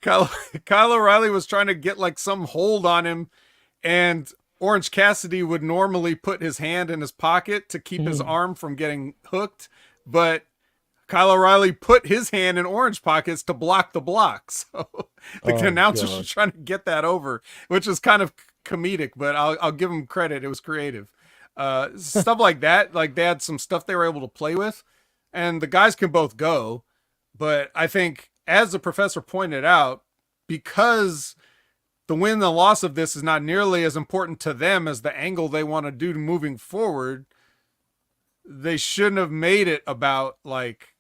Kyle O'Reilly was trying to get like some hold on him, and Orange Cassidy would normally put his hand in his pocket to keep his arm from getting hooked, but Kyle O'Reilly put his hand in Orange pockets to block the block. So the announcers were trying to get that over, which is kind of comedic, but I'll give him credit. It was creative. Stuff like that. Like they had some stuff they were able to play with, and the guys can both go. But I think, as the professor pointed out, because the win and the loss of this is not nearly as important to them as the angle they want to do moving forward, they shouldn't have made it about like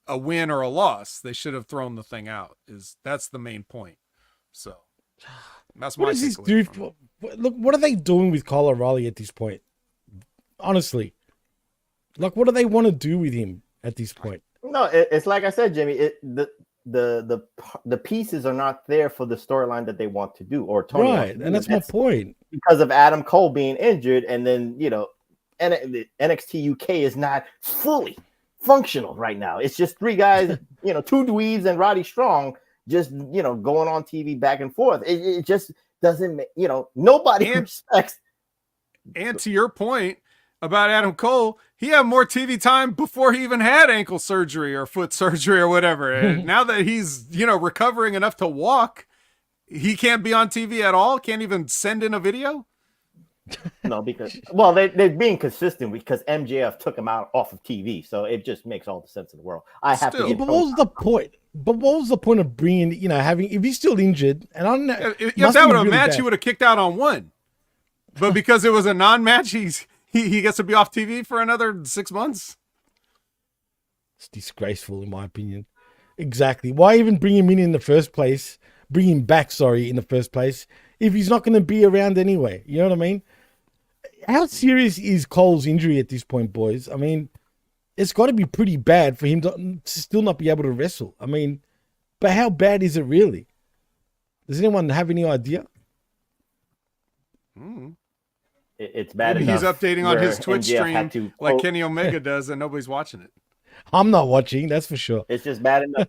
a win or a loss. They should have thrown the thing out. That's the main point. So that's my takeaway. Look, what are they doing with Kyle O'Reilly at this point? Honestly, like, what do they want to do with him at this point? No, it's like I said, Jimmy. The pieces are not there for the storyline that they want to do, or Tony. Right, and that's my point. Because of Adam Cole being injured, and then NXT UK is not fully functional right now. It's just three guys, two dweebs and Roddy Strong, just going on TV back and forth. It just doesn't, nobody respects. And to your point about Adam Cole, he had more TV time before he even had ankle surgery or foot surgery or whatever. And now that he's, recovering enough to walk, he can't be on TV at all. Can't even send in a video. No, because they're being consistent because MJF took him out off of TV, so it just makes all the sense in the world. But what was the point? But what was the point of bringing, having, if he's still injured, and I don't know, if that were a match, he would have kicked out on one. But because it was a non-match, he gets to be off TV for another 6 months. It's disgraceful, in my opinion. Exactly. Why even bring him in the first place? Bring him back, in the first place, if he's not going to be around anyway. You know what I mean? How serious is Cole's injury at this point, boys? I mean, it's got to be pretty bad for him to still not be able to wrestle. I mean, but how bad is it really? Does anyone have any idea? It's bad Maybe enough. He's updating on his Twitch stream like Kenny Omega does, and nobody's watching it. I'm not watching, that's for sure. It's just bad enough.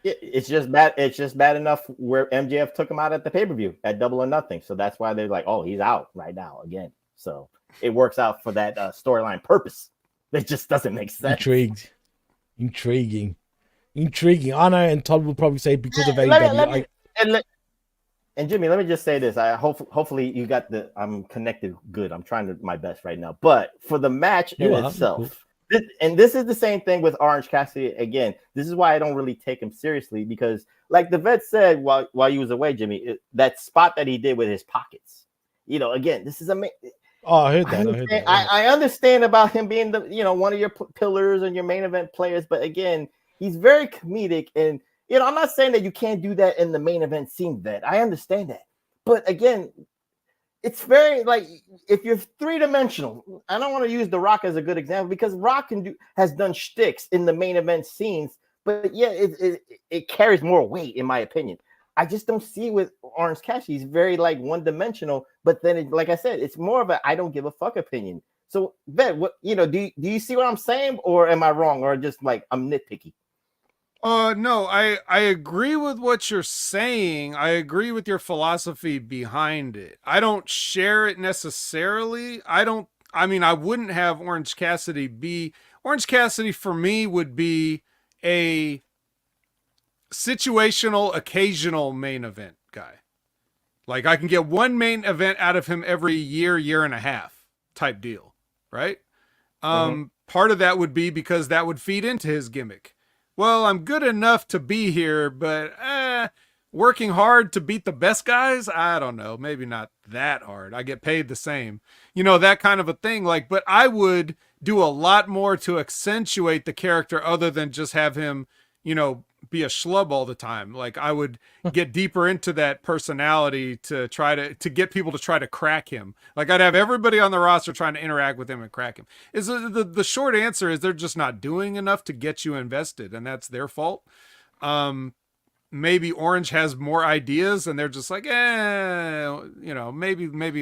It's just bad. It's just bad enough where MJF took him out at the pay-per-view at Double or Nothing. So that's why they're like, oh, he's out right now again. So it works out for that storyline purpose. It just doesn't make sense. Intriguing. I know, and Todd will probably say because of AEW. And Jimmy, let me just say this. Hopefully you got I'm connected good. I'm trying my best right now. But for the match in itself, and this is the same thing with Orange Cassidy. Again, this is why I don't really take him seriously, because like the vet said while he was away, Jimmy, that spot that he did with his pockets, again, this is amazing. Oh, I heard that. I understand about him being the, one of your pillars and your main event players, but again, he's very comedic, and I'm not saying that you can't do that in the main event scene, vet. I understand that, but again, it's very like if you're three-dimensional. I don't want to use The Rock as a good example because Rock has done shticks in the main event scenes, but it carries more weight in my opinion. I just don't see with Orange Cassidy. He's very like one-dimensional, but then like I said, it's more of a I don't give a fuck opinion. So Ben, what do you see what I'm saying, or am I wrong, or just like I'm nitpicky? No, I agree with what you're saying. I agree with your philosophy behind it. I don't share it necessarily. I wouldn't have Orange Cassidy be. Orange Cassidy for me would be a situational, occasional main event guy. Like I can get one main event out of him every year and a half type deal, right? Part of that would be because that would feed into his gimmick. Well, I'm good enough to be here, but working hard to beat the best guys? I don't know. Maybe not that hard. I get paid the same. That kind of a thing. Like, but I would do a lot more to accentuate the character other than just have him, be a schlub all the time. Like I would get deeper into that personality to try to get people to try to crack him. Like I'd have everybody on the roster trying to interact with him and crack him. Is the short answer is they're just not doing enough to get you invested, and that's their fault. Maybe Orange has more ideas and they're just like, maybe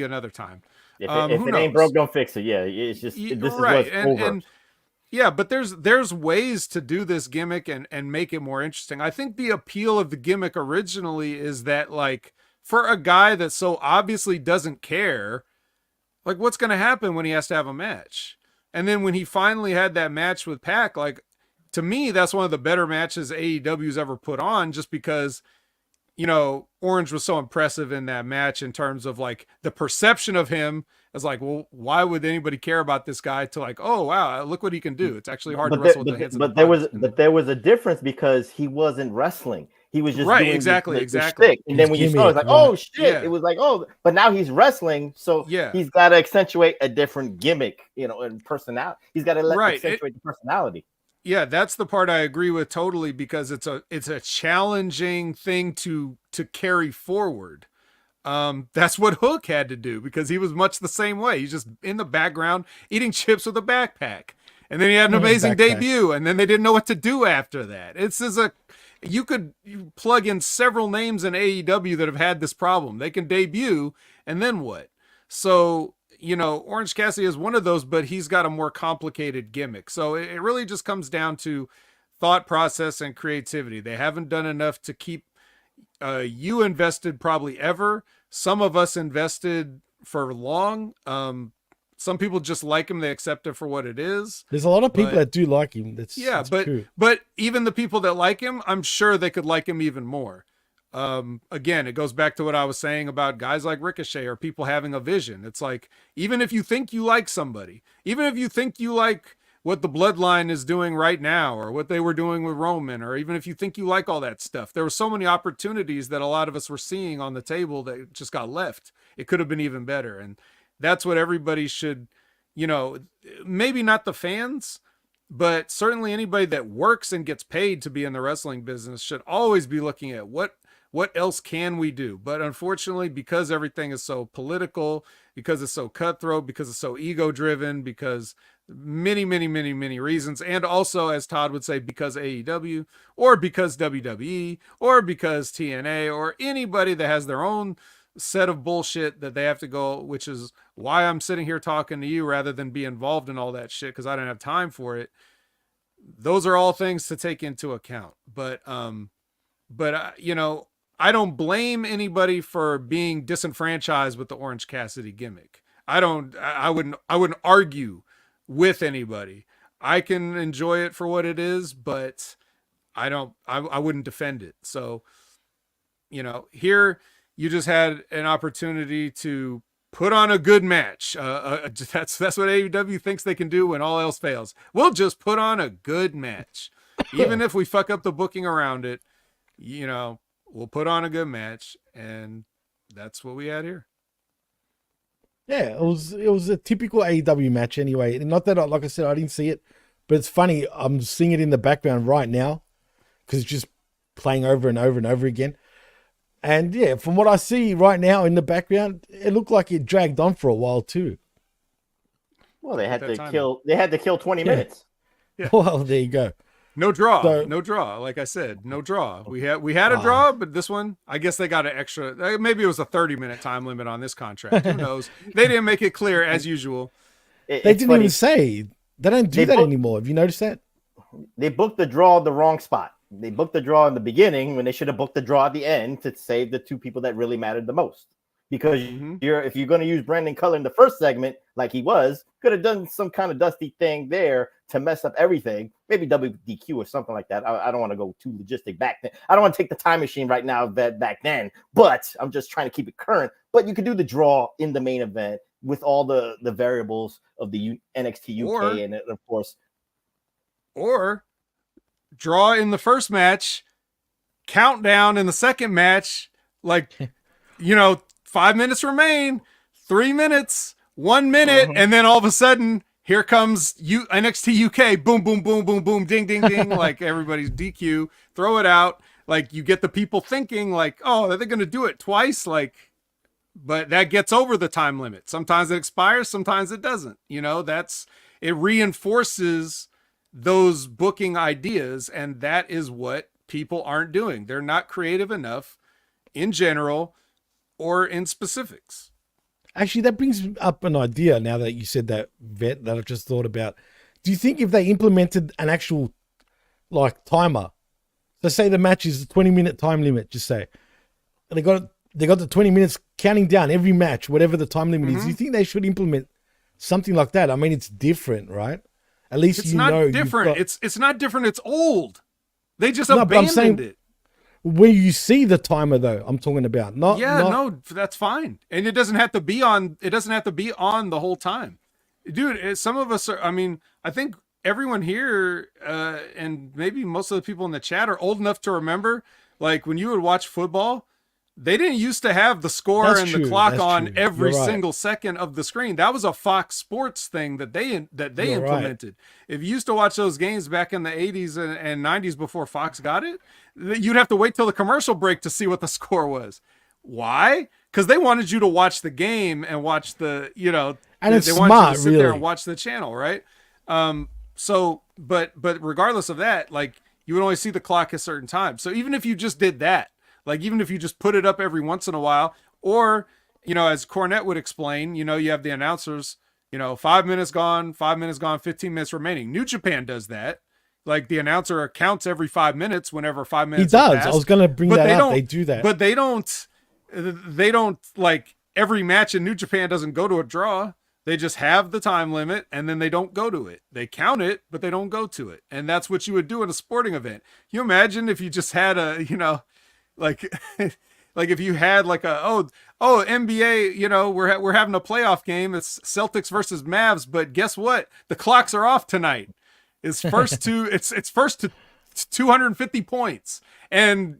another time. If it ain't broke, don't fix it. Yeah. It's just, this is right. What's over. And yeah, but there's ways to do this gimmick and make it more interesting. I think the appeal of the gimmick originally is that, like, for a guy that so obviously doesn't care, like, what's going to happen when he has to have a match? And then when he finally had that match with Pac, like, to me, that's one of the better matches AEW's ever put on, just because Orange was so impressive in that match in terms of like the perception of him as like, well, why would anybody care about this guy to like, oh wow, look what he can do. It's actually hard to wrestle with the hands. But there was a difference because he wasn't wrestling. He was just right, doing exactly. Stick. And then when you saw it, it's like, oh shit, it was like, oh, but now he's wrestling, so he's got to accentuate a different gimmick, and personality. He's got to accentuate the personality. Yeah, that's the part I agree with totally, because it's a challenging thing to carry forward. That's what Hook had to do, because he was much the same way. He's just in the background eating chips with a backpack. And then he had an amazing debut, and then they didn't know what to do after that. You plug in several names in AEW that have had this problem. They can debut, and then what? So, Orange Cassidy is one of those, but he's got a more complicated gimmick. So it really just comes down to thought process and creativity. They haven't done enough to keep you invested probably ever. Some of us invested for long. Some people just like him. They accept it for what it is. There's a lot of people that do like him. That's true. But even the people that like him, I'm sure they could like him even more. Again, it goes back to what I was saying about guys like Ricochet or people having a vision. It's like, even if you think you like somebody, even if you think you like what the Bloodline is doing right now, or what they were doing with Roman, or even if you think you like all that stuff, there were so many opportunities that a lot of us were seeing on the table that just got left. It could have been even better. And that's what everybody should, maybe not the fans, but certainly anybody that works and gets paid to be in the wrestling business should always be looking at what else can we do? But unfortunately, because everything is so political, because it's so cutthroat, because it's so ego driven, because many, many, many, many reasons. And also, as Todd would say, because AEW, or because WWE, or because TNA, or anybody that has their own set of bullshit that they have to go, which is why I'm sitting here talking to you rather than be involved in all that shit, because I don't have time for it. Those are all things to take into account. But I don't blame anybody for being disenfranchised with the Orange Cassidy gimmick. I wouldn't argue with anybody. I can enjoy it for what it is, but I wouldn't defend it. So, here you just had an opportunity to put on a good match. That's what AEW thinks they can do when all else fails. We'll just put on a good match. Even if we fuck up the booking around it, we'll put on a good match, and that's what we had here. Yeah, it was a typical AEW match anyway. Not that, like I said, I didn't see it, but it's funny. I'm seeing it in the background right now because it's just playing over and over and over again. And yeah, from what I see right now in the background, it looked like it dragged on for a while too. Well, they had to kill 20 minutes. Yeah. Well, there you go. No draw. Like I said, no draw. We had a draw, but this one, I guess they got an extra. Maybe it was a 30-minute time limit on this contract. Who knows? They didn't make it clear as usual. They didn't even say. They don't do that anymore. Have you noticed that? They booked the draw at the wrong spot. They booked the draw in the beginning when they should have booked the draw at the end to save the two people that really mattered the most. Because if you're going to use Brandon Cutler in the first segment, like he was, could have done some kind of dusty thing there to mess up everything. Maybe WDQ or something like that. I don't want to go too logistic back then. I don't want to take the time machine right now back then, but I'm just trying to keep it current. But you could do the draw in the main event with all the variables of the NXT UK and of course. Or draw in the first match, countdown in the second match, 5 minutes remain, 3 minutes, 1 minute, and then all of a sudden, here comes NXT UK, boom, boom, boom, boom, boom, ding, ding, ding, like everybody's DQ, throw it out, like you get the people thinking like, oh, are they going to do it twice? But that gets over the time limit. Sometimes it expires, sometimes it doesn't. It reinforces those booking ideas, and that is what people aren't doing. They're not creative enough in general or in specifics. Actually, that brings up an idea now that you said that, Vet, that I just thought about. Do you think if they implemented an actual timer, so say the match is a 20-minute time limit, just say, and they got the 20 minutes counting down every match, whatever the time limit is, do you think they should implement something like that? I mean, it's different, right? At least it's not different. It's not different. It's old. They just abandoned it. where you see the timer though. I'm talking about not. No, that's fine, and it doesn't have to be on. It doesn't have to be on the whole time, dude. Some of us are. I mean, I think everyone here, and maybe most of the people in the chat are old enough to remember, like when you would watch football. They didn't used to have the score and the clock on every single second of the screen. That was a Fox Sports thing that they implemented. If you used to watch those games back in the 80s and 90s before Fox got it, you'd have to wait till the commercial break to see what the score was. Why? Because they wanted you to watch the game and watch the, and it's they smart, wanted you to sit really. there and watch the channel, right? But regardless of that, like you would only see the clock at certain times. So even if you just did that, like, even if you just put it up every once in a while, or, as Cornette would explain, you have the announcers, 5 minutes gone, 15 minutes remaining. New Japan does that. Like, the announcer counts every 5 minutes whenever 5 minutes He does. Passed. I was going to bring that up. They do that. But they don't, like, every match in New Japan doesn't go to a draw. They just have the time limit, and then they don't go to it. They count it, but they don't go to it. And that's what you would do in a sporting event. Can you imagine if you just had like if you had like NBA, we're having a playoff game. It's Celtics versus Mavs, but guess what? The clocks are off tonight. It's first to 250 points, and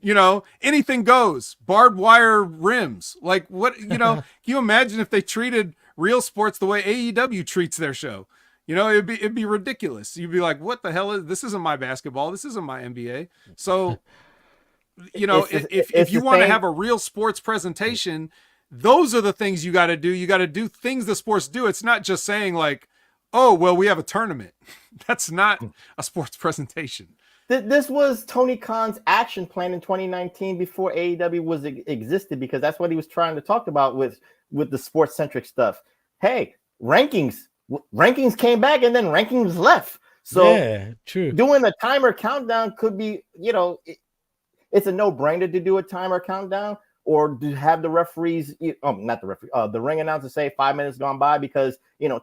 anything goes. Barbed wire rims. Like what? Can you imagine if they treated real sports the way AEW treats their show? It'd be ridiculous. You'd be like, what the hell is this? Isn't my basketball. This isn't my NBA. So. If you want to have a real sports presentation, those are the things you got to do. You got to do things the sports do. It's not just saying like, oh, well, we have a tournament. That's not a sports presentation. This was Tony Khan's action plan in 2019 before AEW existed, because that's what he was trying to talk about with the sports centric stuff. Hey, rankings came back and then rankings left. So yeah, true. Doing a timer countdown could be, it's a no-brainer to do a timer countdown, or to have the referees, the ring announcer say 5 minutes gone by, because,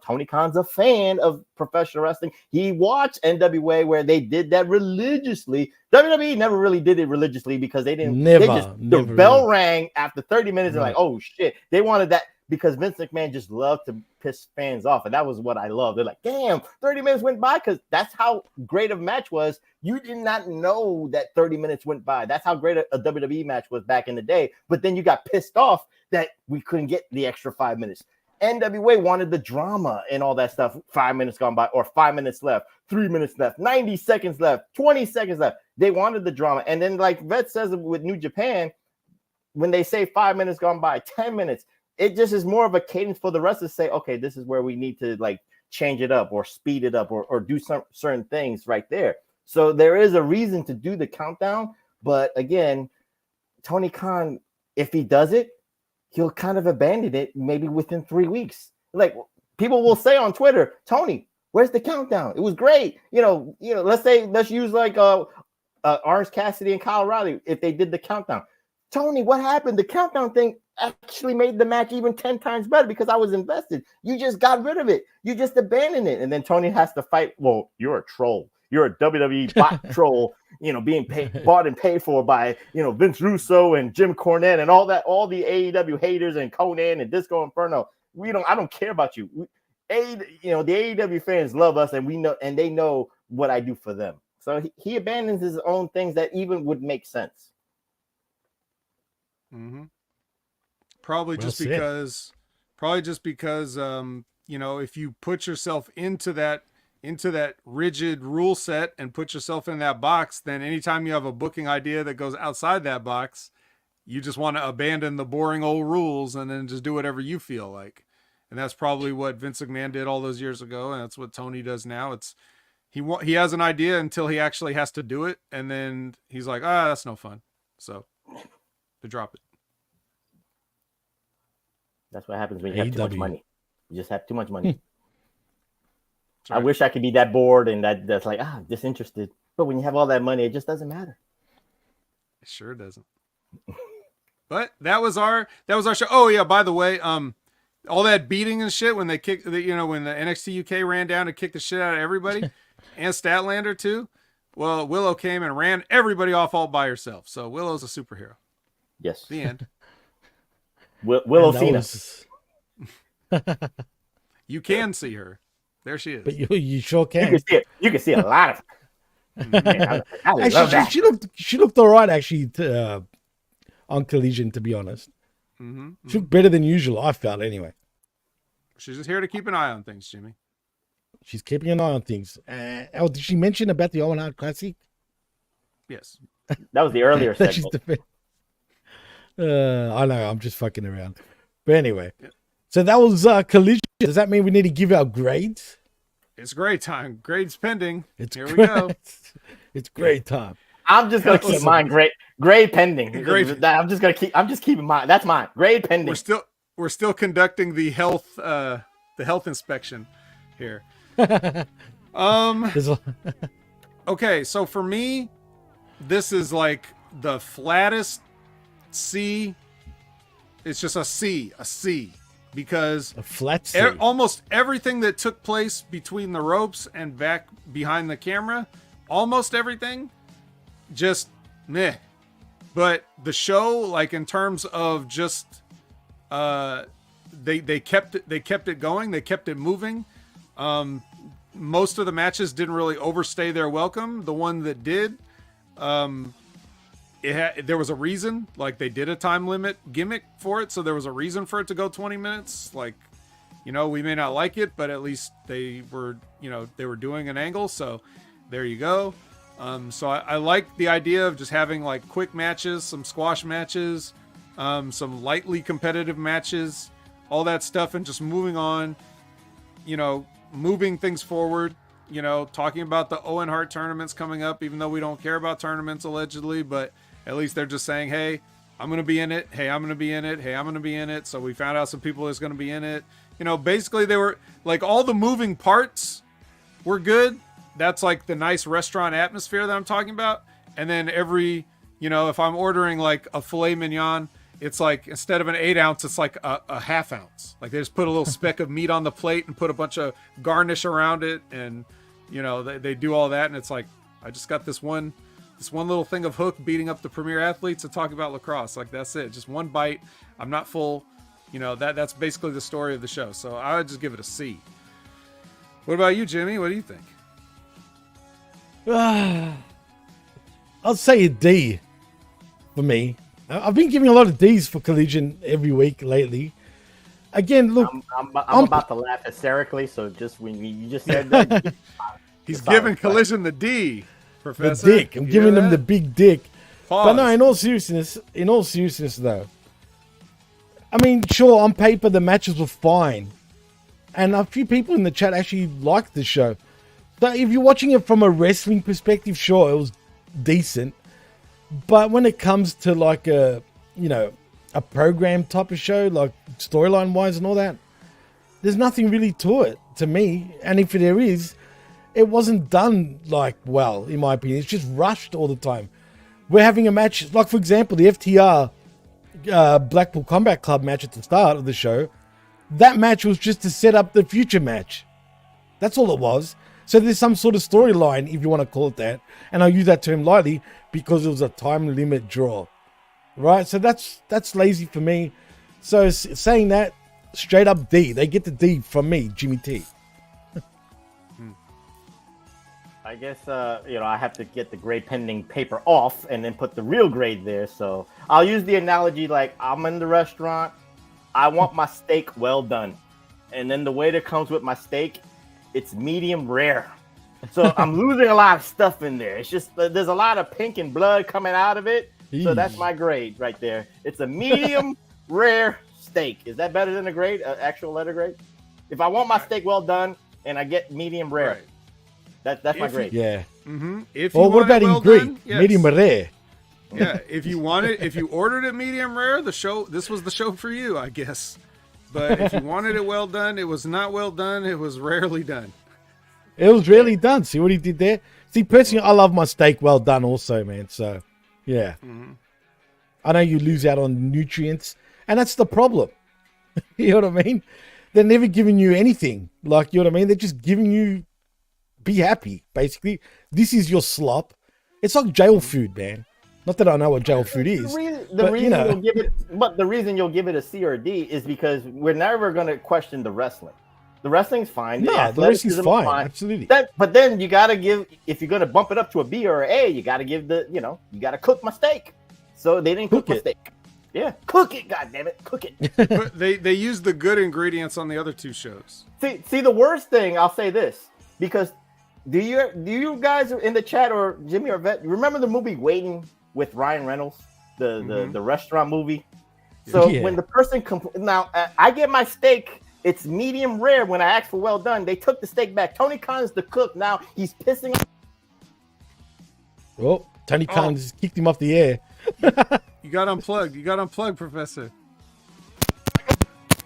Tony Khan's a fan of professional wrestling. He watched NWA where they did that religiously. WWE never really did it religiously because they didn't. The bell rang after 30 minutes. They're like, oh shit. They wanted that because Vince McMahon just loved to piss fans off. And that was what I loved. They're like, damn, 30 minutes went by, because that's how great of a match was. You did not know that 30 minutes went by. That's how great a WWE match was back in the day. But then you got pissed off that we couldn't get the extra 5 minutes. NWA wanted the drama and all that stuff. 5 minutes gone by, or 5 minutes left, 3 minutes left, 90 seconds left, 20 seconds left. They wanted the drama. And then, like Vet says with New Japan, when they say 5 minutes gone by, 10 minutes, it just is more of a cadence for the rest to say, okay, this is where we need to like change it up or speed it up or do some certain things right there. So there is a reason to do the countdown. But again, Tony Khan, if he does it, he'll kind of abandon it maybe within 3 weeks. Like people will say on Twitter, Tony, where's the countdown? It was great. Let's use like Orange Cassidy and Kyle O'Reilly if they did the countdown. Tony, what happened? The countdown thing actually made the match even 10 times better because I was invested. You just got rid of it. You just abandoned it. And then Tony has to fight. Well, you're a troll. You're a WWE bot troll, being bought and paid for by, Vince Russo and Jim Cornette and all that, all the AEW haters and Conan and Disco Inferno. I don't care about you. The AEW fans love us, and we know, and they know what I do for them. So he abandons his own things that even would make sense. Mm-hmm. Probably just because, if you put yourself into that rigid rule set and put yourself in that box, then anytime you have a booking idea that goes outside that box, you just want to abandon the boring old rules and then just do whatever you feel like. And that's probably what Vince McMahon did all those years ago. And that's what Tony does now. He has an idea until he actually has to do it. And then he's like, that's no fun. So to drop it. That's what happens when you have too much money. You just have too much money. Right. I wish I could be that bored and that's like, disinterested. But when you have all that money, it just doesn't matter. It sure doesn't. But that was our show. Oh yeah, by the way, all that beating and shit when they kicked when the NXT UK ran down and kicked the shit out of everybody, and Statlander too. Well, Willow came and ran everybody off all by herself. So Willow's a superhero. Yes. The end. Willow Cena. You can see her. There she is. But you sure can. You can see it. You can see a lot of. Man, I love Actually, that. she looked all right actually on Collision, to be honest. She looked better than usual, I felt anyway. She's just here to keep an eye on things, Jimmy. She's keeping an eye on things. Did she mention about the Owen Hart Classic? Yes. That was the earlier segment. I know, I'm just fucking around. But anyway, so that was Collision. Does that mean we need to give our grades? It's grade time. Grades pending. Here we great. go. It's great time. I'm just gonna keep mine grade pending. I'm just keeping mine. That's mine. Grade pending. We're still conducting the health inspection here. Okay, so for me, this is like the flattest C. It's just a C, because a flat C. Almost everything that took place between the ropes and back behind the camera, almost everything, just meh. But the show, like in terms of just, they kept it going, they kept it moving. Most of the matches didn't really overstay their welcome. The one that did, there was a reason. Like, they did a time limit gimmick for it, so there was a reason for it to go 20 minutes. Like, we may not like it, but at least they were doing an angle. So there you go. So I like the idea of just having like quick matches, some squash matches, some lightly competitive matches, all that stuff, and just moving on, moving things forward, talking about the Owen Hart tournaments coming up, even though we don't care about tournaments allegedly, but at least they're just saying, hey, I'm going to be in it. Hey, I'm going to be in it. Hey, I'm going to be in it. So we found out some people that's going to be in it. Basically they were like, all the moving parts were good. That's like the nice restaurant atmosphere that I'm talking about. And then every, if I'm ordering like a filet mignon, it's like, instead of an 8 ounce, it's like a half ounce. Like, they just put a little speck of meat on the plate and put a bunch of garnish around it. And, they do all that. And it's like, I just got this one little thing of Hook beating up the premier athletes and talking about lacrosse. Like, that's it. Just one bite. I'm not full. That's basically the story of the show. So I would just give it a C. What about you, Jimmy? What do you think? I'll say a D for me. I've been giving a lot of D's for Collision every week lately. Again, look, I'm about to laugh hysterically. So just when you just said that, he's giving Collision the D, Professor. The dick. I'm giving them the big dick. Pause. But no, in all seriousness, though, I mean, sure, on paper the matches were fine, and a few people in the chat actually liked the show. But if you're watching it from a wrestling perspective, sure, it was decent. But when it comes to like a program type of show, like storyline wise and all that, there's nothing really to it, to me. And if there is, it wasn't done like well, in my opinion. It's just rushed all the time. We're having a match, like for example, the FTR Blackpool Combat Club match at the start of the show. That match was just to set up the future match. That's all it was. So there's some sort of storyline, if you want to call it that. And I use that term lightly because it was a time limit draw. Right? So that's lazy for me. So saying that, straight up D. They get the D from me, Jimmy T. I guess, I have to get the grade pending paper off and then put the real grade there. So I'll use the analogy like I'm in the restaurant. I want my steak well done. And then the waiter comes with my steak. It's medium rare. So I'm losing a lot of stuff in there. It's just, there's a lot of pink and blood coming out of it. So that's my grade right there. It's a medium rare steak. Is that better than a grade, actual letter grade? If I want my steak well done and I get medium rare, that's my grade. Yeah. Mm-hmm. If what about in Greek? Done, yes. Medium rare. Yeah. If you ordered it medium rare, this was the show for you, I guess. But if you wanted it well done, it was not well done. It was rarely done. It was rarely done. See what he did there? See, personally, I love my steak well done also, man. So, yeah. Mm-hmm. I know you lose out on nutrients, and that's the problem. You know what I mean? They're never giving you anything. Like, you know what I mean? They're just giving you be happy. Basically, this is your slop. It's like jail food, man. Not that I know what jail food is. The reason you'll give it a C or a D is because we're never going to question the wrestling. The wrestling's fine. No, the wrestling's fine. Absolutely. But then you got to give, if you're going to bump it up to a B or an A, you got to give you got to cook my steak. So they didn't cook my steak. Yeah, cook it, goddammit, cook it. But they used the good ingredients on the other two shows. See, the worst thing, I'll say this, because do you guys in the chat or Jimmy or Vet remember the movie Waiting with Ryan Reynolds, the restaurant movie? So when the person now I get my steak, it's medium rare. When I ask for well done, they took the steak back. Tony Khan's the cook. Now he's pissing. Well, Tony Khan just kicked him off the air. You got unplugged, Professor.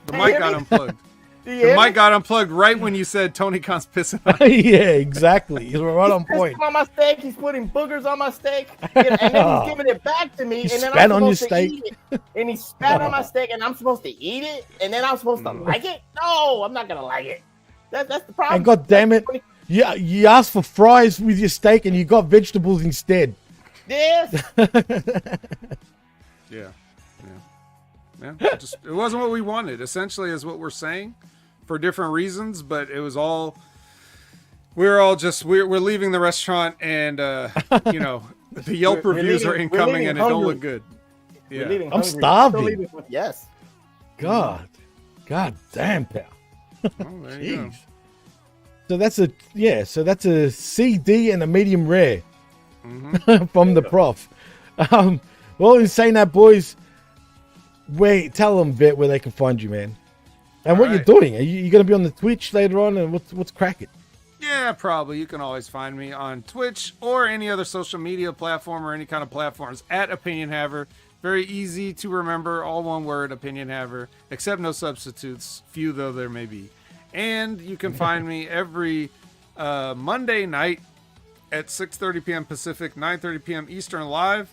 The mic got unplugged. The mic got unplugged right when you said Tony Khan's pissing on you. Yeah, exactly. He's right on point. On my steak, he's putting boogers on my steak, and then he's giving it back to me. He and then spat I'm on supposed your to steak. eat it. And he spat on my steak, and I'm supposed to eat it, and then I'm supposed to like it. No, I'm not gonna like it. That's the problem. And God damn it, you asked for fries with your steak, and you got vegetables instead. Yes. Yeah. It wasn't what we wanted. Essentially, is what we're saying, for different reasons. But it was all. We're leaving the restaurant, and the Yelp reviews are incoming, and it don't look good. Yeah, I'm starving. Yes. God damn, pal. There you go. So that's a C, D, and a medium rare from the prof. Well, in saying that, boys, tell them, Vet, where they can find you, man. And what you're doing. Are you going to be on the Twitch later on? And what's cracking? Yeah, probably. You can always find me on Twitch or any other social media platform or any kind of platforms at Opinion Haver. Very easy to remember. All one word, Opinion Haver, except no substitutes. Few, though, there may be. And you can find me every Monday night at 6:30 p.m. Pacific, 9:30 p.m. Eastern live.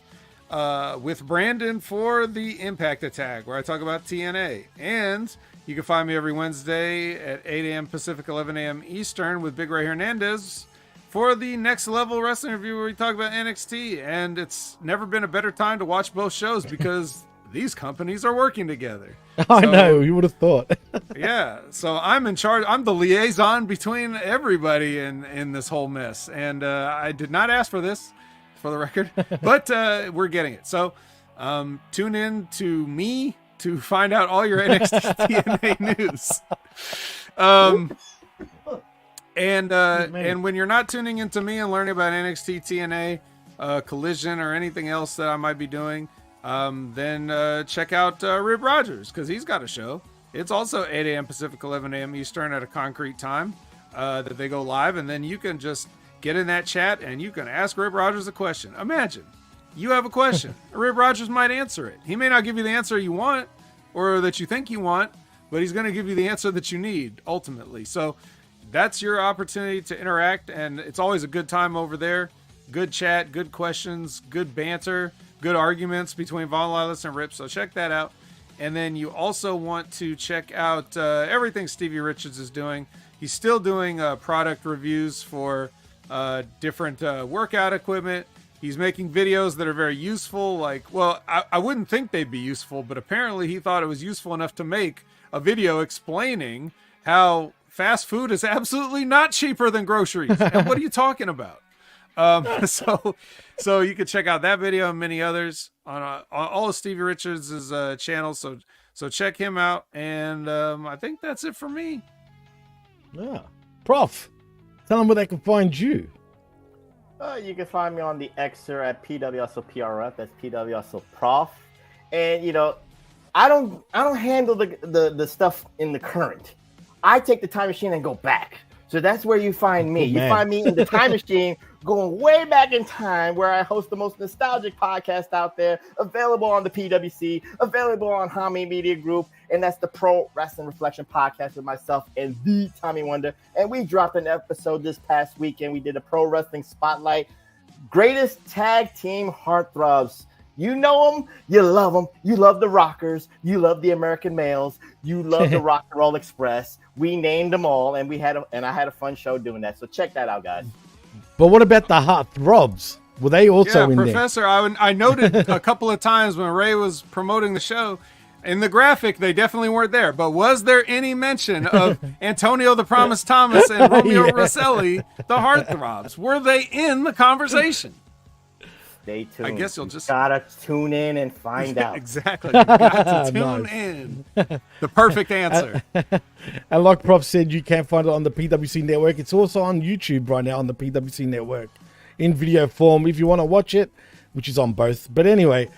With Brandon for the Impact Attack, where I talk about TNA. And you can find me every Wednesday at 8 a.m. Pacific, 11 a.m. Eastern with Big Ray Hernandez for the Next Level Wrestling Review, where we talk about NXT. And it's never been a better time to watch both shows because these companies are working together. I know, you would have thought. Yeah, so I'm in charge. I'm the liaison between everybody in this whole mess. And I did not ask for this, for the record, but we're getting it. So tune in to me to find out all your NXT TNA news. And when you're not tuning into me and learning about NXT TNA, Collision, or anything else that I might be doing, then check out Rib Rogers, because he's got a show. It's also 8 a.m. Pacific, 11 a.m. Eastern at a concrete time that they go live, and then you can just get in that chat and you can ask Rib Rogers a question. Imagine you have a question. Rib Rogers might answer it. He may not give you the answer you want or that you think you want, but he's going to give you the answer that you need ultimately. So that's your opportunity to interact, and it's always a good time over there. Good chat, good questions, good banter, good arguments between Von Lilas and Rip. So check that out. And then you also want to check out everything Stevie Richards is doing. He's still doing product reviews for different workout equipment. He's making videos that are very useful. I wouldn't think they'd be useful, but apparently he thought it was useful enough to make a video explaining how fast food is absolutely not cheaper than groceries. And what are you talking about? So you can check out that video and many others on all of Stevie Richards' channels. So check him out. And I think that's it for me. Yeah. Prof, tell them where they can find you. You can find me on the Xer at PWSOPRF. That's PWSOProf. And I don't handle the stuff in the current. I take the time machine and go back. So that's where you find me. You find me in the time machine, going way back in time, where I host the most nostalgic podcast out there, available on the PWC, available on Hami Media Group, and that's the Pro Wrestling Reflection Podcast with myself and the Tommy Wonder. And we dropped an episode this past weekend. We did a Pro Wrestling Spotlight, greatest tag team heartthrobs. You know them, you love them. You love the rockers. You love the American males. You love the Rock and Roll Express. We named them all, and I had a fun show doing that. So check that out, guys. But what about the Heartthrobs? Were they also in Professor, there? I noted a couple of times when Ray was promoting the show, in the graphic, they definitely weren't there. But was there any mention of Antonio the Promise Thomas and Romeo Rosselli, the Heartthrobs? Were they in the conversation? Stay tuned. I guess you'll just gotta tune in and find out. Exactly. You got to tune in. The perfect answer. And like Prof said, you can find it on the PWC Network. It's also on YouTube right now on the PWC Network in video form if you want to watch it, which is on both. But anyway,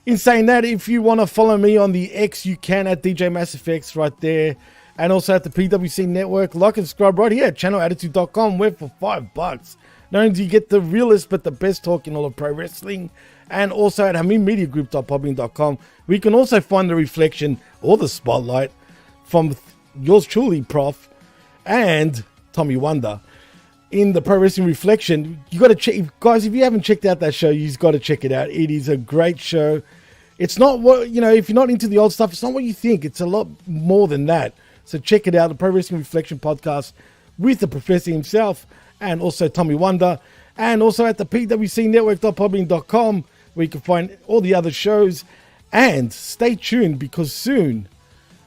in saying that, if you want to follow me on the X, you can at DJ Mass Effects right there. And also at the PWC Network. Like and subscribe right here at channelattitude.com, where for $5. Not only do you get the realest but the best talk in all of pro wrestling, and also at HaminMediaGroup.podbean.com, where you can also find the reflection or the spotlight from yours truly, Prof, and Tommy Wonder in the Pro Wrestling Reflection. You got to check, guys. If you haven't checked out that show, you've got to check it out. It is a great show. It's not what if you're not into the old stuff, it's not what you think. It's a lot more than that. So check it out, the Pro Wrestling Reflection podcast with the Professor himself, and also Tommy Wonder, and also at the pwcnetwork.podbean.com, where you can find all the other shows. And stay tuned, because soon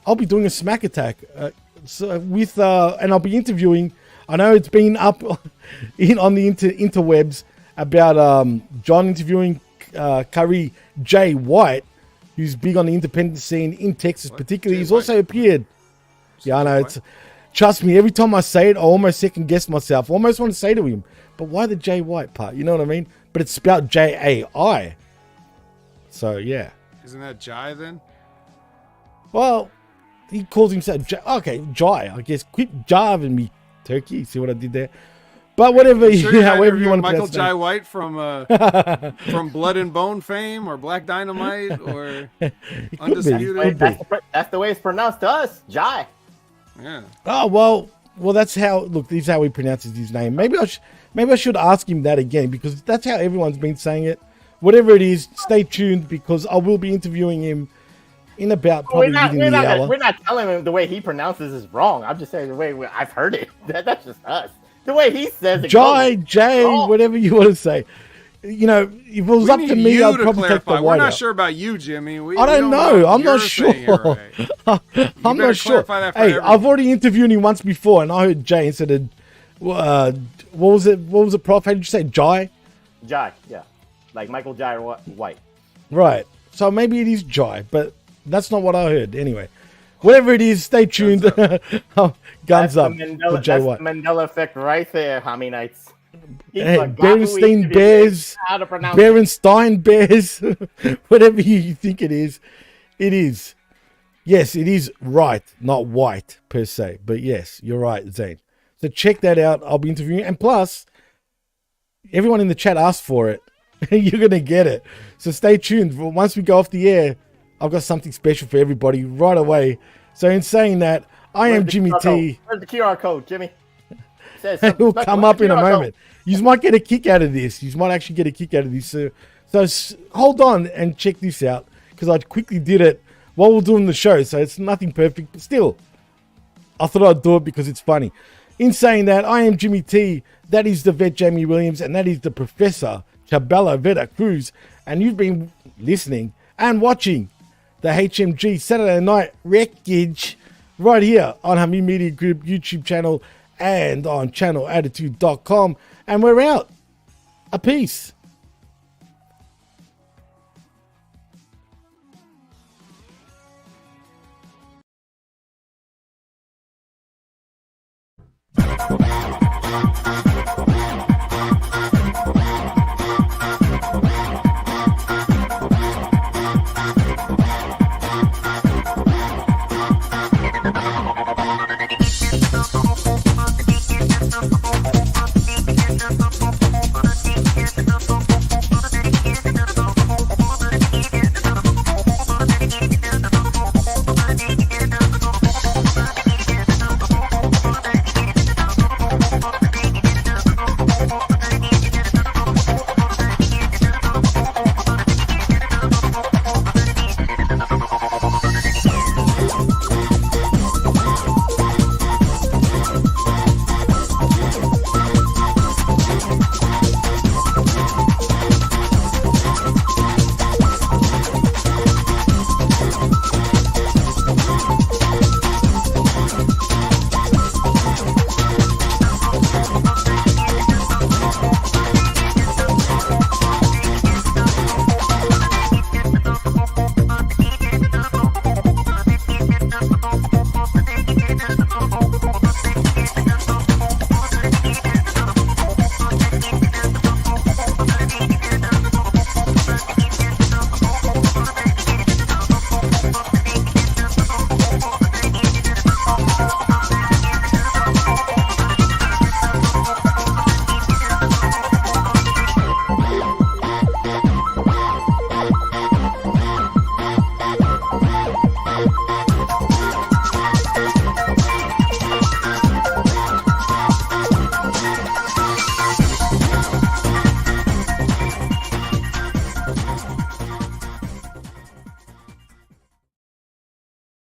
I'll be doing a Smack Attack and I'll be interviewing. I know it's been up on the interwebs about John interviewing Curry Jay White, who's big on the independent scene in Texas, particularly. He's also appeared. Yeah, I know. Trust me, every time I say it, I almost second guess myself. I almost want to say to him, but why the Jay White part? You know what I mean? But it's spelled Jai. So, yeah. Isn't that Jai then? Well, he calls himself Jai. Okay, Jai. I guess quit jiving me, turkey. See what I did there? But whatever, however you want to Michael Jai White from Blood and Bone fame, or Black Dynamite, or Undisputed. That's the way it's pronounced to us, Jai. Yeah. Oh, well, that's how. Look, this is how he pronounces his name. Maybe I should ask him that again, because that's how everyone's been saying it. Whatever it is, stay tuned, because I will be interviewing him in about probably within the hour. We're not telling him the way he pronounces is wrong. I'm just saying the way I've heard it. That's just us. The way he says it. Jay, whatever you want to say. If it was up to me, I'd probably take the white. We're not sure about you, Jimmy. I don't know. I'm not sure. I'm not sure. Hey, I've already interviewed him once before, and I heard Jay instead of what was it? What was it, Prof? How did you say Jai? Jai, yeah, like Michael Jai White. Right. So maybe it is Jai, but that's not what I heard. Anyway, whatever it is, stay tuned. Guns up. That's the Mandela effect right there, Haminites. Hey, Berenstein Bears, Berenstein Bears, whatever you think it is. Yes, it is right, not white per se. But yes, you're right, Zane. So check that out. I'll be interviewing. And plus, everyone in the chat asked for it. You're going to get it. So stay tuned. Once we go off the air, I've got something special for everybody right away. So in saying that, I am Jimmy T. Where's the QR code, Jimmy? It will come up in a moment. You might get a kick out of this. You might actually get a kick out of this. So hold on and check this out, because I quickly did it while we're doing the show. So it's nothing perfect, but still, I thought I'd do it because it's funny. In saying that, I am Jimmy T. That is the vet Jamie Williams, and that is the Professor Chabelo Vera Cruz. And you've been listening and watching the HMG Saturday Night Wreckage right here on Hamin Media Group YouTube channel and on channelattitude.com. And we're out. A peace.